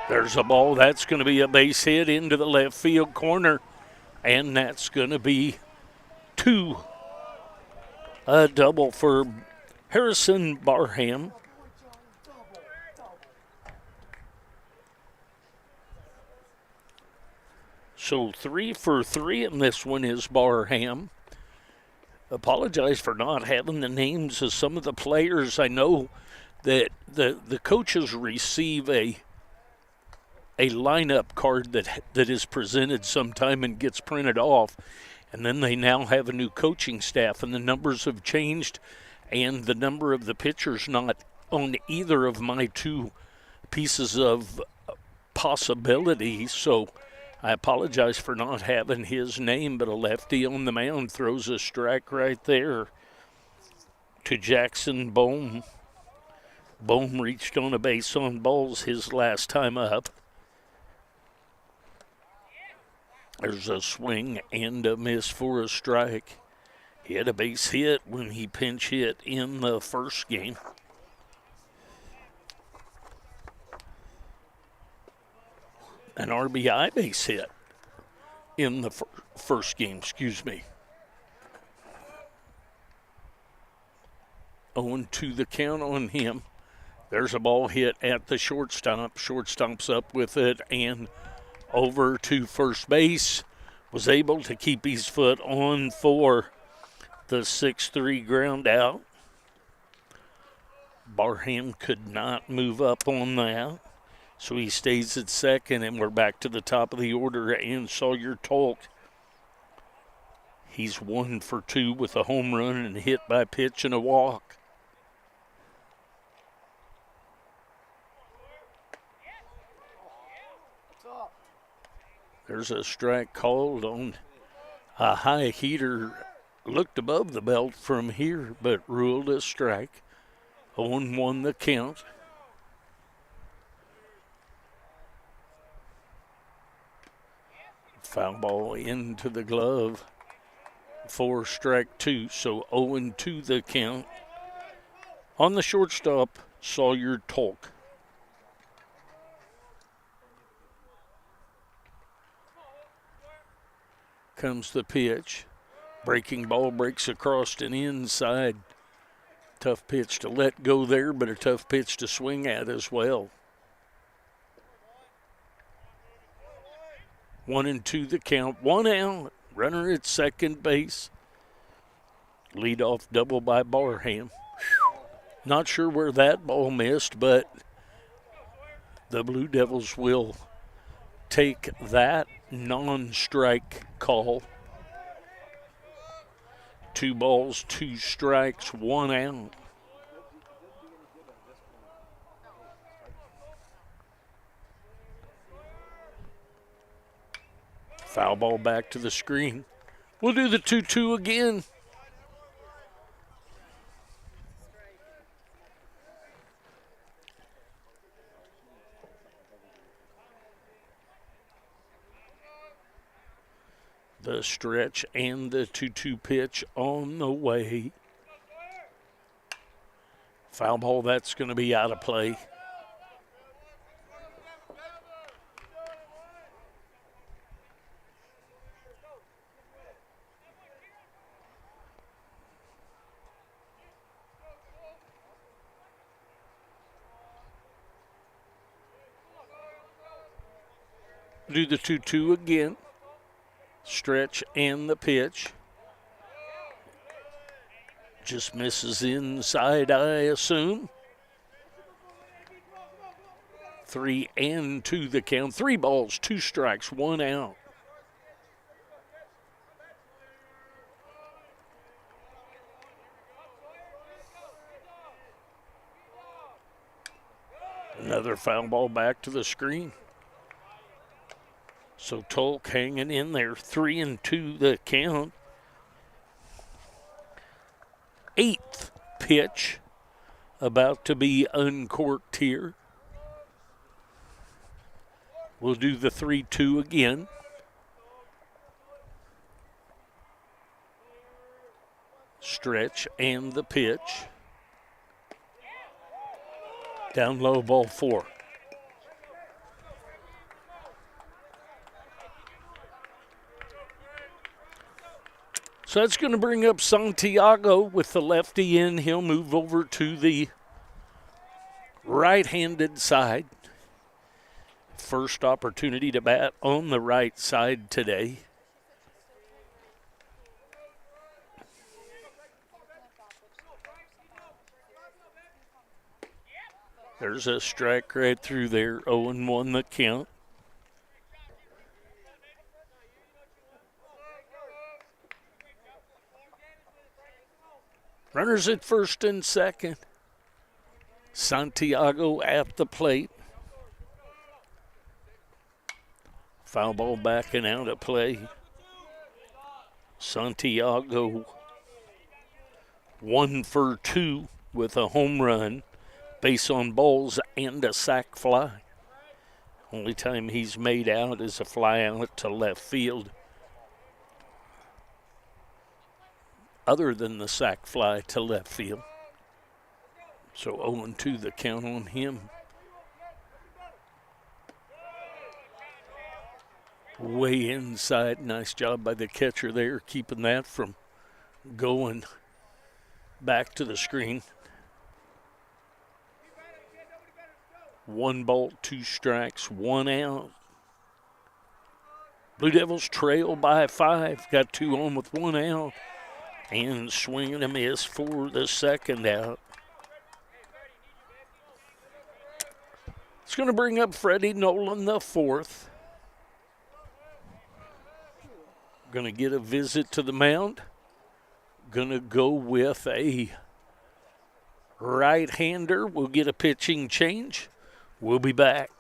There's a ball. That's going to be a base hit into the left field corner, and that's going to be 2. A double for Harrison Barham. So 3 for 3 in this one is Barham. Apologize for not having the names of some of the players. I know that the coaches receive a lineup card that is presented sometime and gets printed off, and then they now have a new coaching staff, and the numbers have changed, and the number of the pitchers not on either of my 2 pieces of possibility. So I apologize for not having his name, but a lefty on the mound throws a strike right there to Jackson Bohm. Bohm reached on a base on balls his last time up. There's a swing and a miss for a strike. He had a base hit when he pinch hit in the first game. An RBI base hit in the first game, 0-2 the count on him. There's a ball hit at the shortstop. Shortstop's up with it and over to first base. Was able to keep his foot on for the 6-3 ground out. Barham could not move up on that. So he stays at second, and we're back to the top of the order. And Sawyer Tolk, he's 1 for 2 with a home run and a hit by pitch and a walk. There's a strike called on a high heater. Looked above the belt from here, but ruled a strike. 0-1 the count. Foul ball into the glove for strike 2, so 0-2 the count. On the shortstop, Sawyer Tolk. Comes the pitch. Breaking ball breaks across and inside. Tough pitch to let go there, but a tough pitch to swing at as well. 1-2 the count. 1 out. Runner at second base. Leadoff double by Barham. Not sure where that ball missed, but the Blue Devils will take that non-strike call. 2 balls, 2 strikes, 1 out. Foul ball back to the screen. We'll do the 2-2 again. The stretch and the 2-2 pitch on the way. Foul ball, that's going to be out of play. Do the 2-2 again. Stretch and the pitch. Just misses inside, I assume. 3-2 the count. 3 balls, 2 strikes, 1 out. Another foul ball back to the screen. So Tolk hanging in there. 3-2 the count. 8th pitch about to be uncorked here. We'll do the 3-2 again. Stretch and the pitch. Down low, ball 4. So that's going to bring up Santiago with the lefty in. He'll move over to the right-handed side. First opportunity to bat on the right side today. There's a strike right through there. 0-1 the count. Runners at first and second. Santiago at the plate. Foul ball backing out of play. Santiago 1 for 2 with a home run, base on balls, and a sac fly. Only time he's made out is a fly out to left field. Other than the sac fly to left field. So 0-2 the count on him. Way inside. Nice job by the catcher there, keeping that from going back to the screen. 1 ball, 2 strikes, 1 out. Blue Devils trail by 5. Got 2 on with 1 out. And swing and a miss for the second out. It's going to bring up Freddie Nolan, the 4th. Going to get a visit to the mound. Going to go with a right-hander. We'll get a pitching change. We'll be back.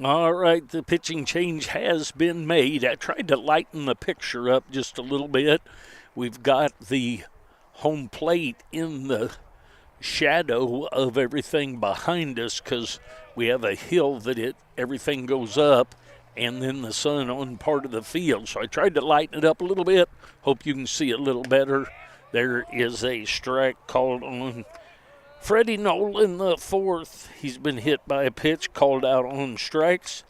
All right, the pitching change has been made. I tried to lighten the picture up just a little bit. We've got the home plate in the shadow of everything behind us because we have a hill that everything goes up, and then the sun on part of the field. So I tried to lighten it up a little bit. Hope you can see it a little better. There is a strike called on Freddie Nolan, the fourth. He's been hit by a pitch, called out on strikes,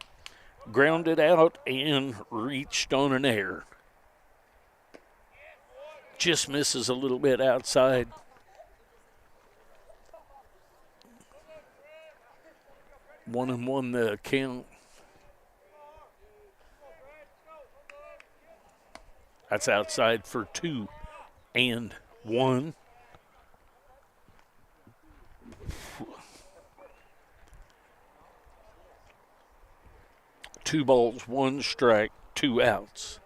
grounded out, and reached on an error. Just misses a little bit outside. One and one the count. That's outside for 2-1. Two balls, one strike, 2 outs.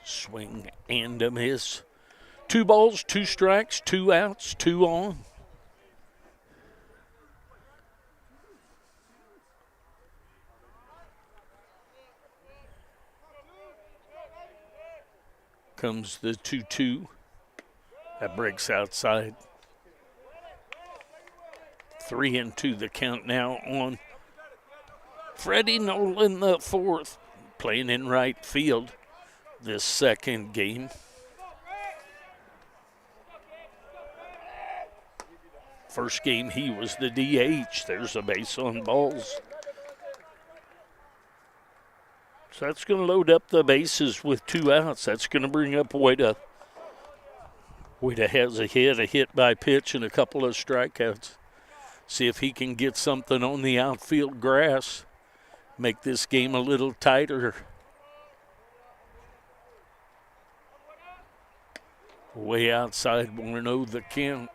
Swing and a miss. 2 balls, 2 strikes, 2 outs, 2 on. Comes the 2-2. That breaks outside. 3-2 the count now on Freddie Nolan, the fourth, playing in right field this second game. First game he was the DH. There's a base on balls. So that's going to load up the bases with 2 outs. That's going to bring up Woida. Woida has a hit by pitch, and a couple of strikeouts. See if he can get something on the outfield grass. Make this game a little tighter. Way outside, 1-0 the count.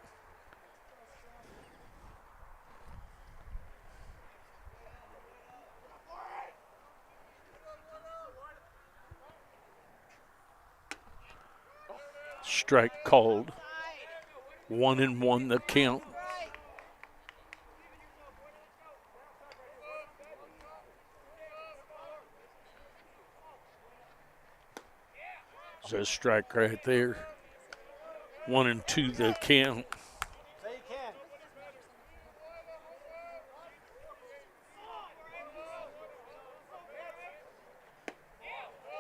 Strike called. 1-1 the count. There's a strike right there. 1-2 the count.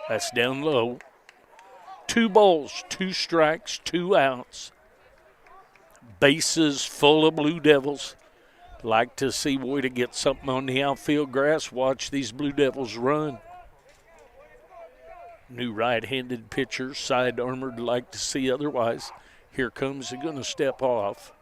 That's down low. 2 balls, 2 strikes, 2 outs. Bases full of Blue Devils. Like to see Woida get something on the outfield grass. Watch these Blue Devils run. New right-handed pitcher, side armored, like to see otherwise. Here comes, he's going to step off.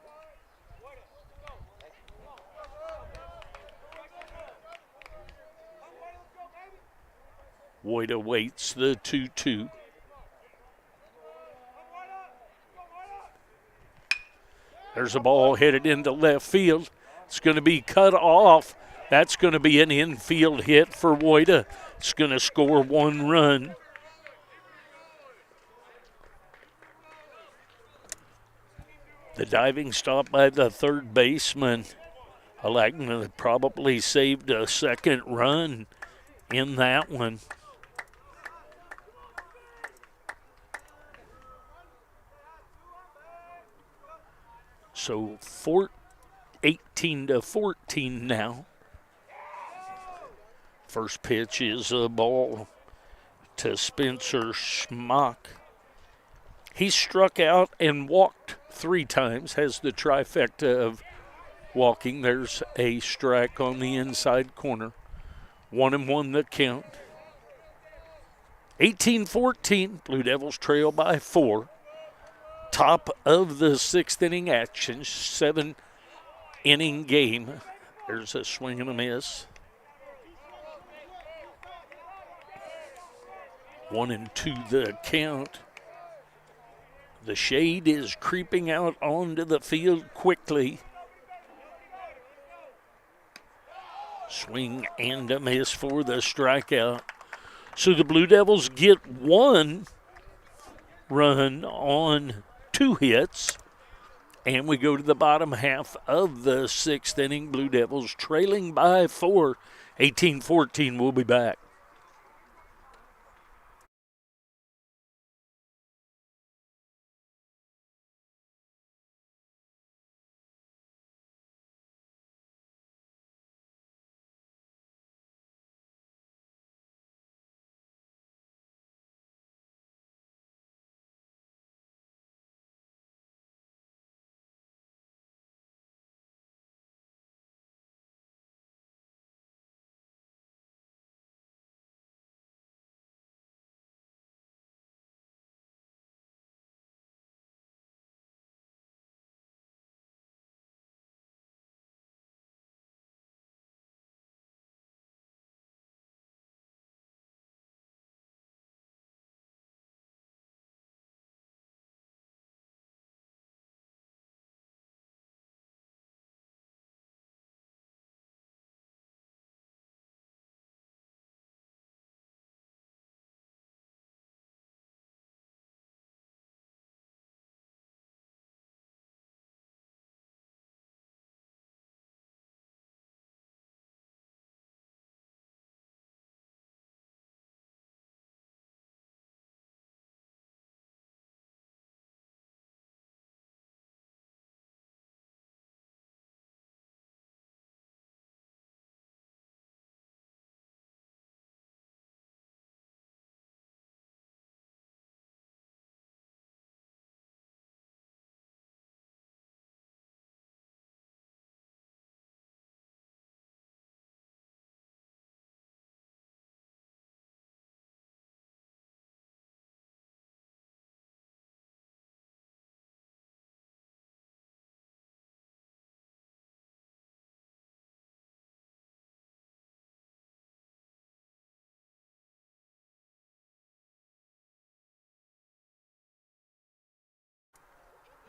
Woida waits the 2-2. There's a ball headed into left field. It's going to be cut off. That's going to be an infield hit for Woida. It's going to score 1 run. The diving stop by the third baseman. Alagna probably saved a second run in that one. So 18-14 now. First pitch is a ball to Spencer Schmock. He struck out and walked 3 times, has the trifecta of walking. There's a strike on the inside corner. 1-1 the count. 18-14, Blue Devils trail by 4. Top of the 6th inning action, 7-inning game. There's a swing and a miss. 1-2 the count. The shade is creeping out onto the field quickly. Swing and a miss for the strikeout. So the Blue Devils get 1 run on 2 hits, And we go to the bottom half of the sixth inning. Blue Devils trailing by 4. 18-14. We'll be back.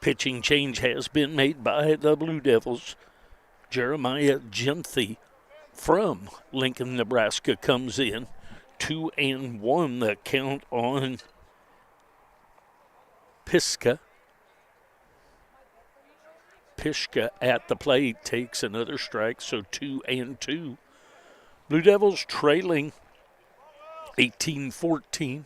Pitching change has been made by the Blue Devils. Jeremiah Genthy from Lincoln, Nebraska comes in. 2-1 the count on Pishka. Pishka at the plate takes another strike, so 2-2. Blue Devils trailing 18-14.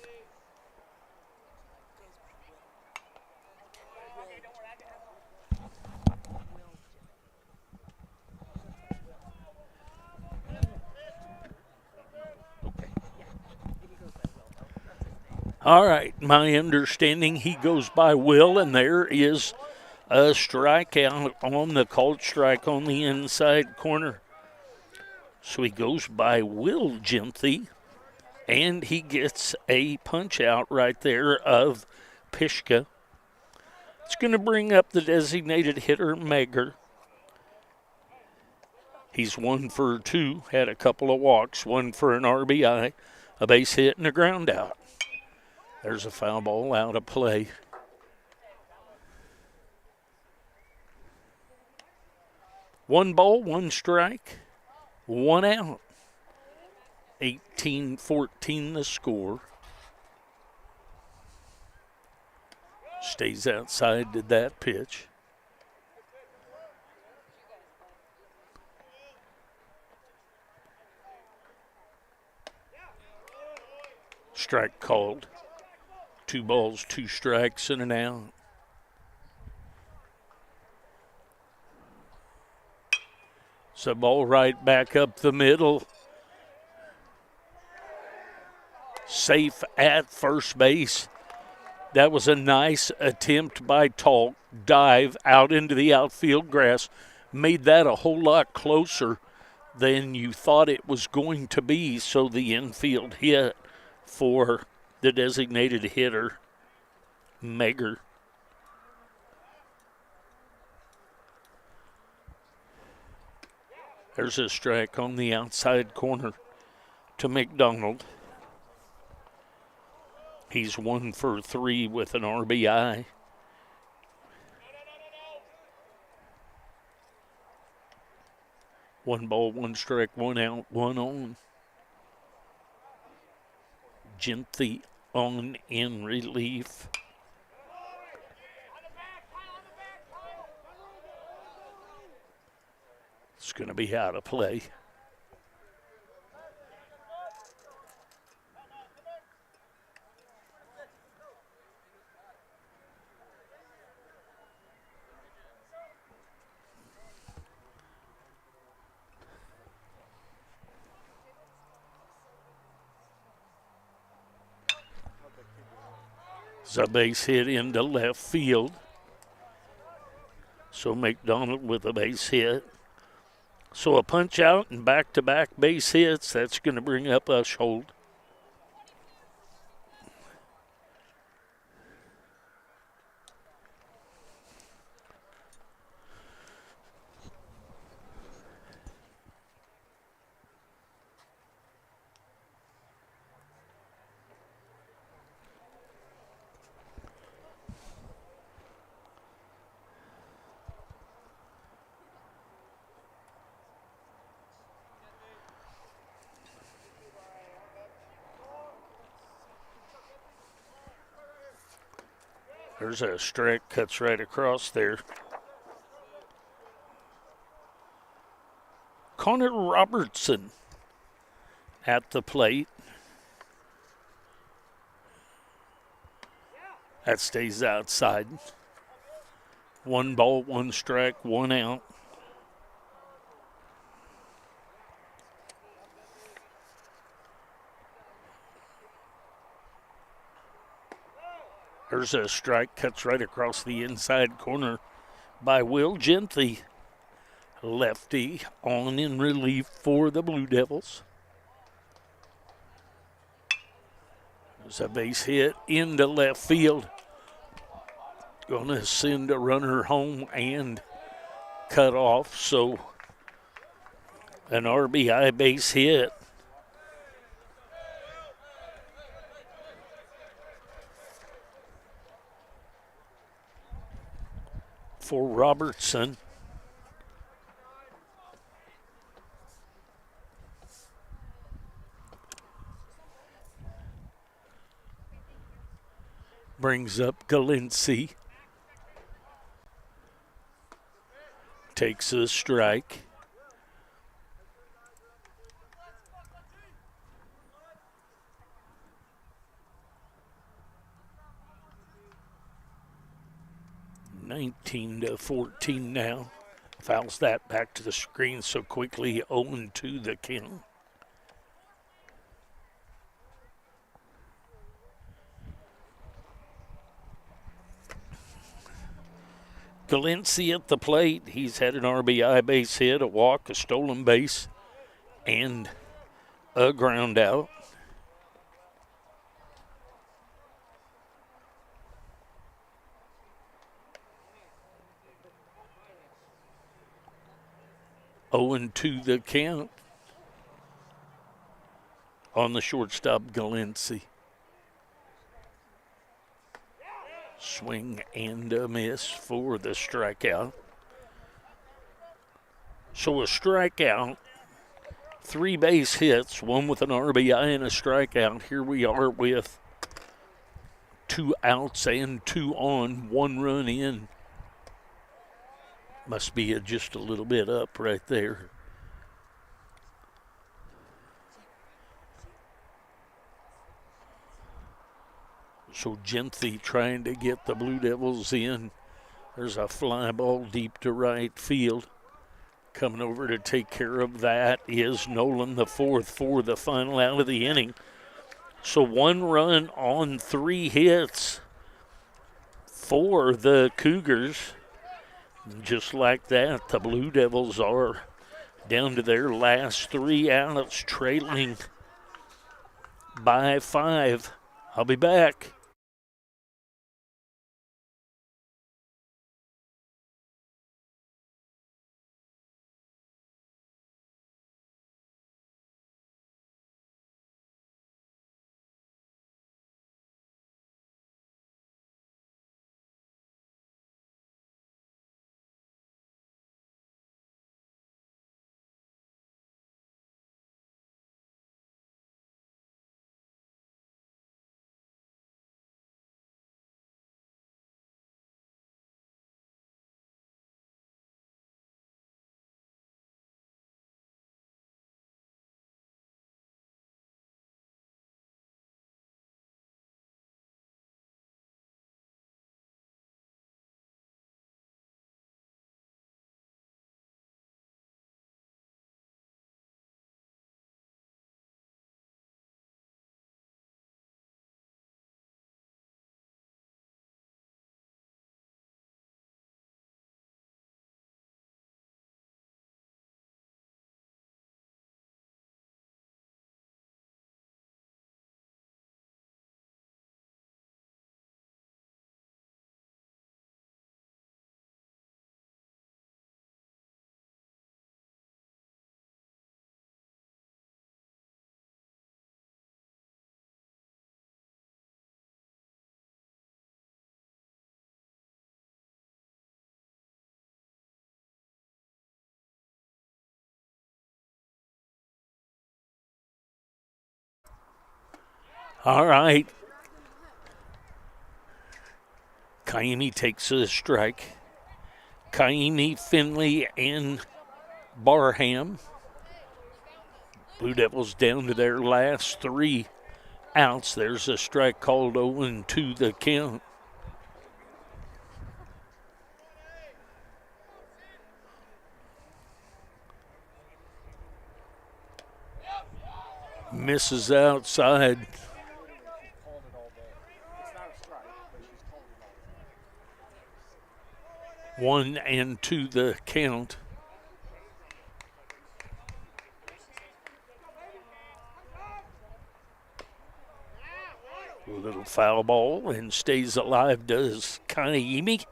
All right, my understanding he goes by Will, and there is a strikeout on the called strike on the inside corner. So he goes by Will Genthy, and he gets a punch out right there of Pishka. It's going to bring up the designated hitter, Megger. He's 1 for 2, had a couple of walks, 1 for an RBI, a base hit, and a ground out. There's a foul ball out of play. One ball, one strike, one out. 18-14 the score. Stays outside to that pitch. Strike called. 2 balls, 2 strikes, and an out. So ball right back up the middle. Safe at first base. That was a nice attempt by Talk. Dive out into the outfield grass. Made that a whole lot closer than you thought it was going to be. So the infield hit for the designated hitter, Megger. There's a strike on the outside corner to McDonald. He's 1 for 3 with an RBI. One ball, one strike, one out, one on. Genthy on in relief. going to be out of play. It's a base hit into left field. So McDonald with a base hit. So a punch out and back-to-back base hits. That's going to bring up Ushold. There's a strike, cuts right across there. Connor Robertson at the plate. That stays outside. 1 ball, 1 strike, 1 out. There's a strike, cuts right across the inside corner by Will Genthy. Lefty on in relief for the Blue Devils. There's a base hit into left field. Going to send a runner home and cut off. So an RBI base hit. For Robertson. Brings up Galinci. Takes a strike. (19-14) now. Fouls that back to the screen so quickly. 0-2 the count. Galinci at the plate. He's had an RBI base hit, a walk, a stolen base, and a ground out. (0-2 the count on the shortstop, Galinci. Swing and a miss for the strikeout. So a strikeout, 3 base hits, 1 with an RBI and a strikeout. Here we are with 2 outs and 2 on, 1 run in. Must be just a little bit up right there. So Genthy trying to get the Blue Devils in. There's a fly ball deep to right field. Coming over to take care of that is Nolan, the 4th for the final out of the inning. So 1 run on 3 hits for the Cougars. Just like that, the Blue Devils are down to their last 3 outs, trailing by 5. I'll be back. All right. Kaimi takes a strike. Kaimi, Finley, and Barham. Blue Devils down to their last 3 outs. There's a strike called 0-2 the count. Misses outside. 1-2 the count. A little foul ball and stays alive does Kaimi.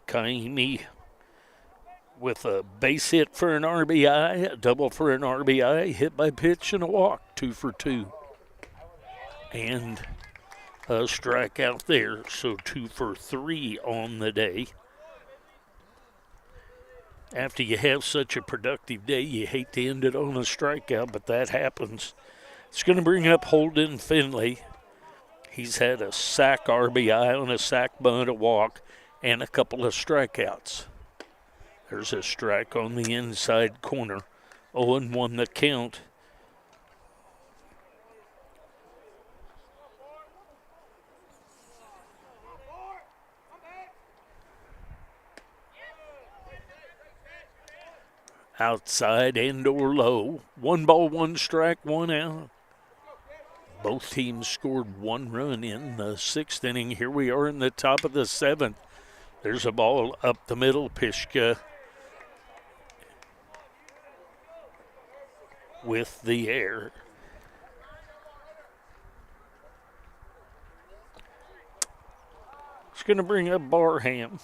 Kaimi with a base hit for an RBI, a double for an RBI, hit by pitch and a walk, 2 for 2. And a strikeout there, so 2 for 3 on the day. After you have such a productive day, you hate to end it on a strikeout, but that happens. It's going to bring up Holden Finley. He's had a sac RBI on a sac bunt, a walk, and a couple of strikeouts. There's a strike on the inside corner. 0-1 the count. Outside and or low. 1 ball, 1 strike, 1 out. Both teams scored 1 run in the 6th inning. Here we are in the top of the 7th. There's a ball up the middle. Pishka with the air. It's going to bring up Barham.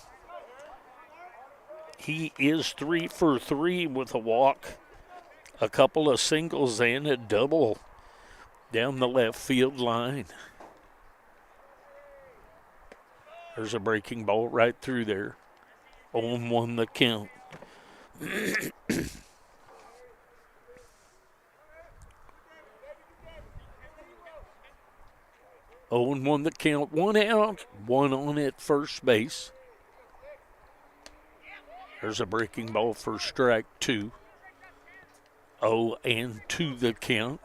He is 3 for 3 with a walk, a couple of singles, and a double down the left field line. There's a breaking ball right through there. 0-1 the count. 0-1 the count. 1 out, 1 on at first base. There's a breaking ball for strike 2. 0-2 the count.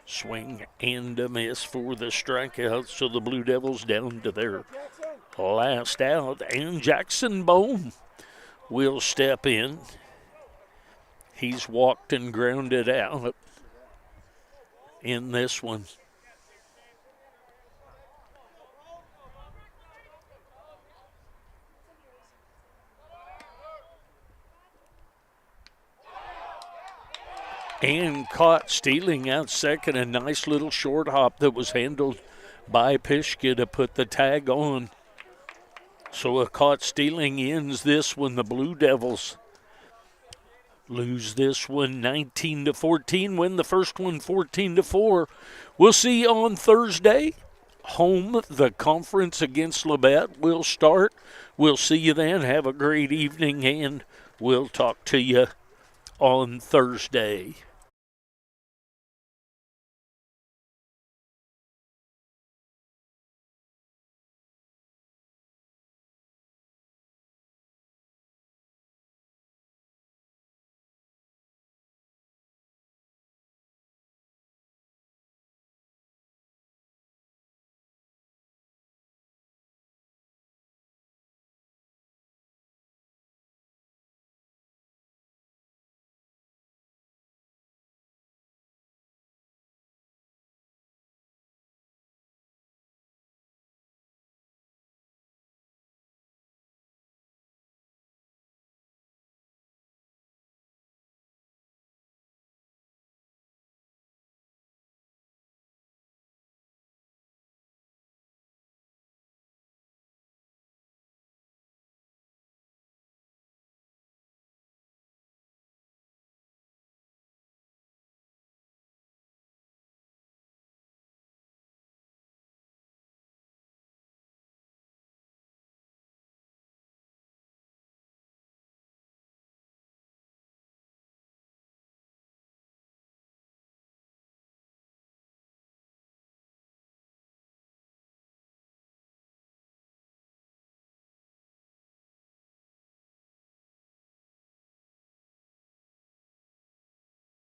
Swing and a miss for the strikeout, so the Blue Devils down to their last out, and Jackson Bohm will step in. He's walked and grounded out in this one. And caught stealing out second. A nice little short hop that was handled by Pishka to put the tag on. So a caught stealing ends this one. The Blue Devils lose this one 19-14. Win the first one 14-4. We'll see you on Thursday. Home, the conference against Labette will start. We'll see you then. Have a great evening, and we'll talk to you on Thursday.